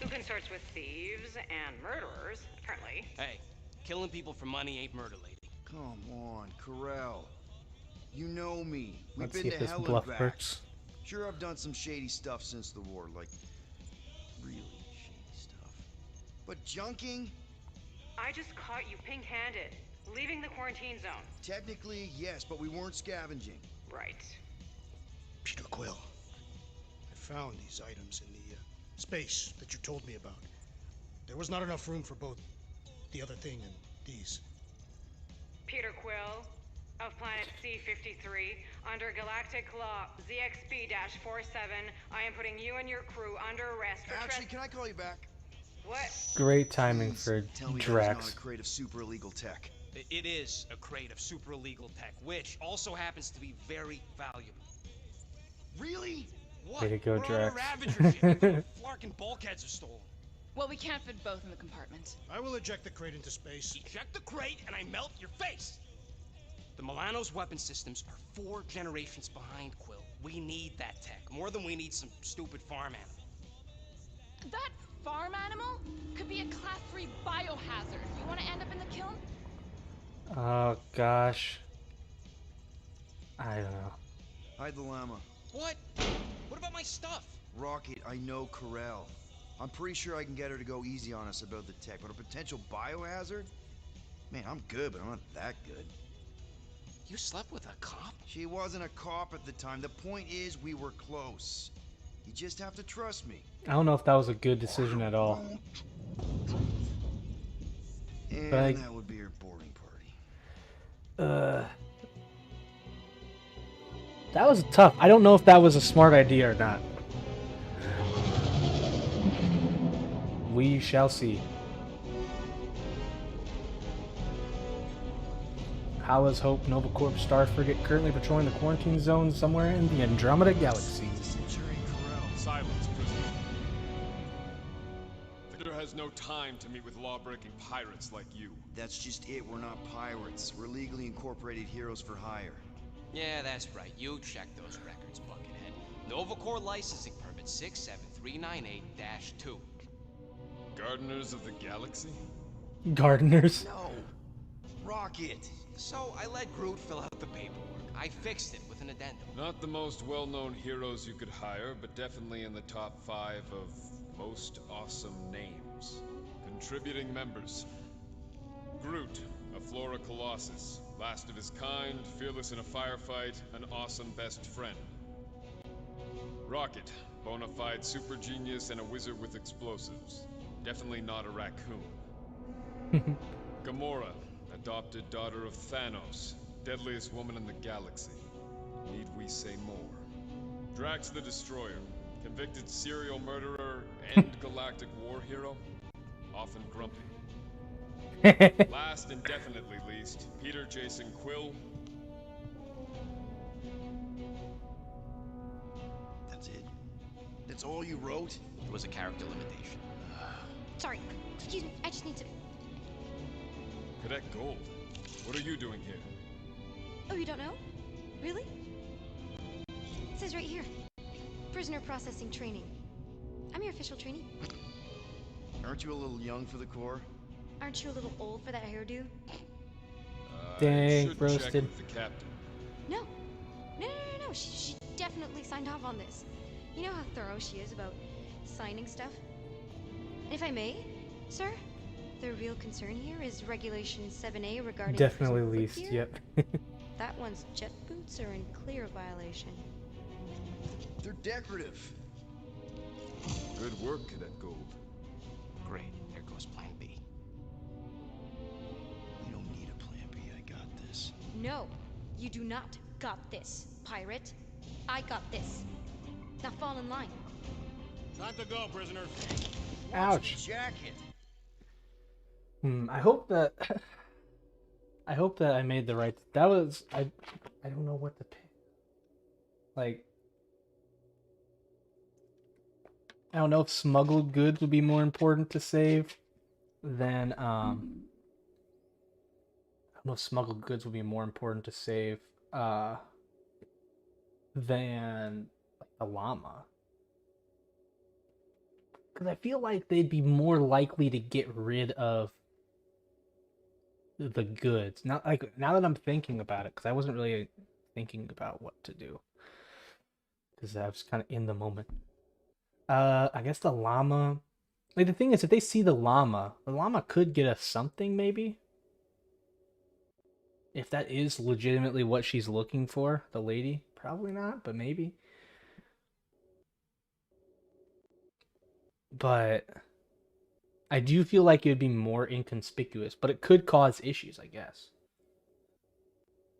who consorts with thieves and murderers, apparently. Hey, killing people for money ain't murder, lady. Come on, Corel. You know me. We've Let's been see if to this hell bluff and back. works. Sure, I've done some shady stuff since the war, like really shady stuff. But junking? I just caught you pink-handed, leaving the quarantine zone. Technically, yes, but we weren't scavenging. Right. Peter Quill, I found these items in the space that you told me about. There was not enough room for both the other thing and these. Peter Quill, of planet C-53, under Galactic Law ZXB-47, I am putting you and your crew under arrest for Actually, can I call you back? What? Great timing Please for tell me that's Drax. not a crate of super illegal tech. It is a crate of super illegal tech, which also happens to be very valuable. Really? What? Way to go, We're on a Drax. Ravager ship. The Flarkin bulkheads are stolen. Well, we can't fit both in the compartment. I will eject the crate into space. Eject the crate and I melt your face. The Milano's weapon systems are 4 generations behind, Quill. We need that tech, more than we need some stupid farm animal. That farm animal could be a Class 3 biohazard. You want to end up in the kiln? Oh gosh. I don't know. Hide the llama. What? What about my stuff? Rocket, I know Corel. I'm pretty sure I can get her to go easy on us about the tech, but a potential biohazard? Man, I'm good, but I'm not that good. You slept with a cop? She wasn't a cop at the time. The point is, we were close. You just have to trust me. I don't know if that was a good decision at all. And But that would be her boarding party. That was tough. I don't know if that was a smart idea or not. We shall see. Hala's Hope, Nova Corps, Star Frigate currently patrolling the quarantine zone somewhere in the Andromeda Galaxy. Silence, prisoner. Victor has no time to meet with law-breaking pirates like you. That's just it. We're not pirates. We're legally incorporated heroes for hire. Yeah, that's right. You check those records, Buckethead. Nova Corps licensing permit 67398-2. Gardeners of the Galaxy? Gardeners? No. Rocket. So I let Groot fill out the paperwork. I fixed it with an addendum. Not the most well-known heroes you could hire, but definitely in the top 5 of most awesome names. Contributing members. Groot, a Flora Colossus. Last of his kind, fearless in a firefight, an awesome best friend. Rocket, bona fide super genius and a wizard with explosives. Definitely not a raccoon. Gamora, adopted daughter of Thanos, deadliest woman in the galaxy. Need we say more? Drax the Destroyer, convicted serial murderer and galactic war hero, often grumpy. Last and definitely least, Peter Jason Quill. That's it? That's all you wrote? It was a character limitation. Sorry, excuse me, I just need to... Cadet Gold, what are you doing here? Oh, you don't know? Really? It says right here. Prisoner processing training. I'm your official trainee. Aren't you a little young for the Corps? Aren't you a little old for that hairdo? Dang, should roasted. check with the captain. No. No. She definitely signed off on this. You know how thorough she is about signing stuff? And if I may, sir, the real concern here is Regulation 7A regarding... Definitely prison least, footgear. yep. That one's jet boots are in clear violation. They're decorative. Good work, Cadet Gold. Great. Here goes Plan B. We don't need a plan B. I got this. No, you do not got this, pirate. I got this. Now fall in line. Time to go, prisoners. Ouch. Jacket. I hope that I made the right. That was I don't know what to pick. Like, I don't know if smuggled goods would be more important to save than I don't know if smuggled goods would be more important to save than like the llama. Because I feel like they'd be more likely to get rid of the goods. Not like now that I'm thinking about it, because I wasn't really thinking about what to do, because I was kind of in the moment. I guess the llama. Like the thing is, if they see the llama could get us something maybe. If that is legitimately what she's looking for, the lady, probably not, but maybe. But I do feel like it would be more inconspicuous, but it could cause issues, I guess.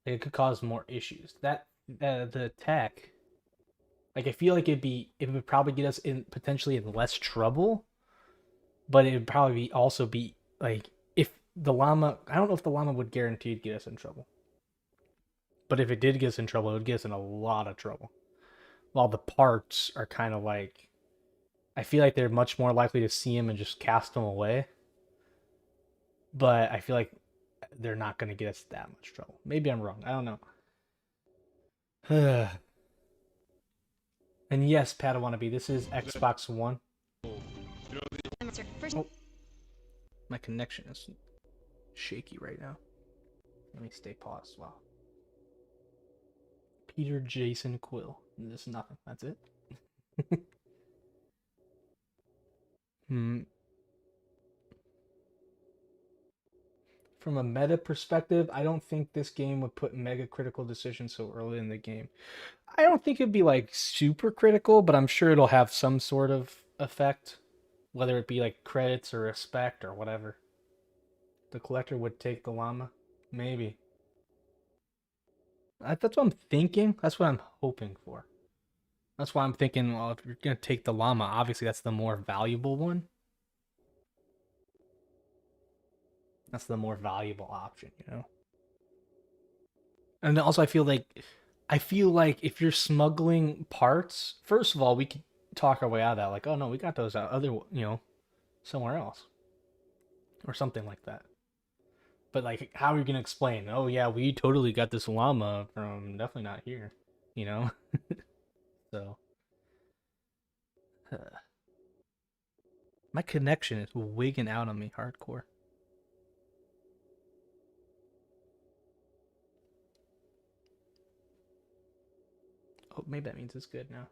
Like, it could cause more issues. That the tech, like, I feel like it would probably get us in potentially in less trouble, but it would probably also be like if the llama. I don't know if the llama would guaranteed get us in trouble, but if it did get us in trouble, it would get us in a lot of trouble. While the parts are kind of like. I feel like they're much more likely to see him and just cast him away. But I feel like they're not going to get us that much trouble. Maybe I'm wrong. I don't know. And yes, Padawannabe, this is Xbox One. Oh, my connection is shaky right now. Let me stay paused. Wow. Peter Jason Quill. This is nothing. That's it. From a meta perspective, I don't think this game would put mega critical decisions so early in the game. I don't think it'd be like super critical, but I'm sure it'll have some sort of effect, whether it be like credits or respect or whatever. The collector would take the llama, maybe. That's what I'm thinking. That's what I'm hoping for. That's why I'm thinking, well, if you're gonna take the llama, obviously that's the more valuable one. That's the more valuable option, you know? And also I feel like if you're smuggling parts, first of all, we could talk our way out of that. Like, oh no, we got those out somewhere else. Or something like that. But like, how are you gonna explain? Oh yeah, we totally got this llama from definitely not here, you know? So my connection is wigging out on me hardcore. Oh, maybe that means it's good now.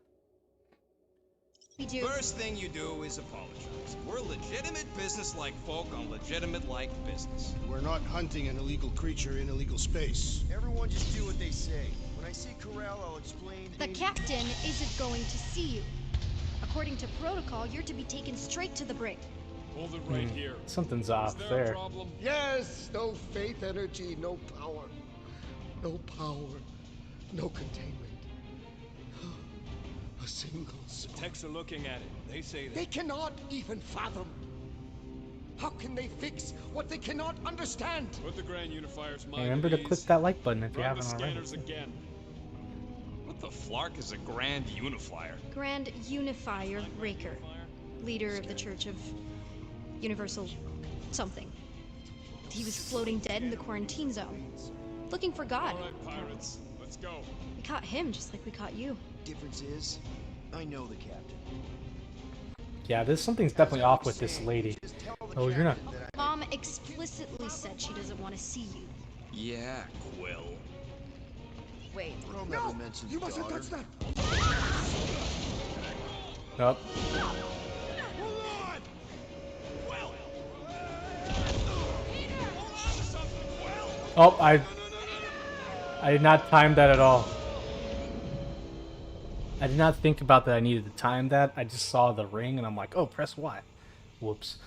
We do. First thing you do is apologize. We're legitimate business-like folk on legitimate-like business. We're not hunting an illegal creature in illegal space. Everyone just do what they say. When I see Corral, I'll explain. The captain isn't going to see you. According to protocol, you're to be taken straight to the brig. Hold it right here. Something's Is off there there. a problem? Yes, no faith energy, no power. No power, no containment. A single spark. Techs are looking at it. They say that. They cannot even fathom. How can they fix what they cannot understand? Put the Grand Unifier's mind Hey, remember to at click ease. that like button if you Run the haven't already. scanners again. What the flark is a Grand Unifier? Grand Unifier Raker, leader of the Church of Universal something. He was floating dead in the quarantine zone, looking for God. All right, pirates, let's go. We caught him just like we caught you. Difference is, I know the captain. Yeah, there's something's definitely off with this lady. Oh, you're not. Mom explicitly said she doesn't want to see you. Yeah, Quill. Wait. Earl never mentions You mustn't daughter. touch that! Nope. Hold on! Quill! Oh, I did not time that at all. I did not think about that I needed to time that. I just saw the ring and I'm like, oh, press Y. Whoops.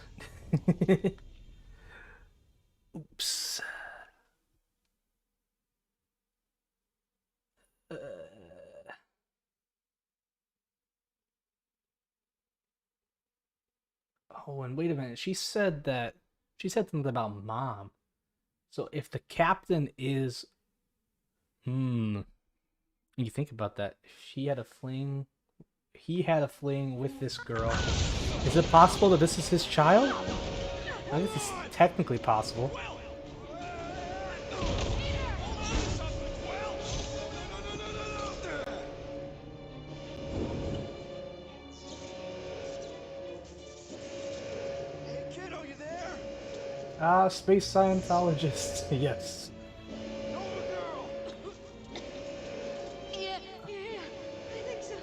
Oops. Oh, and wait a minute. She said something about mom. So if the captain is, you think about that. If he had a fling with this girl. Is it possible that this is his child? I guess it's technically possible. Hey, kiddo, you there? Ah, space Scientologist. Yes. Nova girl! Yeah, I think so.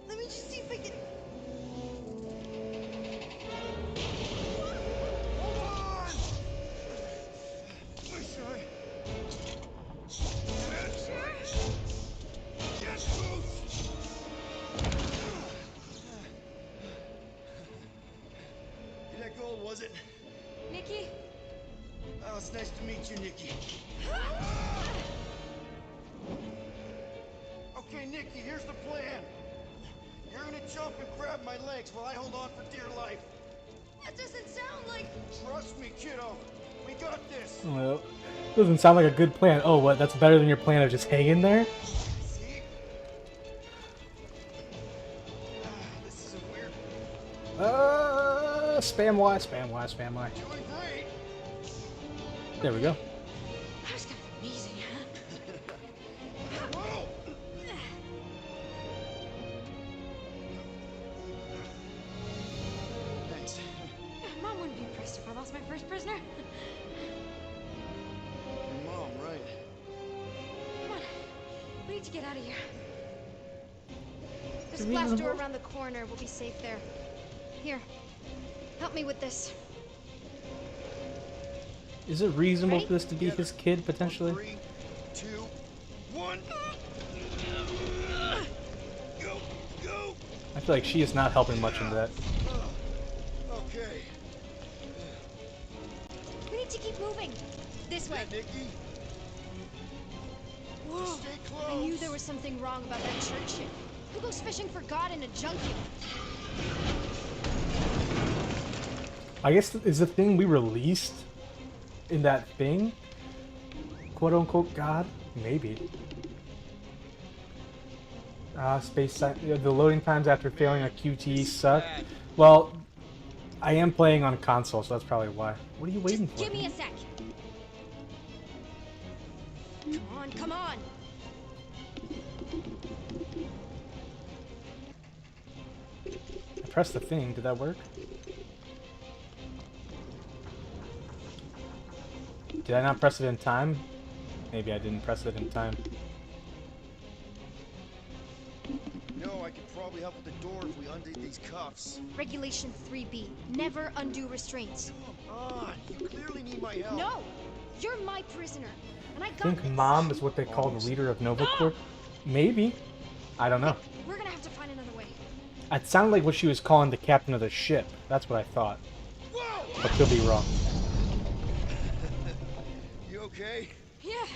Let me just see if I can. Hold on! My son. Yes, Boots! You let go, was it? Nikki? Oh, it's nice to meet you, Nikki. Okay, Nikki, here's the plan. You're gonna jump and grab my legs while I hold on for dear life. That doesn't sound like. Trust me, kiddo. We got this. Well, doesn't sound like a good plan. Oh, what? That's better than your plan of just hanging there? See? This isn't weird. Spam Y, spam Y, spam Y. Doing great. There we go. That was kind of amazing, huh? Whoa! Thanks. Mom wouldn't be impressed if I lost my first prisoner. Your mom, right? Come on. We need to get out of here. There's a glass door around the corner. We'll be safe there. Here. Help me with this. Is it reasonable Ready? for this to be his kid, potentially? 3, 2, 1. Go, go. I feel like she is not helping much in that. Okay. We need to keep moving. This way. Yeah, Nikki. Whoa! Stay close. I knew there was something wrong about that church ship. Who goes fishing for God in a junkyard? I guess is the thing we released in that thing, quote unquote God? Maybe. The loading times after failing a QTE suck. Well, I am playing on console, so that's probably why. What are you waiting for? Give me a sec. Come on. I pressed the thing. Did that work? Did I not press it in time? Maybe I didn't press it in time. No, I could probably help with the door if we undid these cuffs. Regulation 3B. Never undo restraints. Come on, you clearly need my help. No! You're my prisoner. And I I got think this. Mom is what they call the leader of Nova Corps. Maybe. I don't know. We're gonna have to find another way. It sounded like what she was calling the captain of the ship. That's what I thought. But could be wrong. You okay? Yeah,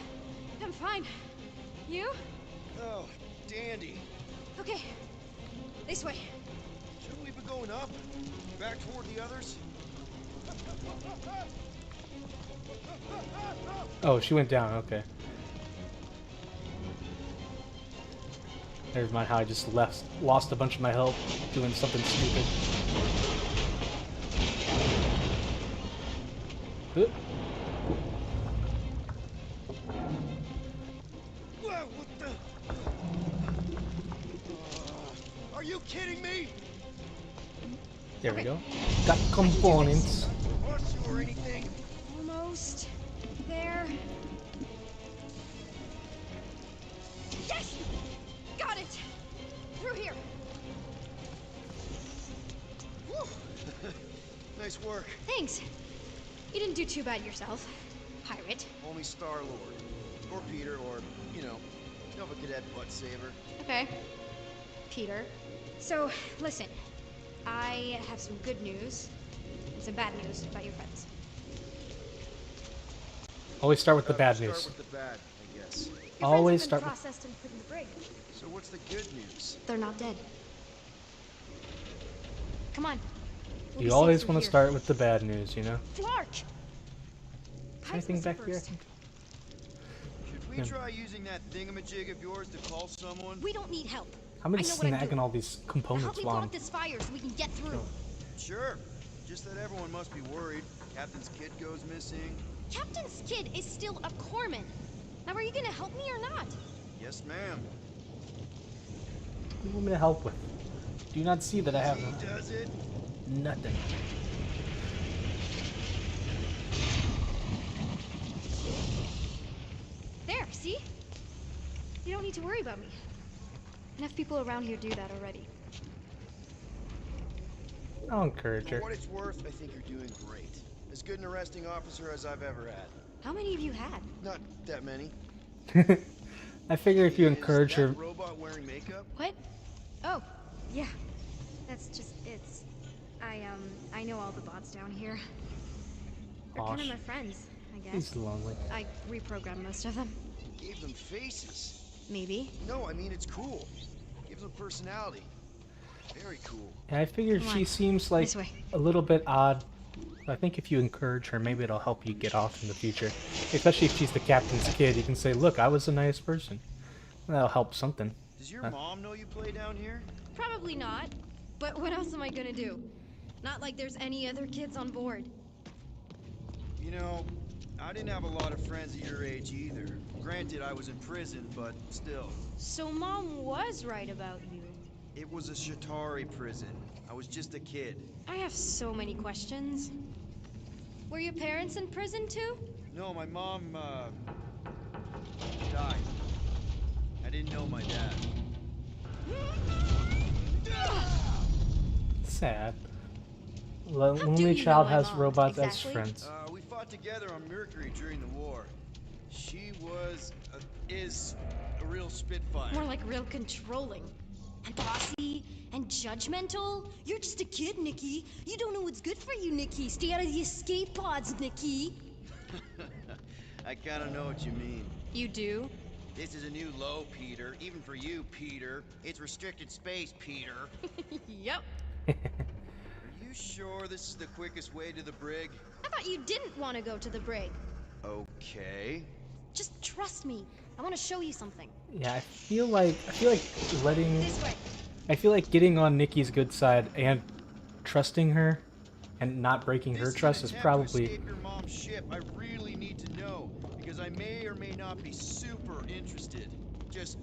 I'm fine. You? Oh, dandy. Okay. This way. Shouldn't we be going up? Back toward the others? Oh, she went down. Okay. Never mind how I just lost a bunch of my health doing something stupid. Huh. Whoa, what the? Are you kidding me? There we go. Got components. Rush you or anything? Almost there. Yes! Got it! Through here. Whew. Nice work. Thanks. You didn't do too bad yourself, pirate. Only Star-Lord. Or Peter, or, you know, Nova Cadet butt saver. Okay. Peter. So, listen. I have some good news and some bad news about your friends. Always start with the bad Start news. with the bad, I guess. Your Always friends have start been with. processed and put in the brig. So what's the good news? They're not dead. Come on. We'll be You safe always through want to here. start with the bad news, you know? Flark! Anything back here? Should we try using that thingamajig of yours to call someone? We don't need help. I'm I just know what I'm snagging doing. all these Help components me while block I'm. this fire so we can get through. Sure. Just that everyone must be worried. Captain's kid goes missing. Captain's kid is still a corpsman. Now, are you gonna help me or not? Yes, ma'am. What do you want me to help with? Do you not see that I have He does it. nothing? There, see? You don't need to worry about me. Enough people around here do that already. I'll encourage For her. what it's worth, I think you're doing great. As good an arresting officer as I've ever had. How many have you had? Not that many. I figure if you Is encourage her, that robot wearing makeup? What? Oh, yeah. That's just, it's... I know all the bots down here. They're kind of Gosh. my friends, I guess. he's lonely. I reprogrammed most of them. Gave them faces. Maybe. No, I mean it's cool. Gives them personality. Very cool. Yeah, I figured Come she on. seems like This way. a little bit odd. I think if you encourage her, maybe it'll help you get off in the future. Especially if she's the captain's kid, you can say, "Look, I was a nice person." That'll help something. Does your mom know you play down here? Probably not. But what else am I gonna do? Not like there's any other kids on board. You know, I didn't have a lot of friends at your age either. Granted, I was in prison, but still. So Mom was right about you. It was a Shatari prison. I was just a kid. I have so many questions. Were your parents in prison too? No, my mom, died. I didn't know my dad. Sad. do Lonely you child know my has mom, robots as exactly? friends. We fought together on Mercury during the war. She was, is a real spitfire. More like real controlling. And bossy and judgmental. You're just a kid, Nikki. You don't know what's good for you, Nikki. Stay out of the escape pods, Nikki. I kind of know what you mean. You do? This is a new low, Peter. Even for you, Peter. It's restricted space, Peter. Yep. Are you sure this is the quickest way to the brig? I thought you didn't want to go to the brig. Okay. Just trust me. I want to show you something. Yeah, I feel like letting. This way. I feel like getting on Nikki's good side and trusting her, and not breaking her trust is probably. Escape your mom's ship. I really need to know because I may or may not be super interested. Just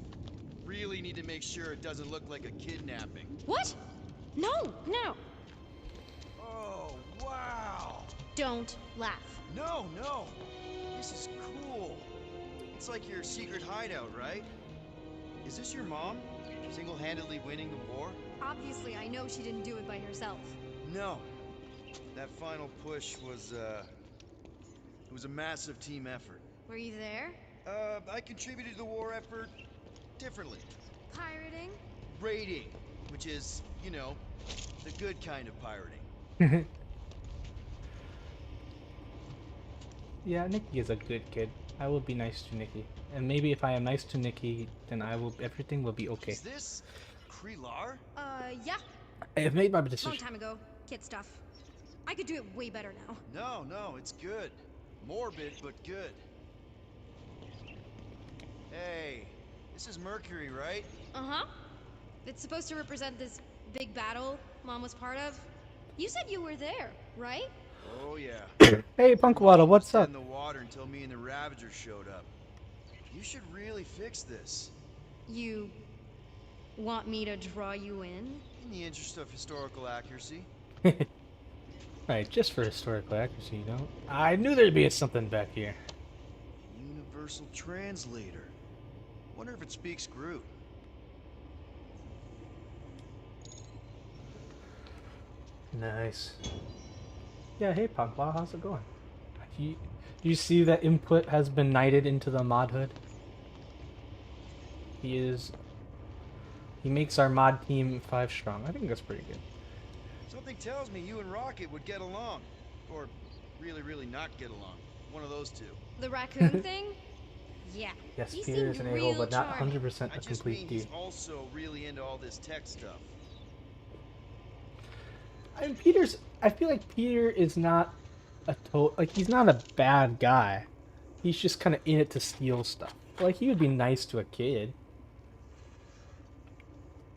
really need to make sure it doesn't look like a kidnapping. What? No, no. Oh, wow. Don't laugh. No, no. This is cool. It's like your secret hideout, right? Is this your mom? Single-handedly winning the war? Obviously, I know she didn't do it by herself. No. That final push was, it was a massive team effort. Were you there? I contributed to the war effort differently. Pirating? Raiding, which is, you know, the good kind of pirating. Yeah, Nikki is a good kid. I will be nice to Nikki. And maybe if I am nice to Nikki, then everything will be okay. Is this Krelar? Yeah. I have made my decision. Long time ago. Kid stuff. I could do it way better now. No, it's good. Morbid, but good. Hey, this is Mercury, right? Uh-huh. It's supposed to represent this big battle Mom was part of. You said you were there, right? Oh, yeah. Hey, Punkwaddle, what's up? In the water until me and the Ravager showed up. You should really fix this. You want me to draw you in? In the interest of historical accuracy. Right, just for historical accuracy, you know? I knew there'd be something back here. Universal translator. Wonder if it speaks Groot. Nice. Yeah, hey Punkwaddle, how's it going? You see that Input has been knighted into the mod hood? He makes our mod team 5 strong. I think that's pretty good. Something tells me you and Rocket would get along. Or really, really not get along. One of those two. The raccoon thing? Yeah. Yes, he Peter is seemed an a-hole, real but not charming. 100% I a just complete mean D. he's also really into all this tech stuff. I mean, I feel like Peter is not he's not a bad guy. He's just kind of in it to steal stuff. Like, he would be nice to a kid.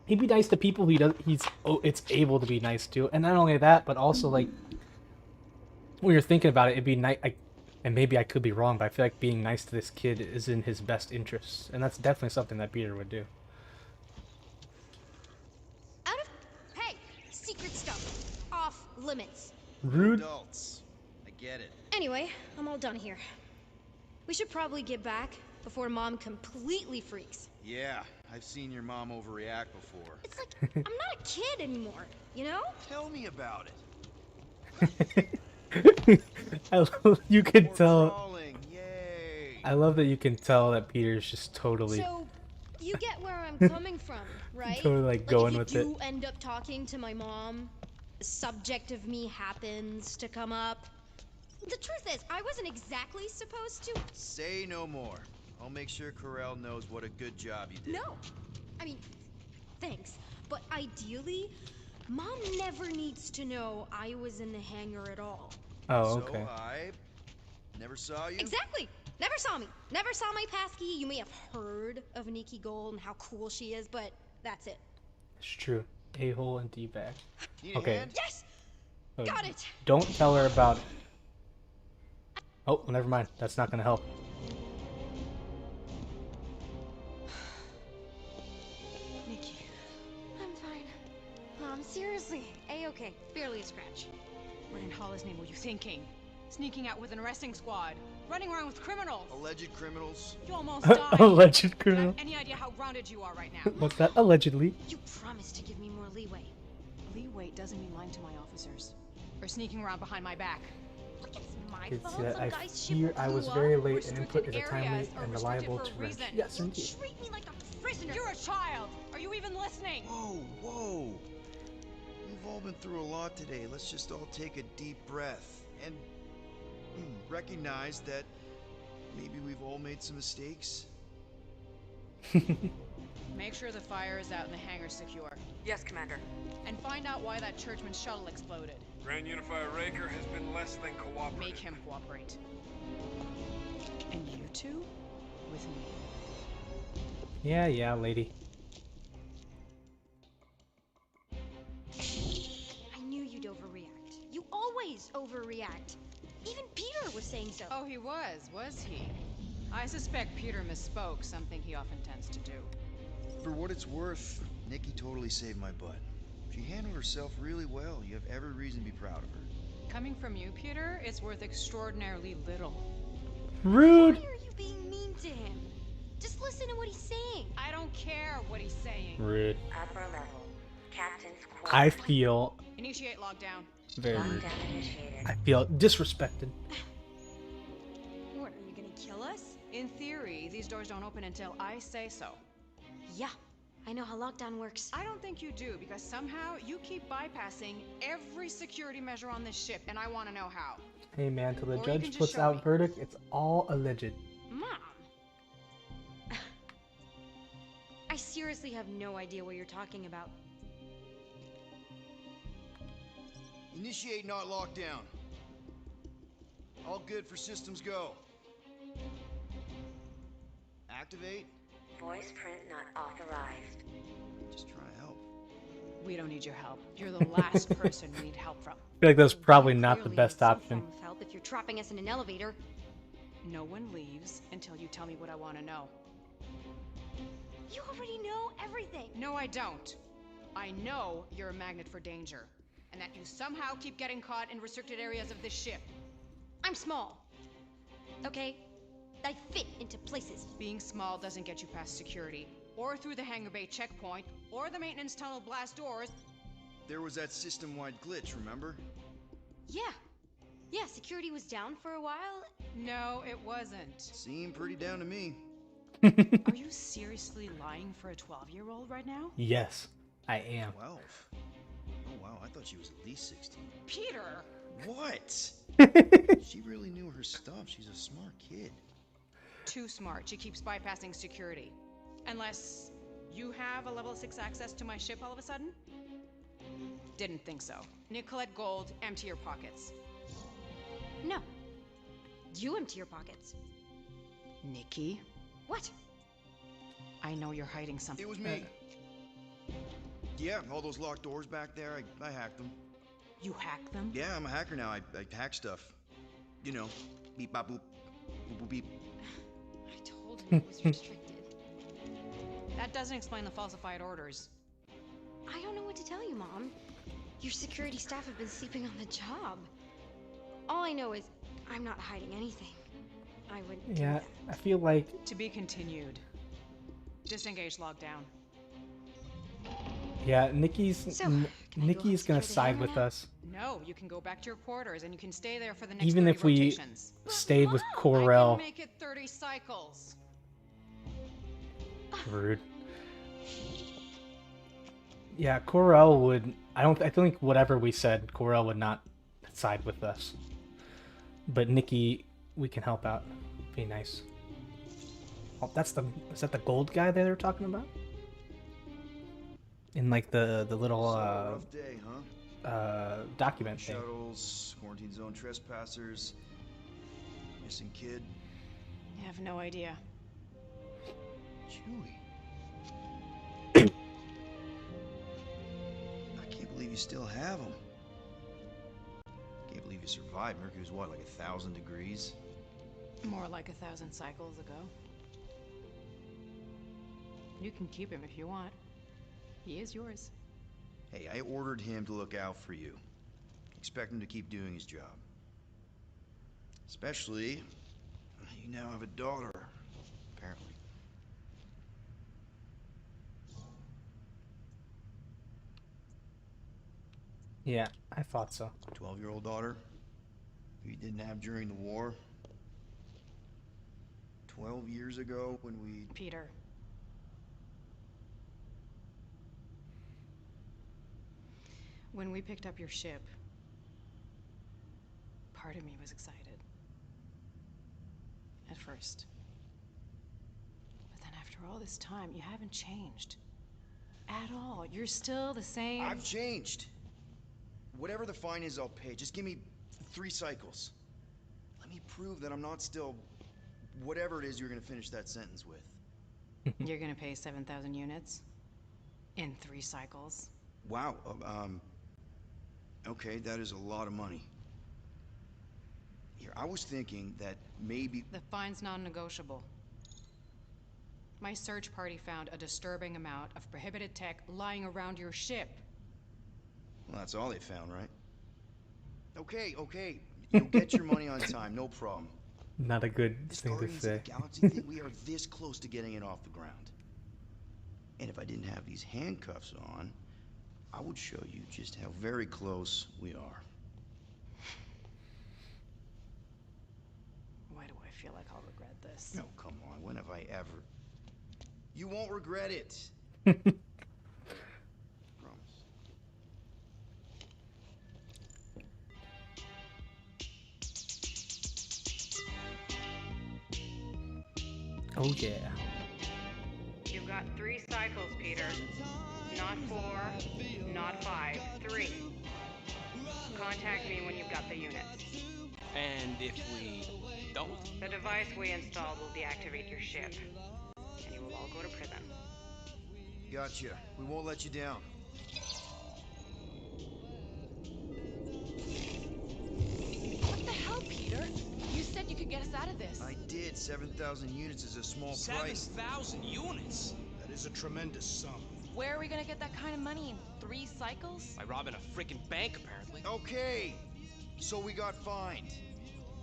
He'd be nice to people it's able to be nice to. And not only that, but also, like, when you're thinking about it, it'd be nice. And maybe I could be wrong, but I feel like being nice to this kid is in his best interests. And that's definitely something that Peter would do. Hey, secret stuff. Off limits. Rude. Adults. I get it. Anyway, I'm all done here. We should probably get back before Mom completely freaks. Yeah, I've seen your mom overreact before. It's like, I'm not a kid anymore, you know? Tell me about it. You can tell. Crawling. Yay. I love that you can tell that Peter's just totally. So, you get where I'm coming from, right? Totally, like, going if with you it. end up talking to my mom, the subject of me happens to come up. The truth is, I wasn't exactly supposed to. Say no more. I'll make sure Corel knows what a good job you did. No. I mean, thanks. But ideally, Mom never needs to know I was in the hangar at all. Oh, okay. So I never saw you? Exactly. Never saw me. Never saw my passkey. You may have heard of Nikki Gold and how cool she is, but that's it. It's true. A-hole and D-bag. Need a Okay. hand? Yes! So Got it! don't tell her about it. Oh, well, never mind. That's not gonna help. Nikki. I'm fine. Mom, seriously. A-okay. Barely a scratch. What in Hollis' name were you thinking? Sneaking out with an arresting squad? Running around with criminals? Alleged criminals? You almost died. Alleged Do you criminal. have any idea how grounded you are right now? What's that? Allegedly. You promised to give me more leeway. Leeway doesn't mean lying to my officers. Or sneaking around behind my back. Look, it's my It's fault. that Some I guy's ship fear I was blew very up. late and input is a Restricted timely areas are and restricted reliable for to a wrench. reason. Yes, indeed. Treat me like a prisoner. You're a child! Are you even listening? Whoa. We've all been through a lot today. Let's just all take a deep breath and recognize that maybe we've all made some mistakes. Make sure the fire is out and the hangar's secure. Yes, Commander. And find out why that churchman's shuttle exploded. Grand Unifier Raker has been less than cooperative. Make him cooperate. And you two, with me. Yeah, lady. I knew you'd overreact. You always overreact. Even Peter was saying so. Oh, he was he? I suspect Peter misspoke, something he often tends to do. For what it's worth, Nikki totally saved my butt. She handled herself really well. You have every reason to be proud of her. Coming from you, Peter, it's worth extraordinarily little. Rude. Why are you being mean to him? Just listen to what he's saying. I don't care what he's saying. Rude. Upper level. Captain's quarters. I feel Initiate lockdown. very rude. Lockdown initiated. I feel disrespected. What, are you gonna kill us? In theory, these doors don't open until I say so. Yeah, I know how lockdown works. I don't think you do, because somehow you keep bypassing every security measure on this ship, and I want to know how. Hey man, till the Or you can judge just puts show out me. verdict, it's all alleged. Mom! I seriously have no idea what you're talking about. Initiate not lockdown. All good for systems go. Activate. Voice print not authorized. Just try to help. We don't need your help. You're the last person we need help from. I feel like that's probably not the Clearly best some option. form of help if you're trapping us in an elevator. No one leaves until you tell me what I want to know. You already know everything. No, I don't. I know you're a magnet for danger, and that you somehow keep getting caught in restricted areas of this ship. I'm small. Okay? I fit into places. Being small doesn't get you past security, or through the hangar bay checkpoint, or the maintenance tunnel blast doors. There was that system-wide glitch, remember? Yeah. Yeah, security was down for a while. No, it wasn't. Seemed pretty down to me. Are you seriously lying for a 12-year-old right now? Yes, I am. 12? Oh wow, I thought she was at least 16. Peter! What? She really knew her stuff. She's a smart kid. Too smart. She keeps bypassing security. Unless you have a level 6 access to my ship all of a sudden? Didn't think so. Nicolette Gold, empty your pockets. No. You empty your pockets. Nikki? What? I know you're hiding something. It was me. Yeah, all those locked doors back there, I hacked them. You hacked them? Yeah, I'm a hacker now. I hack stuff. You know, beep bop boop, boop boop beep. I told him it was restricted. That doesn't explain the falsified orders. I don't know what to tell you, Mom. Your security staff have been sleeping on the job. All I know is I'm not hiding anything. I wouldn't do Yeah, that. I feel like To be continued. Disengage lockdown. yeah, Nikki's So, can I go Nikki's gonna secure the side hammer with now? us, No, you can go back to your quarters and you can stay there for the next even 30 if we rotations. stayed with I Corel. can make it 30 cycles. Rude. Yeah, Corel would. I think whatever we said, Corel would not side with us. But Nikki, we can help out. Be nice. Oh, is that the gold guy that they were talking about? In like the little Rough day, huh? document thing. Shuttles, quarantine zone trespassers, missing kid. I have no idea. Chewie. I can't believe you still have them. Can't believe you survived. Mercury's what, like 1,000 degrees? More like 1,000 cycles ago. You can keep him if you want. He is yours. Hey, I ordered him to look out for you. Expect him to keep doing his job. Especially, you now have a daughter, apparently. Yeah, I thought so. 12-year-old daughter who you didn't have during the war. 12 years ago when we... Peter. When we picked up your ship, part of me was excited. At first. But then After all this time, you haven't changed. At all. You're still the same. I've changed. Whatever the fine is, I'll pay. Just give me 3 cycles. Let me prove that I'm not still... whatever it is you're gonna finish that sentence with. You're gonna pay 7,000 units? In 3 cycles? Wow, okay, that is a lot of money. Here, I was thinking that maybe... The fine's non-negotiable. My search party found a disturbing amount of prohibited tech lying around your ship. Well, that's all they found, right? Okay, okay. You'll get your money on time, no problem. Not a good thing to Guardians of say. the Galaxy think we are this close to getting it off the ground. And if I didn't have these handcuffs on, I would show you just how very close we are. Why do I feel like I'll regret this? No, come on. When have I ever? You won't regret it. Promise. Oh yeah. You've got 3 cycles, Peter. Not 4, not 5, 3. Contact me when you've got the units. And if we don't? The device we installed will deactivate your ship, and you will all go to prison. Gotcha. We won't let you down. What the hell, Peter? You said you could get us out of this. I did. 7,000 units is a small price. 7,000 units? That is a tremendous sum. Where are we gonna get that kind of money in 3 cycles? By robbing a freaking bank, apparently. Okay. So we got fined.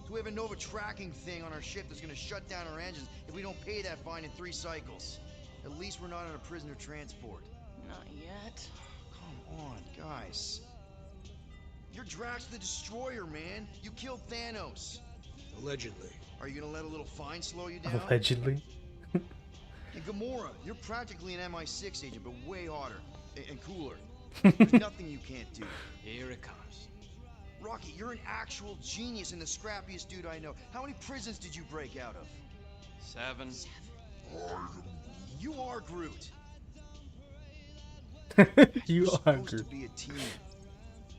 So we have a Nova tracking thing on our ship that's gonna shut down our engines if we don't pay that fine in 3 cycles. At least we're not on a prisoner transport. Not yet. Come on, guys. You're Drax the Destroyer, man. You killed Thanos. Allegedly. Are you gonna let a little fine slow you down? Allegedly. And Gamora, you're practically an MI6 agent, but way hotter and cooler. There's nothing you can't do. Here it comes. Rocky, you're an actual genius and the scrappiest dude I know. How many prisons did you break out of? 7. You are Groot. You We're are supposed Groot. to be a team.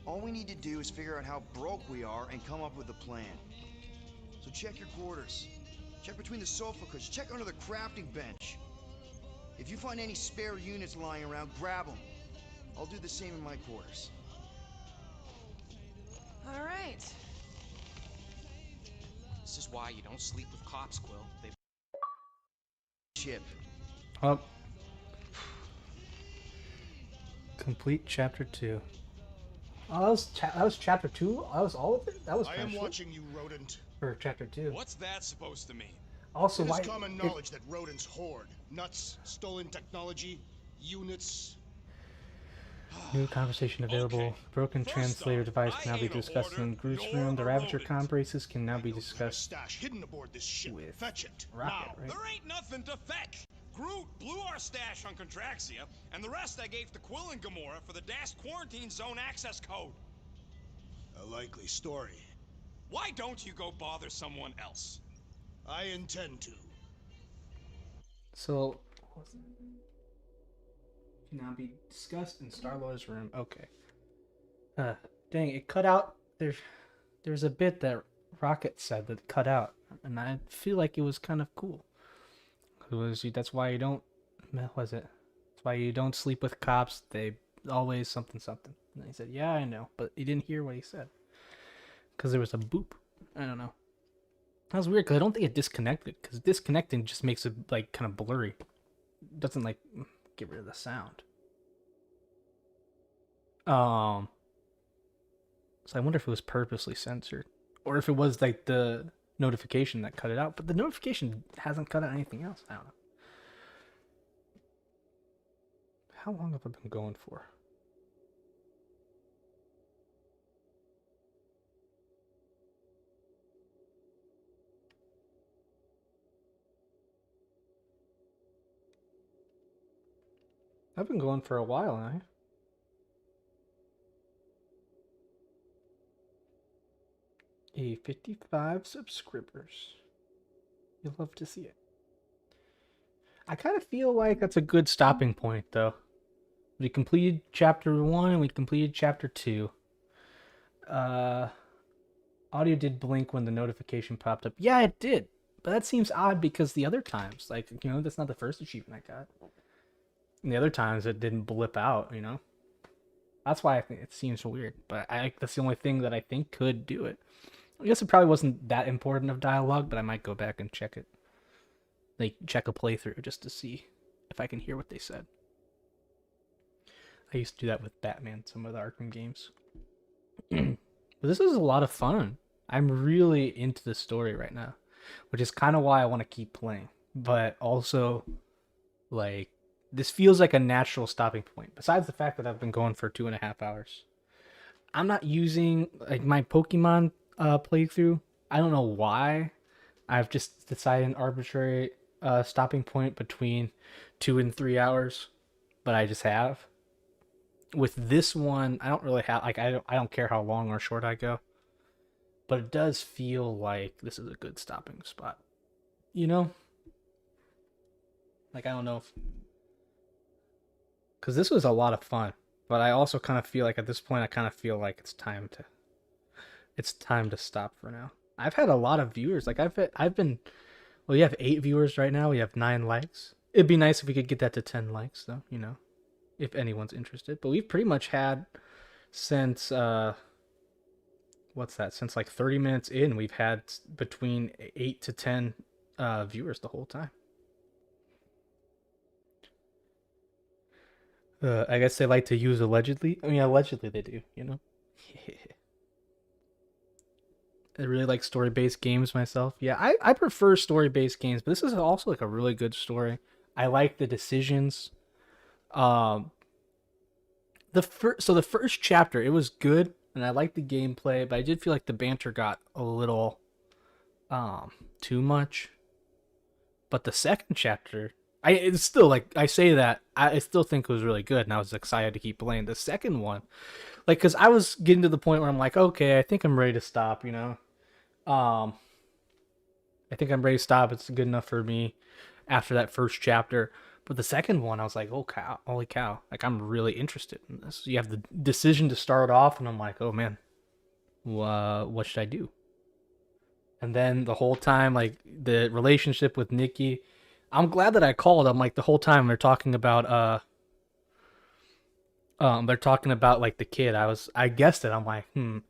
All we need to do is figure out how broke we are and come up with a plan. So check your quarters. Check between the sofa cushions. Check under the crafting bench. If you find any spare units lying around, grab them. I'll do the same in my quarters. All right. This is why you don't sleep with cops, Quill. They... Chip. Oh. Complete chapter 2. Oh, that was chapter 2? That was all of it? That was I kinda am short. watching you, rodent. For chapter 2. What's that supposed to mean? Also, It why... is common knowledge that rodents hoard nuts, stolen technology, units. New conversation available. Broken translator device can now be discussed in Groot's room. The Ravager comm braces can now be discussed Stash hidden aboard this ship. with Fetch it. Rocket, now. right? There ain't nothing to fetch. Groot blew our stash on Contraxia, and the rest I gave to Quill and Gamora for the DAS quarantine zone access code. A likely story. Why don't you go bother someone else? I intend to. So, can now be discussed in Star-Lord's room. Okay. Dang, it cut out. There's a bit that Rocket said that cut out, and I feel like it was kind of cool. That's why you don't. What was it? That's why you don't sleep with cops. They always something. And he said, "Yeah, I know," but he didn't hear what he said because there was a boop. I don't know. That was weird because I don't think it disconnected. Because disconnecting just makes it like kind of blurry. It doesn't like get rid of the sound. So I wonder if it was purposely censored, or if it was like the notification that cut it out. But the notification hasn't cut out anything else. I don't know. How long have I been going for? I've been going for a while now. A 55 subscribers. You'll love to see it. I kind of feel like that's a good stopping point, though. We completed chapter 1 and we completed chapter 2. Audio did blink when the notification popped up. Yeah, it did. But that seems odd because the other times, like, you know, that's not the first achievement I got. And the other times it didn't blip out, you know? That's why I think it seems weird. But that's the only thing that I think could do it. I guess it probably wasn't that important of dialogue, but I might go back and check it. Like, check a playthrough just to see if I can hear what they said. I used to do that with Batman, some of the Arkham games. But this is a lot of fun. I'm really into the story right now, which is kind of why I want to keep playing. But also, like, this feels like a natural stopping point. Besides the fact that I've been going for 2.5 hours. I'm not using, like, my Pokemon playthrough. I don't know why. I've just decided an arbitrary stopping point between 2 and 3 hours, but I just have. With this one, I don't really have, like, I don't care how long or short I go, but it does feel like this is a good stopping spot, you know? Like, I don't know if, because this was a lot of fun, but I also kind of feel like at this point I kind of feel like it's time to stop for now. I've had a lot of viewers. Like, I've been, well, you have 8 viewers right now. We have 9 likes. It'd be nice if we could get that to 10 likes, though, you know, if anyone's interested. But we've pretty much had since, since like 30 minutes in, we've had between 8 to 10 viewers the whole time. I guess they like to use allegedly. I mean, allegedly they do, you know? I really like story-based games myself. Yeah, I prefer story-based games, but this is also like a really good story. I like the decisions. The first chapter, it was good, and I liked the gameplay, but I did feel like the banter got a little too much. But the second chapter, it's still like, I say that, I still think it was really good, and I was excited to keep playing. The second one, like, because I was getting to the point where I'm like, okay, I think I'm ready to stop, you know? I think I'm ready to stop. It's good enough for me after that first chapter. But the second one, I was like, oh, cow, holy cow. Like, I'm really interested in this. You have the decision to start off, and I'm like, oh, man, what should I do? And then the whole time, like, the relationship with Nikki, I'm glad that I called. I'm like, the whole time they're talking about, like, the kid. I guessed it. I'm like,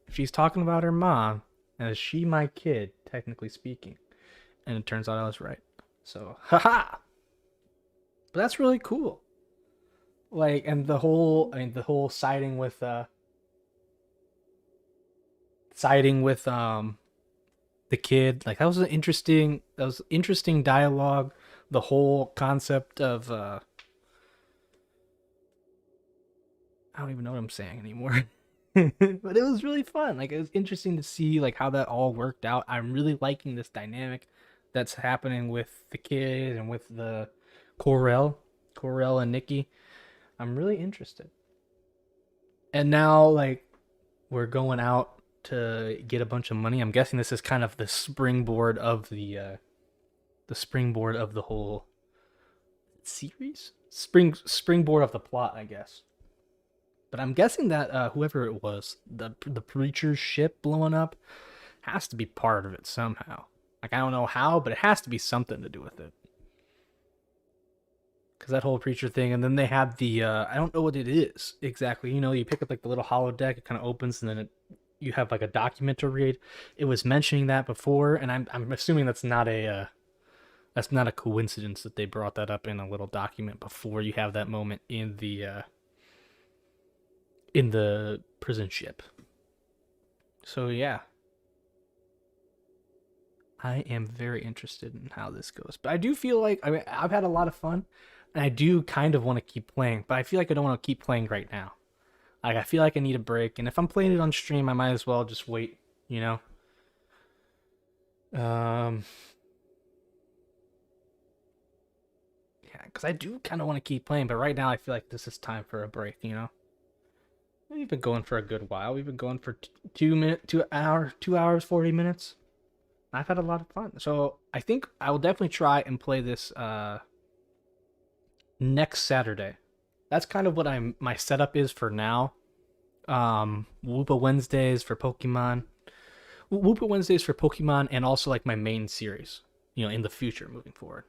she's talking about her mom. And is she my kid, technically speaking? And it turns out I was right. So, haha! But that's really cool. Like, and the whole siding with the kid, like, that was interesting dialogue. The whole concept of, I don't even know what I'm saying anymore. But it was really fun. Like, it was interesting to see, like, how that all worked out. I'm really liking this dynamic that's happening with the kid and with the Corell and Nikki. I'm really interested. And now, like, we're going out to get a bunch of money. I'm guessing this is kind of the springboard of the whole series. Springboard of the plot, I guess. But I'm guessing that whoever it was, the preacher's ship blowing up, has to be part of it somehow. Like, I don't know how, but it has to be something to do with it. Because that whole preacher thing, and then they had the, I don't know what it is exactly. You know, you pick up, like, the little holodeck, it kind of opens, and then you have, like, a document to read. It was mentioning that before, and I'm assuming that's not a coincidence that they brought that up in a little document before you have that moment in the prison ship. So yeah, I am very interested in how this goes. But I do feel like, I mean, I've had a lot of fun, and I do kind of want to keep playing, but I feel like I don't want to keep playing right now. Like, I feel like I need a break, and if I'm playing it on stream, I might as well just wait, you know? Yeah, because I do kind of want to keep playing, but right now I feel like this is time for a break, you know? We've been going for a good while. We've been going for 2 hours, 40 minutes. I've had a lot of fun. So I think I will definitely try and play this next Saturday. That's kind of what my setup is for now. Woopa Wednesdays for Pokemon. Woopa Wednesdays for Pokemon, and also like my main series, you know, in the future moving forward.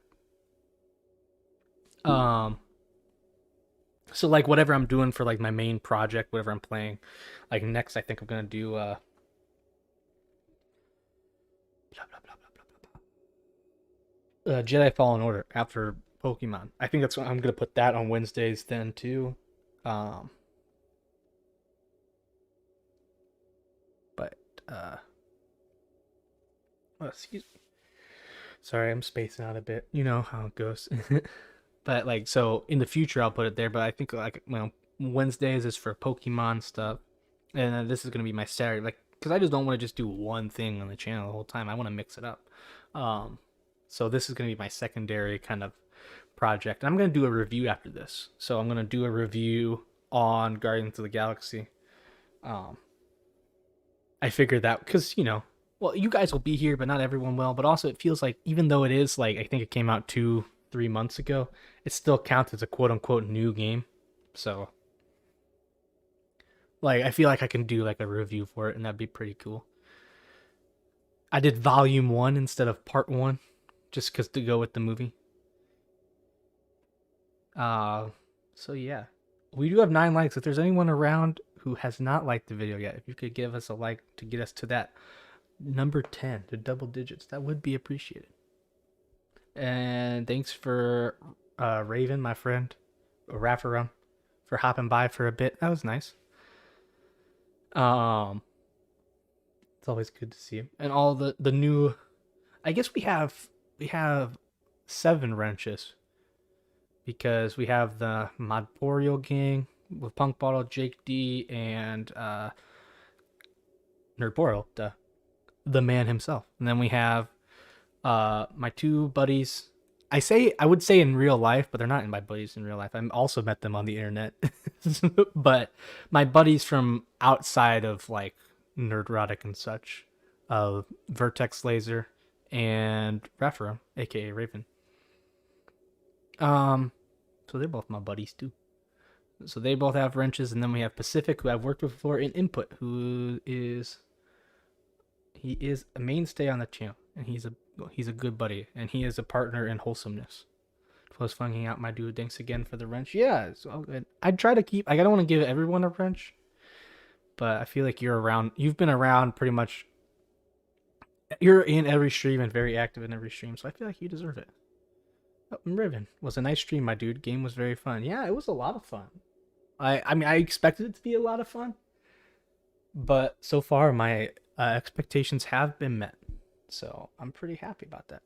So like whatever I'm doing for like my main project, whatever I'm playing, like next I think I'm gonna do blah, blah, blah, blah, blah, blah. Jedi Fallen Order after Pokemon. I think that's what I'm gonna put that on Wednesdays then too. But oh, excuse me. Sorry, I'm spacing out a bit. You know how it goes. But like, so in the future I'll put it there. But I think like, you know, Wednesdays is for Pokemon stuff, and then this is gonna be my Saturday. Like, because I just don't want to just do one thing on the channel the whole time. I want to mix it up. So this is gonna be my secondary kind of project. I'm gonna do a review after this. So I'm gonna do a review on Guardians of the Galaxy. I figured that because, you know, well, you guys will be here, but not everyone will. But also, it feels like, even though it is like, I think it came out 2-3 months ago, it still counts as a quote unquote new game. So, like, I feel like I can do like a review for it, and that'd be pretty cool. I did volume 1 instead of part 1, just because to go with the movie. So yeah, we do have 9 likes. If there's anyone around who has not liked the video yet, if you could give us a like to get us to that number 10, to double digits, that would be appreciated. And thanks for Raven, my friend, Raffarum, for hopping by for a bit. That was nice. It's always good to see him. And all the new, I guess we have 7 wrenches, because we have the Modporio gang with Punk Bottle, Jake D, and Nerdporo, the man himself. And then we have my 2 buddies. I would say in real life, but they're not my buddies in real life. I also met them on the internet. But my buddies from outside of like Nerdrotic and such, Vertex Laser and Raffarum, aka Raven. So they're both my buddies too. So they both have wrenches, and then we have Pacific, who I've worked with before in Input, he is a mainstay on the channel, and he's a good buddy, and he is a partner in wholesomeness. Plus funging out my dude. Thanks again for the wrench. Yeah, it's all good. I try to keep, like, I don't want to give everyone a wrench, but I feel like you've been around pretty much, you're in every stream and very active in every stream, so I feel like you deserve it. Oh, Riven, was a nice stream, my dude. Game was very fun. Yeah, it was a lot of fun. I mean, I expected it to be a lot of fun, but so far my expectations have been met, so I'm pretty happy about that.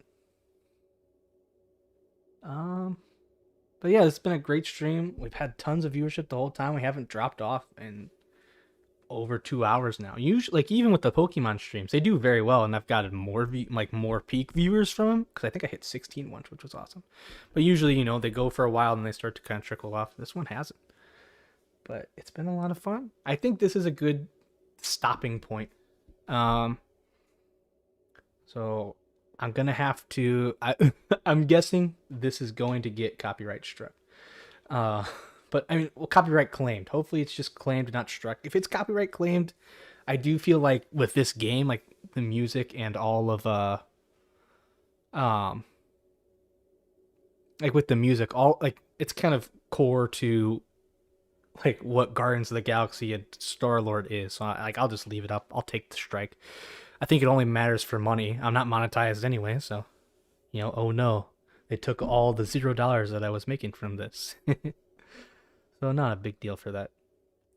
But yeah, it's been a great stream. We've had tons of viewership the whole time. We haven't dropped off in over 2 hours now. Usually, like, even with the Pokemon streams, they do very well, and I've gotten more peak viewers from them, because I think I hit 16 once, which was awesome. But usually, you know, they go for a while and they start to kind of trickle off. This one hasn't, but it's been a lot of fun. I think this is a good stopping point. So I'm gonna have to, I'm guessing this is going to get copyright struck. But I mean, well, copyright claimed. Hopefully it's just claimed, not struck. If it's copyright claimed, I do feel like with this game, like the music and all of like with the music, all like it's kind of core to like what Guardians of the Galaxy and Star-Lord is. So I'll just leave it up. I'll take the strike. I think it only matters for money. I'm not monetized anyway, so, you know, oh no, they took all the $0 that I was making from this. So not a big deal for that.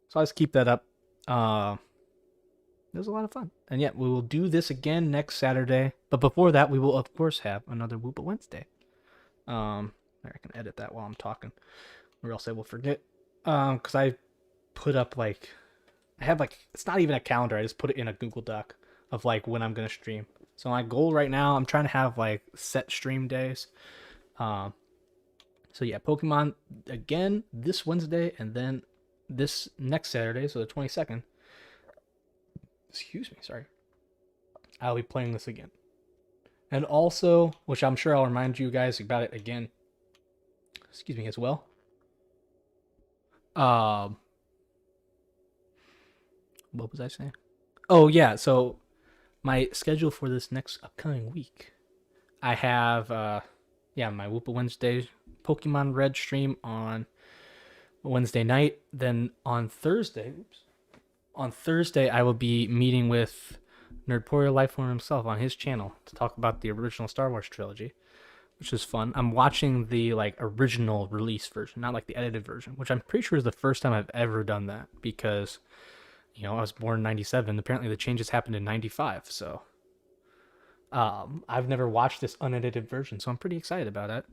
So I'll just keep that up. It was a lot of fun. And yet we will do this again next Saturday. But before that, we will of course have another Woopa Wednesday. I can edit that while I'm talking, or else I will forget. Because I put up like, I have like, it's not even a calendar. I just put it in a Google Doc of like when I'm gonna stream. So my goal right now, I'm trying to have like set stream days. So yeah, Pokemon again this Wednesday, and then this next Saturday, so the 22nd. Excuse me, sorry. I'll be playing this again. And also, which I'm sure I'll remind you guys about it again excuse me, as well. What was I saying? Oh yeah, so my schedule for this next upcoming week, I have my Whoopa Wednesday Pokemon Red stream on Wednesday night. Then on Thursday, I will be meeting with Nerdporio Lifeform himself on his channel to talk about the original Star Wars trilogy, which is fun. I'm watching the original release version, not like the edited version, which I'm pretty sure is the first time I've ever done that because, I was born in 97. Apparently the changes happened in 95. So I've never watched this unedited version, so I'm pretty excited about it.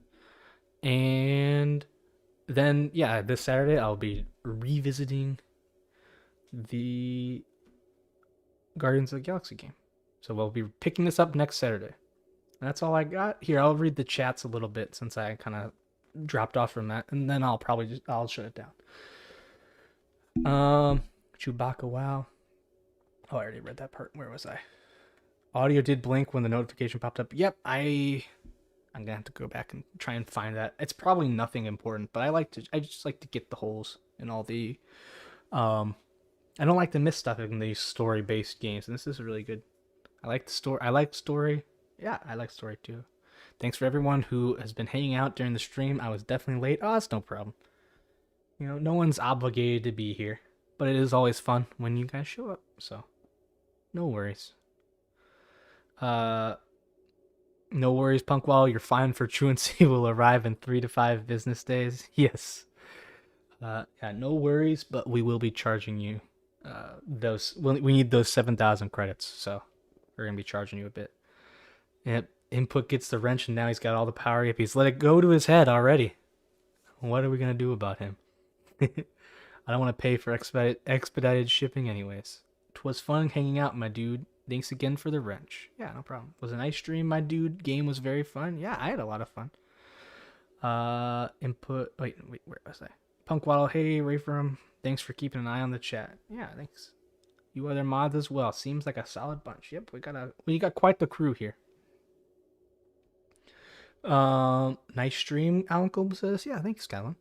And then, this Saturday I'll be revisiting the Guardians of the Galaxy game. So we'll be picking this up next Saturday. And that's all I got. Here, I'll read the chats a little bit since I kind of dropped off from that, and then I'll shut it down. Chewbacca, wow. Oh, I already read that part. Where was I? Audio did blink when the notification popped up. Yep, I'm gonna have to go back and try and find that. It's probably nothing important, but I just like to get the holes in all the I don't like to miss stuff in these story-based games, and this is really good. I like story. Yeah, I like story too. Thanks for everyone who has been hanging out during the stream. I was definitely late. Oh, that's no problem. No one's obligated to be here, but it is always fun when you guys show up, so no worries. No worries, Punkwall. Your fine for truancy will arrive in 3 to 5 business days. Yes. No worries, but we will be charging you those. We need those 7,000 credits, so we're gonna be charging you a bit. Yep. Input gets the wrench, and now he's got all the power. Yep, he's let it go to his head already. What are we gonna do about him? I don't want to pay for expedited shipping, anyways. 'Twas fun hanging out, my dude. Thanks again for the wrench. Yeah, no problem. Was a nice stream, my dude. Game was very fun. Yeah, I had a lot of fun. Input. Wait, where was I? Punkwaddle, hey, Rayfram. Thanks for keeping an eye on the chat. Yeah, thanks. You other mods as well. Seems like a solid bunch. Yep, we got quite the crew here. Nice stream, Alan Colby says. Yeah, thanks, Calvin.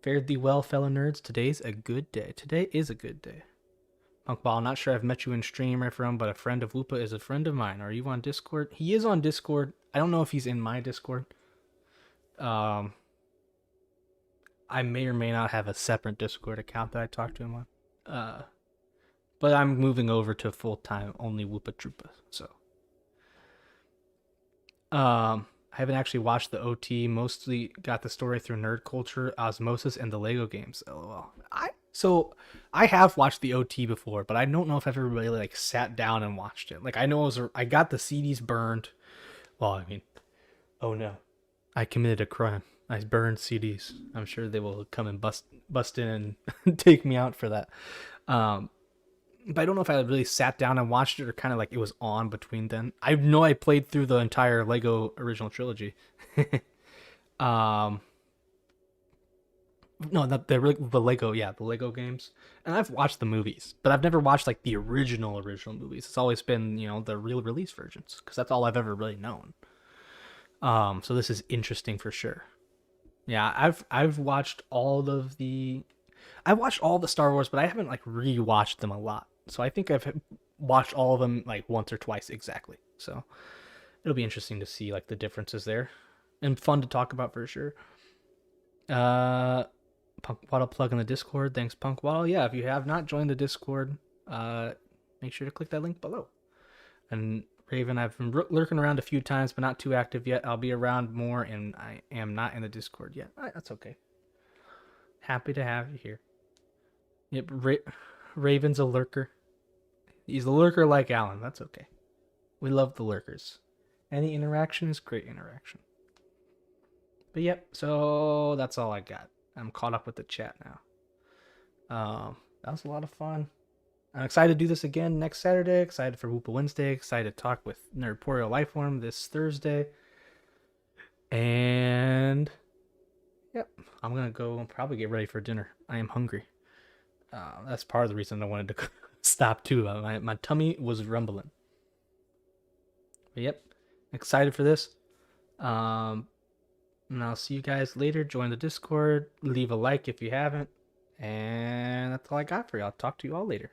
Fared thee well, fellow nerds. Today's a good day. Today is a good day. Punkball, not sure I've met you in stream or from, but a friend of Whoopa is a friend of mine. Are you on Discord? He is on Discord. I don't know if he's in my Discord. I may or may not have a separate Discord account that I talk to him on. But I'm moving over to full-time only Whoopa Troopa, so. I haven't actually watched the OT. Mostly got the story through Nerd Culture, Osmosis, and the Lego games. LOL. So I have watched the OT before, but I don't know if I've ever really sat down and watched it. I know I got the CDs burned. Well, I mean, oh no, I committed a crime. I burned CDs. I'm sure they will come and bust in and take me out for that. But I don't know if I really sat down and watched it or kind of it was on between then. I know I played through the entire Lego original trilogy. No, not the Lego, the Lego games. And I've watched the movies, but I've never watched the original movies. It's always been, the real release versions, because that's all I've ever really known. So this is interesting for sure. Yeah, I've watched I've watched all the Star Wars, but I haven't rewatched them a lot. So I think I've watched all of them once or twice exactly. So it'll be interesting to see the differences there, and fun to talk about for sure. Punkwaddle plug in the Discord. Thanks, Punkwaddle. Yeah, if you have not joined the Discord, make sure to click that link below. And Raven, I've been lurking around a few times, but not too active yet. I'll be around more, and I am not in the Discord yet. That's okay. Happy to have you here. Yep, Raven's a lurker. He's a lurker like Alan. That's okay. We love the lurkers. Any interaction is great interaction. But yep, so that's all I got. I'm caught up with the chat now. That was a lot of fun. I'm excited to do this again next Saturday. Excited for Whoopa Wednesday. Excited to talk with Nerdporio Lifeform this Thursday. And yep, I'm gonna go and probably get ready for dinner. I am hungry. That's part of the reason I wanted to stop too. My tummy was rumbling. But yep, excited for this. And I'll see you guys later. Join the Discord. Leave a like if you haven't. And that's all I got for you. I'll talk to you all later.